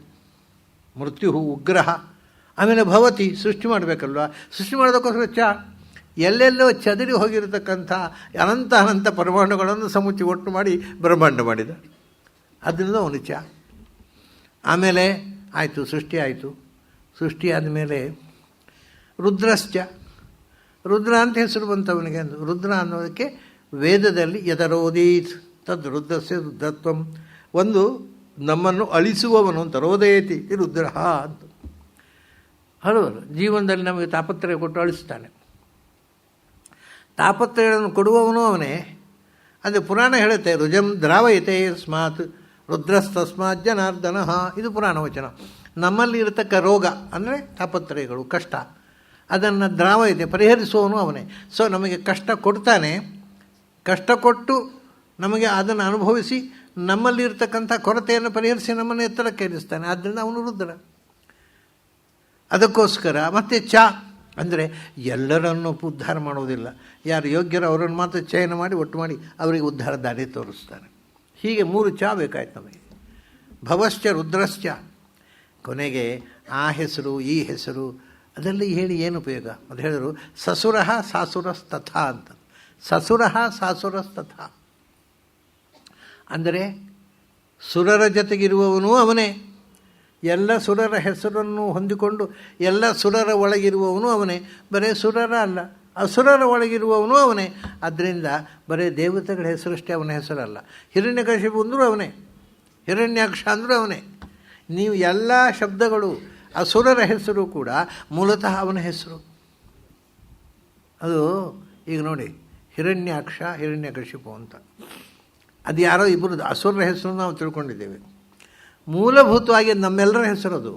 [SPEAKER 2] ಮೃತ್ಯು, ಉಗ್ರಹ. ಆಮೇಲೆ ಭವತಿ, ಸೃಷ್ಟಿ ಮಾಡಬೇಕಲ್ವ. ಸೃಷ್ಟಿ ಮಾಡೋದಕ್ಕೋಸ್ಕರ ಚ. ಎಲ್ಲೆಲ್ಲೋ ಚದರಿ ಹೋಗಿರತಕ್ಕಂಥ ಅನಂತ ಪರಮಾಣುಗಳನ್ನು ಸಮುಚ್ಚಿ ಒಟ್ಟು ಮಾಡಿ ಬ್ರಹ್ಮಾಂಡ ಮಾಡಿದ. ಅದರಿಂದ ಅವನು ಚ. ಆಮೇಲೆ ಆಯಿತು, ಸೃಷ್ಟಿ ಆಯಿತು. ಸೃಷ್ಟಿ ಆದಮೇಲೆ ರುದ್ರಶ್ಚ. ರುದ್ರ ಅಂತ ಹೆಸರು ಬಂತವನಿಗೆ ಅಂದು. ರುದ್ರ ಅನ್ನೋದಕ್ಕೆ ವೇದದಲ್ಲಿ ಯದರೋದೀತ್ ತದ್ ರುದ್ರಸ್ಯ ರುದ್ರತ್ವಂ, ಒಂದು ನಮ್ಮನ್ನು ಅಳಿಸುವವನು ಅಂತ, ರೋದಯತಿ ರುದ್ರ ಅಂತ. ಹಲವರು ಜೀವನದಲ್ಲಿ ನಮಗೆ ತಾಪತ್ರಯ ಕೊಟ್ಟು ಅಳಿಸ್ತಾನೆ. ತಾಪತ್ರಯಗಳನ್ನು ಕೊಡುವವನು ಅವನೇ. ಅದು ಪುರಾಣ ಹೇಳುತ್ತೆ, ರುಜಂ ದ್ರಾವಯತೆ ಸ್ಮಾತ್ ರುದ್ರಸ್ತಸ್ಮಾತ್ ಜನಾರ್ದನ. ಇದು ಪುರಾಣ ವಚನ. ನಮ್ಮಲ್ಲಿ ಇರತಕ್ಕ ರೋಗ ಅಂದರೆ ತಾಪತ್ರಯಗಳು, ಕಷ್ಟ, ಅದನ್ನು ದ್ರಾವಯತೆ ಪರಿಹರಿಸುವವನು ಅವನೇ. ಸೊ ನಮಗೆ ಕಷ್ಟ ಕೊಡ್ತಾನೆ, ಕಷ್ಟ ಕೊಟ್ಟು ನಮಗೆ ಅದನ್ನು ಅನುಭವಿಸಿ ನಮ್ಮಲ್ಲಿ ಇರ್ತಕ್ಕಂಥ ಕೊರತೆಯನ್ನು ಪರಿಹರಿಸಿ ನಮ್ಮನ್ನು ಎತ್ತರಕ್ಕೆ ಏರಿಸ್ತಾನೆ. ಆದ್ದರಿಂದ ಅವನು ರುದ್ರ. ಅದಕ್ಕೋಸ್ಕರ ಮತ್ತೆ ಅಂದರೆ ಎಲ್ಲರನ್ನು ಉದ್ಧಾರ ಮಾಡೋದಿಲ್ಲ, ಯಾರು ಯೋಗ್ಯರು ಅವರನ್ನು ಮಾತ್ರ ಚಯನ ಮಾಡಿ ಒಟ್ಟು ಮಾಡಿ ಅವರಿಗೆ ಉದ್ಧಾರ ದಾರಿ ತೋರಿಸ್ತಾನೆ. ಹೀಗೆ 3 ಬೇಕಾಯ್ತು ನಮಗೆ. ಭವಶ್ಚ ರುದ್ರಶ್ಚ, ಕೊನೆಗೆ ಆ ಹೆಸರು ಈ ಹೆಸರು ಅದರಲ್ಲಿ ಹೇಳಿ ಏನು ಉಪಯೋಗ? ಅದು ಹೇಳಿದ್ರು ಸಸುರಃ ಸಾಸುರಸ್ತಥಾ ಅಂತ. ಸಸುರಃ ಸಾಸುರಸ್ತಥಾ ಅಂದರೆ ಸುರರ ಜೊತೆಗಿರುವವನು ಅವನೇ, ಎಲ್ಲ ಸುರರ ಹೆಸರನ್ನು ಹೊಂದಿಕೊಂಡು ಎಲ್ಲ ಸುರರ ಒಳಗಿರುವವನು ಅವನೇ. ಬರೀ ಸುರರ ಅಲ್ಲ, ಅಸುರರ ಒಳಗಿರುವವನು ಅವನೇ. ಆದ್ದರಿಂದ ಬರೀ ದೇವತೆಗಳ ಹೆಸರಷ್ಟೇ ಅವನ ಹೆಸರಲ್ಲ. ಹಿರಣ್ಯಕಶಿಪು ಅಂದರೂ ಅವನೇ, ಹಿರಣ್ಯಾಕ್ಷ ಅಂದರೂ ಅವನೇ. ನೀವು ಎಲ್ಲ ಶಬ್ದಗಳು ಅಸುರರ ಹೆಸರು ಕೂಡ ಮೂಲತಃ ಅವನ ಹೆಸರು. ಅದು ಈಗ ನೋಡಿ, ಹಿರಣ್ಯಾಕ್ಷ ಹಿರಣ್ಯಕಶಿಪು ಅಂತ, ಅದು ಯಾರೋ ಇಬ್ಬರು ಅಸುರರ ಹೆಸರು ನಾವು ತಿಳ್ಕೊಂಡಿದ್ದೇವೆ. ಮೂಲಭೂತವಾಗಿ ನಮ್ಮೆಲ್ಲರ ಹೆಸರು ಅದು.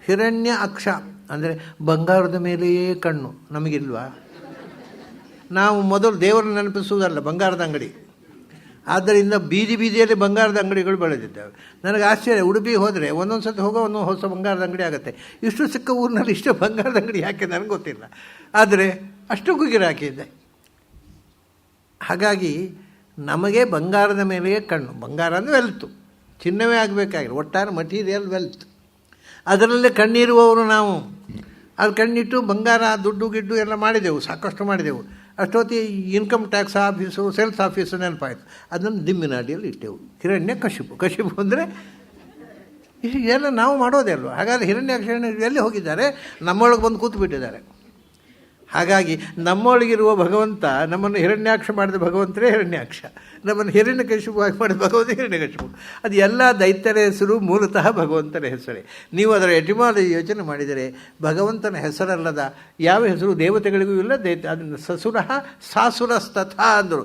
[SPEAKER 2] ಹಿರಣ್ಯ ಅಕ್ಷ ಅಂದರೆ ಬಂಗಾರದ ಮೇಲೆಯೇ ಕಣ್ಣು. ನಮಗಿಲ್ವಾ? ನಾವು ಮೊದಲು ದೇವರನ್ನು ನೆನಪಿಸುವುದಲ್ಲ, ಬಂಗಾರದ ಅಂಗಡಿ. ಆದ್ದರಿಂದ ಬೀದಿ ಬೀದಿಯಲ್ಲಿ ಬಂಗಾರದ ಅಂಗಡಿಗಳು ಬೆಳೆದಿದ್ದಾವೆ. ನನಗೆ ಆಶ್ಚರ್ಯ, ಉಡುಪಿಗೆ ಹೋದರೆ ಒಂದೊಂದು ಸತಿ ಹೋಗೋ ಒಂದೊಂದು ಹೊಸ ಬಂಗಾರದ ಅಂಗಡಿ ಆಗುತ್ತೆ. ಇಷ್ಟು ಸಿಕ್ಕ ಊರಿನಲ್ಲಿ ಇಷ್ಟು ಬಂಗಾರದ ಅಂಗಡಿ ಯಾಕೆ ನನಗೆ ಗೊತ್ತಿಲ್ಲ, ಆದರೆ ಅಷ್ಟಕ್ಕೂ ಗಿರಾಕಿ ಇದೆ. ಹಾಗಾಗಿ ನಮಗೆ ಬಂಗಾರದ ಮೇಲೆಯೇ ಕಣ್ಣು. ಬಂಗಾರ ಅಂದರೆ ವೆಲ್ತು, ಚಿನ್ನವೇ ಆಗಬೇಕಾಗಿಲ್ಲ, ಒಟ್ಟಾರೆ ಮಟೀರಿಯಲ್ ವೆಲ್ತ್. ಅದರಲ್ಲೇ ಕಣ್ಣಿರುವವರು ನಾವು. ಅದು ಕಣ್ಣಿಟ್ಟು ಬಂಗಾರ ದುಡ್ಡು ಗಿಡ್ಡು ಎಲ್ಲ ಮಾಡಿದೆವು, ಸಾಕಷ್ಟು ಮಾಡಿದೆವು. ಅಷ್ಟೊತ್ತಿ income tax office sales office ನೆನಪಾಯಿತು, ಅದನ್ನು ದಿಮ್ಮಿನ ಅಡಿಯಲ್ಲಿ ಇಟ್ಟೆವು. ಹಿರಣ್ಯ ಕಶಿಪು ಅಂದರೆ ಇದೆಲ್ಲ ನಾವು ಮಾಡೋದೇ ಅಲ್ವ. ಹಾಗಾದರೆ ಹಿರಣ್ಯಾಕ್ಷ ಎಲ್ಲಿ ಹೋಗಿದ್ದಾರೆ? ನಮ್ಮೊಳಗೆ ಬಂದು ಕೂತು ಬಿಟ್ಟಿದ್ದಾರೆ. ಹಾಗಾಗಿ ನಮ್ಮೊಳಗಿರುವ ಭಗವಂತ ನಮ್ಮನ್ನು ಹಿರಣ್ಯಾಕ್ಷ ಮಾಡಿದ ಭಗವಂತರೇ ಹಿರಣ್ಯಾಕ್ಷ, ನಮ್ಮನ್ನು ಹಿರಣ್ಯಕಶಿಪುವಾಗಿ ಮಾಡಿದ ಭಗವಂತ ಹಿರಣ್ಯಕಶಿಪು. ಅದು ಎಲ್ಲ ದೈತ್ಯರ ಹೆಸರು ಮೂಲತಃ ಭಗವಂತನ ಹೆಸರೇ. ನೀವು ಅದರ ಎಟಿಮಾಲಜಿ ಯೋಚನೆ ಮಾಡಿದರೆ ಭಗವಂತನ ಹೆಸರಲ್ಲದ ಯಾವ ಹೆಸರು ದೇವತೆಗಳಿಗೂ ಇಲ್ಲ. ಅದನ್ನು ಸಸುರಃ ಸಾಸುರಸ್ತಥಾ ಅಂದರು.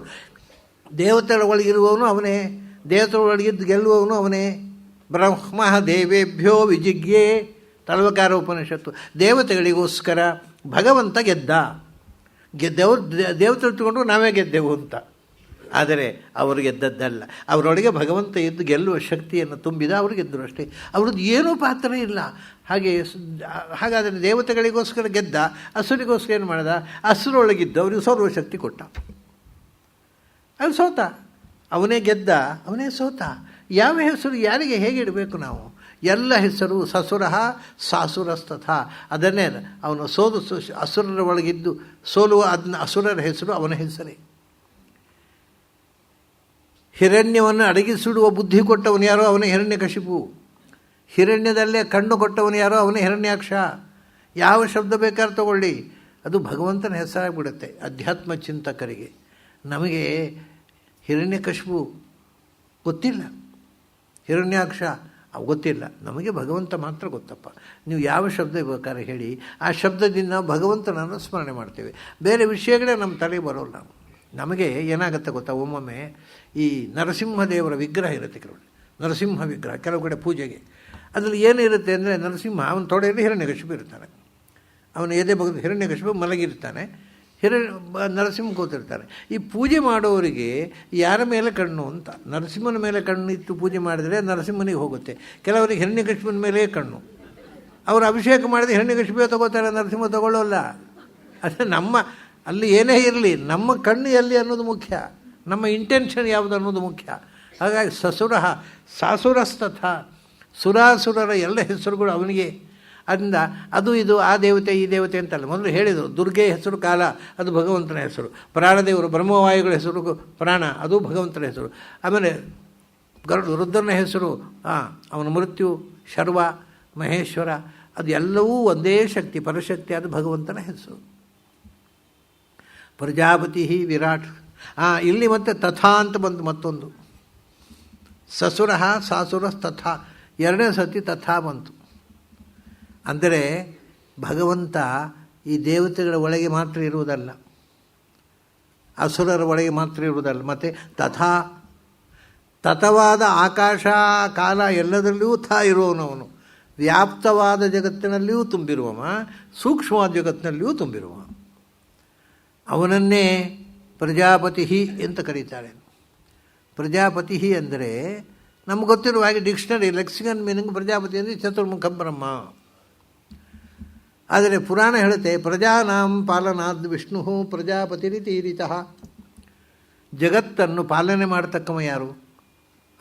[SPEAKER 2] ದೇವತೆಗಳ ಒಳಗಿರುವವನು ಅವನೇ, ದೇವತೆಗಳ ಒಳಗಿದ್ದು ಗೆಲ್ಲುವವನು ಅವನೇ. ಬ್ರಹ್ಮ ದೇವೇಭ್ಯೋ ವಿಜಿಜ್ಞೆ, ತಲವಕಾರ ಉಪನಿಷತ್ತು. ದೇವತೆಗಳಿಗೋಸ್ಕರ ಭಗವಂತ ಗೆದ್ದವರು ದೇವತೆ ಇಟ್ಟುಕೊಂಡು ನಾವೇ ಗೆದ್ದೆವು ಅಂತ. ಆದರೆ ಅವರು ಗೆದ್ದದ್ದಲ್ಲ, ಅವರೊಳಗೆ ಭಗವಂತ ಎದ್ದು ಗೆಲ್ಲುವ ಶಕ್ತಿಯನ್ನು ತುಂಬಿದ ಅವರು ಗೆದ್ದರು ಅಷ್ಟೇ. ಅವ್ರದ್ದು ಏನೂ ಪಾತ್ರ ಇಲ್ಲ. ಹಾಗಾದರೆ ದೇವತೆಗಳಿಗೋಸ್ಕರ ಗೆದ್ದ, ಅಸುರಿಗೋಸ್ಕರ ಏನು ಮಾಡಿದ? ಅಸುರೊಳಗಿದ್ದು ಅವರಿಗೆ ಸರ್ವಶಕ್ತಿ ಕೊಟ್ಟ. ಅವ್ರು ಸೋತ, ಅವನೇ ಗೆದ್ದ, ಅವನೇ ಸೋತ. ಯಾವ ಹೆಸರು ಯಾರಿಗೆ ಹೇಗೆ ಇಡಬೇಕು ನಾವು? ಎಲ್ಲ ಹೆಸರು ಸಸುರಃ ಸಾಸುರಸ್ತಥ. ಅದನ್ನೇ ಅವನು ಅಸುರರ ಒಳಗಿದ್ದು ಸೋಲುವ ಅದನ್ನ ಅಸುರರ ಹೆಸರು ಅವನ ಹೆಸರೇ. ಹಿರಣ್ಯವನ್ನು ಅಡಗಿಸಿಡುವ ಬುದ್ಧಿ ಕೊಟ್ಟವನು ಯಾರೋ ಅವನೇ ಹಿರಣ್ಯಕಶಿಪು. ಹಿರಣ್ಯದಲ್ಲೇ ಕಣ್ಣು ಕೊಟ್ಟವನು ಯಾರೋ ಅವನೇ ಹಿರಣ್ಯಾಕ್ಷ. ಯಾವ ಶಬ್ದ ಬೇಕಾದ್ರೂ ತಗೊಳ್ಳಿ, ಅದು ಭಗವಂತನ ಹೆಸರಾಗಿಬಿಡುತ್ತೆ ಅಧ್ಯಾತ್ಮ ಚಿಂತಕರಿಗೆ. ನಮಗೆ ಹಿರಣ್ಯಕಶಿಪು ಗೊತ್ತಿಲ್ಲ, ಹಿರಣ್ಯಾಕ್ಷ ಗೊತ್ತಿಲ್ಲ. ನಮಗೆ ಭಗವಂತ ಮಾತ್ರ ಗೊತ್ತಪ್ಪ. ನೀವು ಯಾವ ಶಬ್ದ ಬೇಕಾದ್ರೆ ಹೇಳಿ, ಆ ಶಬ್ದದಿಂದ ನಾವು ಭಗವಂತನನ್ನು ಸ್ಮರಣೆ ಮಾಡ್ತೇವೆ. ಬೇರೆ ವಿಷಯಗಳೇ ನಮ್ಮ ತಲೆ ಬರೋಲ್ಲ. ನಮಗೆ ಏನಾಗುತ್ತೆ ಗೊತ್ತಾ, ಒಮ್ಮೊಮ್ಮೆ ಈ ನರಸಿಂಹದೇವರ ವಿಗ್ರಹ ಇರುತ್ತೆ, ಕೆಲವು ನರಸಿಂಹ ವಿಗ್ರಹ ಕೆಲವು ಕಡೆ ಪೂಜೆಗೆ. ಅದರಲ್ಲಿ ಏನಿರುತ್ತೆ ಅಂದರೆ, ನರಸಿಂಹ ಅವನ ತೊಡೆಯಲ್ಲಿ ಹಿರಣ್ಯಕಶಿಪು ಇರ್ತಾನೆ, ಅವನ ಎದೆ ಬಗೆದು ಹಿರಣ್ಯಕಶಿಪು ಮಲಗಿರ್ತಾನೆ, ನರಸಿಂಹ ಕೂತಿರ್ತಾರೆ. ಈ ಪೂಜೆ ಮಾಡೋರಿಗೆ ಯಾರ ಮೇಲೆ ಕಣ್ಣು ಅಂತ, ನರಸಿಂಹನ ಮೇಲೆ ಕಣ್ಣು ಇಟ್ಟು ಪೂಜೆ ಮಾಡಿದರೆ ನರಸಿಂಹನಿಗೆ ಹೋಗುತ್ತೆ. ಕೆಲವರಿಗೆ ಹಿರಣ್ಯಕಶಿಪನ ಮೇಲೆ ಕಣ್ಣು. ಅವರು ಅಭಿಷೇಕ ಮಾಡಿದ್ರೆ ಹಿರಣ್ಯಕಶಿಪು ತಗೋತಾರೆ, ನರಸಿಂಹ ತಗೊಳ್ಳೋಲ್ಲ. ಅದೇ ನಮ್ಮ ಅಲ್ಲಿ ಏನೇ ಇರಲಿ, ನಮ್ಮ ಕಣ್ಣು ಎಲ್ಲಿ ಅನ್ನೋದು ಮುಖ್ಯ, ನಮ್ಮ ಇಂಟೆನ್ಷನ್ ಯಾವುದು ಅನ್ನೋದು ಮುಖ್ಯ. ಹಾಗಾಗಿ ಸಸುರಃ ಸಾಸುರಸ್ತಥ, ಸುರಾಸುರರ ಎಲ್ಲ ಹೆಸರುಗಳು ಅವನಿಗೆ. ಅದರಿಂದ ಅದು ಇದು ಆ ದೇವತೆ ಈ ದೇವತೆ ಅಂತಲ್ಲ. ಮೊದಲು ಹೇಳಿದರು, ದುರ್ಗೆ ಹೆಸರು ಕಾಲ, ಅದು ಭಗವಂತನ ಹೆಸರು. ಪ್ರಾಣದೇವರು ಬ್ರಹ್ಮವಾಯುಗಳ ಹೆಸರು ಪ್ರಾಣ, ಅದು ಭಗವಂತನ ಹೆಸರು. ಆಮೇಲೆ ರುದ್ರನ ಹೆಸರು ಅವನ ಮೃತ್ಯು, ಶರ್ವ, ಮಹೇಶ್ವರ. ಅದು ಎಲ್ಲವೂ ಒಂದೇ ಶಕ್ತಿ, ಪರಶಕ್ತಿ, ಅದು ಭಗವಂತನ ಹೆಸರು. ಪ್ರಜಾಪತಿ ವಿರಾಟ್. ಇಲ್ಲಿ ಮತ್ತೆ ತಥಾ ಅಂತ ಬಂತು ಮತ್ತೊಂದು. ಸಸುರ ಸಾಸುರ ತಥಾ, ಎರಡನೇ ಸತಿ ತಥಾ ಬಂತು. ಅಂದರೆ ಭಗವಂತ ಈ ದೇವತೆಗಳ ಒಳಗೆ ಮಾತ್ರ ಇರುವುದಲ್ಲ, ಅಸುರರ ಒಳಗೆ ಮಾತ್ರ ಇರುವುದಲ್ಲ. ಮತ್ತು ತಥಾ, ತಥವಾದ ಆಕಾಶ ಕಾಲ ಎಲ್ಲದರಲ್ಲಿಯೂ ಇರುವವನವನು. ವ್ಯಾಪ್ತವಾದ ಜಗತ್ತಿನಲ್ಲಿಯೂ ತುಂಬಿರುವವ, ಸೂಕ್ಷ್ಮವಾದ ಜಗತ್ತಿನಲ್ಲಿಯೂ ತುಂಬಿರುವ ಅವನನ್ನೇ ಪ್ರಜಾಪತಿ ಅಂತ ಕರೀತಾರೆ. ಪ್ರಜಾಪತಿ ಅಂದರೆ ನಮ್ಗೆ ಗೊತ್ತಿರುವ ಹಾಗೆ ಡಿಕ್ಷನರಿ ಲೆಕ್ಸಿಕನ್ ಮೀನಿಂಗ್ ಪ್ರಜಾಪತಿ ಅಂದರೆ ಚತುರ್ಮುಖ ಬ್ರಹ್ಮ. ಆದರೆ ಪುರಾಣ ಹೇಳುತ್ತೆ ಪ್ರಜಾನಾಂ ಪಾಲನಾದ್ ವಿಷ್ಣು ಪ್ರಜಾಪತಿರಿತೀರಿತಃ. ಜಗತ್ತನ್ನು ಪಾಲನೆ ಮಾಡತಕ್ಕವ ಯಾರು?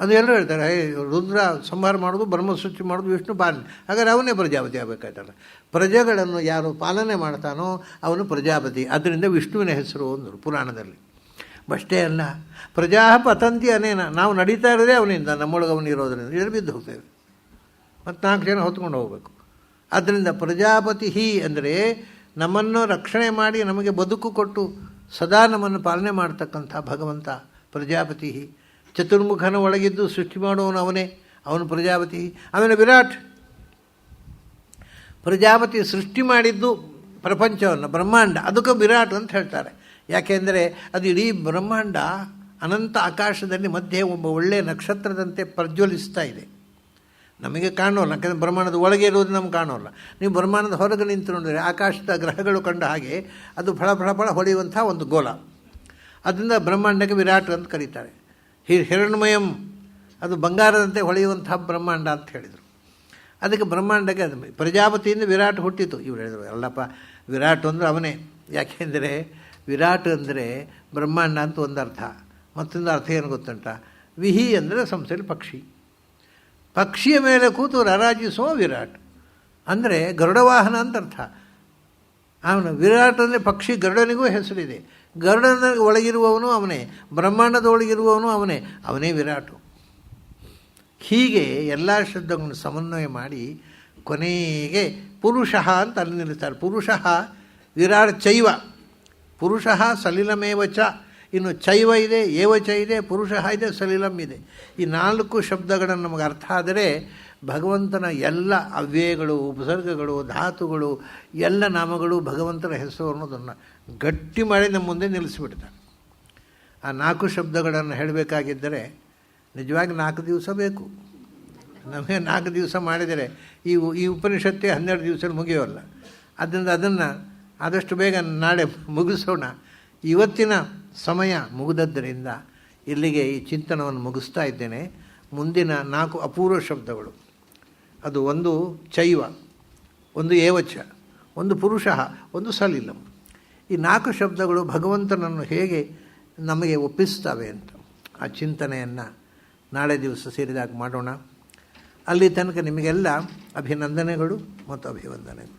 [SPEAKER 2] ಅದು ಎಲ್ಲರೂ ಹೇಳ್ತಾರೆ, ರುದ್ರ ಸಂಹಾರ ಮಾಡೋದು, ಬ್ರಹ್ಮ ಸೃಷ್ಟಿ ಮಾಡೋದು ವಿಷ್ಣು ಪಾಲನೆ. ಹಾಗಾದ್ರೆ ಅವನೇ ಪ್ರಜಾಪತಿ ಆಗಬೇಕಾಯ್ತಲ್ಲ. ಪ್ರಜೆಗಳನ್ನು ಯಾರು ಪಾಲನೆ ಮಾಡ್ತಾನೋ ಅವನು ಪ್ರಜಾಪತಿ. ಅದರಿಂದ ವಿಷ್ಣುವಿನ ಹೆಸರು ಅಂದರು ಪುರಾಣದಲ್ಲಿ. ಅಷ್ಟೇ ಅಲ್ಲ, ಪ್ರಜಾ ಪತಂತಿ ಅನೇನ, ನಾವು ನಡೀತಾ ಇರೋದೇ ಅವನಿಂದ, ನಮ್ಮೊಳಗೆ ಅವನು ಇರೋದರಿಂದ ಇದರಲ್ಲಿ ಬಿದ್ದು ಹೋಗ್ತೇವೆ. ಮತ್ತು 4 ಜನ ಹೊತ್ಕೊಂಡು ಹೋಗಬೇಕು. ಆದ್ದರಿಂದ ಪ್ರಜಾಪತಿ ಅಂದರೆ ನಮ್ಮನ್ನು ರಕ್ಷಣೆ ಮಾಡಿ ನಮಗೆ ಬದುಕು ಕೊಟ್ಟು ಸದಾ ನಮ್ಮನ್ನು ಪಾಲನೆ ಮಾಡ್ತಕ್ಕಂಥ ಭಗವಂತ ಪ್ರಜಾಪತಿ. ಚತುರ್ಮುಖನ ಒಳಗಿದ್ದು ಸೃಷ್ಟಿ ಮಾಡುವವನು ಅವನೇ, ಅವನು ಪ್ರಜಾಪತಿ. ಆಮೇಲೆ ವಿರಾಟ್. ಪ್ರಜಾಪತಿ ಸೃಷ್ಟಿ ಮಾಡಿದ್ದು ಪ್ರಪಂಚವನ್ನು, ಬ್ರಹ್ಮಾಂಡ, ಅದಕ್ಕೆ ವಿರಾಟ್ ಅಂತ ಹೇಳ್ತಾರೆ. ಯಾಕೆಂದರೆ ಅದು ಇಡೀ ಬ್ರಹ್ಮಾಂಡ ಅನಂತ ಆಕಾಶದಲ್ಲಿ ಮಧ್ಯೆ ಒಬ್ಬ ಒಳ್ಳೆಯ ನಕ್ಷತ್ರದಂತೆ ಪ್ರಜ್ವಲಿಸ್ತಾ ಇದೆ. ನಮಗೆ ಕಾಣೋಲ್ಲ, ಯಾಕೆಂದರೆ ಬ್ರಹ್ಮಾಂಡದ ಒಳಗೆ ಇರೋದು ನಮ್ಗೆ ಕಾಣೋಲ್ಲ. ನೀವು ಬ್ರಹ್ಮಾಂಡದ ಹೊರಗೆ ನಿಂತು ನೋಡಿದರೆ ಆಕಾಶದ ಗ್ರಹಗಳು ಕಂಡ ಹಾಗೆ ಅದು ಫಳ ಫಳ ಫಳ ಹೊಳೆಯುವಂಥ ಒಂದು ಗೋಲ. ಅದರಿಂದ ಬ್ರಹ್ಮಾಂಡಕ್ಕೆ ವಿರಾಟ್ ಅಂತ ಕರೀತಾರೆ. ಹಿರಣ್ಮಯಂ, ಅದು ಬಂಗಾರದಂತೆ ಹೊಳೆಯುವಂಥ ಬ್ರಹ್ಮಾಂಡ ಅಂತ ಹೇಳಿದರು. ಅದಕ್ಕೆ ಬ್ರಹ್ಮಾಂಡಕ್ಕೆ ಅದು ಪ್ರಜಾಪತಿಯಿಂದ ವಿರಾಟ್ ಹುಟ್ಟಿತು. ಇವ್ರು ಹೇಳಿದರು ಅಲ್ಲಪ್ಪ, ವಿರಾಟ್ ಅಂದರೆ ಅವನೇ. ಯಾಕೆಂದರೆ ವಿರಾಟ್ ಅಂದರೆ ಬ್ರಹ್ಮಾಂಡ ಅಂತ ಒಂದು ಅರ್ಥ. ಮತ್ತೊಂದು ಅರ್ಥ ಏನು ಗೊತ್ತುಂಟ? ವಿಹಿ ಅಂದರೆ ಸಂಸ್ಥೆಯಲ್ಲಿ ಪಕ್ಷಿ. ಪಕ್ಷಿಯ ಮೇಲೆ ಕೂತು ರಾರಾಜಿಸುವ ವಿರಾಟ್ ಅಂದರೆ ಗರುಡವಾಹನ ಅಂತ ಅರ್ಥ. ಅವನು ವಿರಾಟ್ ಅಂದರೆ ಪಕ್ಷಿ, ಗರುಡನಿಗೂ ಹೆಸರಿದೆ. ಗರುಡನ ಒಳಗಿರುವವನು ಅವನೇ, ಬ್ರಹ್ಮಾಂಡದ ಒಳಗಿರುವವನು ಅವನೇ, ಅವನೇ ವಿರಾಟು. ಹೀಗೆ ಎಲ್ಲ ಶಬ್ದಗಳನ್ನು ಸಮನ್ವಯ ಮಾಡಿ ಕೊನೆಗೆ ಪುರುಷ ಅಂತ ಅಲ್ಲಿ ನಿಲ್ಲಿಸ್ತಾರೆ. ಪುರುಷ ವಿರಾಟ್ ಚೈವ, ಪುರುಷ ಸಲಿಲಮೇವ ಚ. ಇನ್ನು ಚೈವ ಇದೆ, ಏವಚ ಇದೆ, ಪುರುಷ ಇದೆ, ಸಲಿಲಂ ಇದೆ. ಈ 4 ಶಬ್ದಗಳನ್ನು ನಮಗೆ ಅರ್ಥ ಆದರೆ ಭಗವಂತನ ಎಲ್ಲ ಅವ್ಯಯಗಳು, ಉಪಸರ್ಗಗಳು, ಧಾತುಗಳು, ಎಲ್ಲ ನಾಮಗಳು ಭಗವಂತನ ಹೆಸರು ಅನ್ನೋದನ್ನು ಗಟ್ಟಿ ಮಾಡಿ ನಮ್ಮ ಮುಂದೆ ನಿಲ್ಲಿಸಿಬಿಡ್ತಾರೆ. ಆ 4 ಶಬ್ದಗಳನ್ನು ಹೇಳಬೇಕಾಗಿದ್ದರೆ ನಿಜವಾಗಿ 4 ದಿವಸ ಬೇಕು. ನಮಗೆ 4 ದಿವಸ ಮಾಡಿದರೆ ಈ ಉಪನಿಷತ್ತೇ 12 ದಿವಸದಲ್ಲಿ ಮುಗಿಯೋಲ್ಲ. ಆದ್ದರಿಂದ ಅದನ್ನು ಆದಷ್ಟು ಬೇಗ ನಾಳೆ ಮುಗಿಸೋಣ. ಇವತ್ತಿನ ಸಮಯ ಮುಗಿದದ್ದರಿಂದ ಇಲ್ಲಿಗೆ ಈ ಚಿಂತನವನ್ನು ಮುಗಿಸ್ತಾ ಇದ್ದೇನೆ. ಮುಂದಿನ 4 ಅಪೂರ್ವ ಶಬ್ದಗಳು, ಅದು ಒಂದು ಚೈವ, ಒಂದು ಏವಚ, ಒಂದು ಪುರುಷ, ಒಂದು ಸಲಿಲಂ. ಈ 4 ಶಬ್ದಗಳು ಭಗವಂತನನ್ನು ಹೇಗೆ ನಮಗೆ ಒಪ್ಪಿಸ್ತವೆ ಅಂತ ಆ ಚಿಂತನೆಯನ್ನು ನಾಳೆ ದಿವಸ ಸೇರಿದಾಗ ಮಾಡೋಣ. ಅಲ್ಲಿ ತನಕ ನಿಮಗೆಲ್ಲ ಅಭಿನಂದನೆಗಳು ಮತ್ತು ಅಭಿವಂದನೆಗಳು.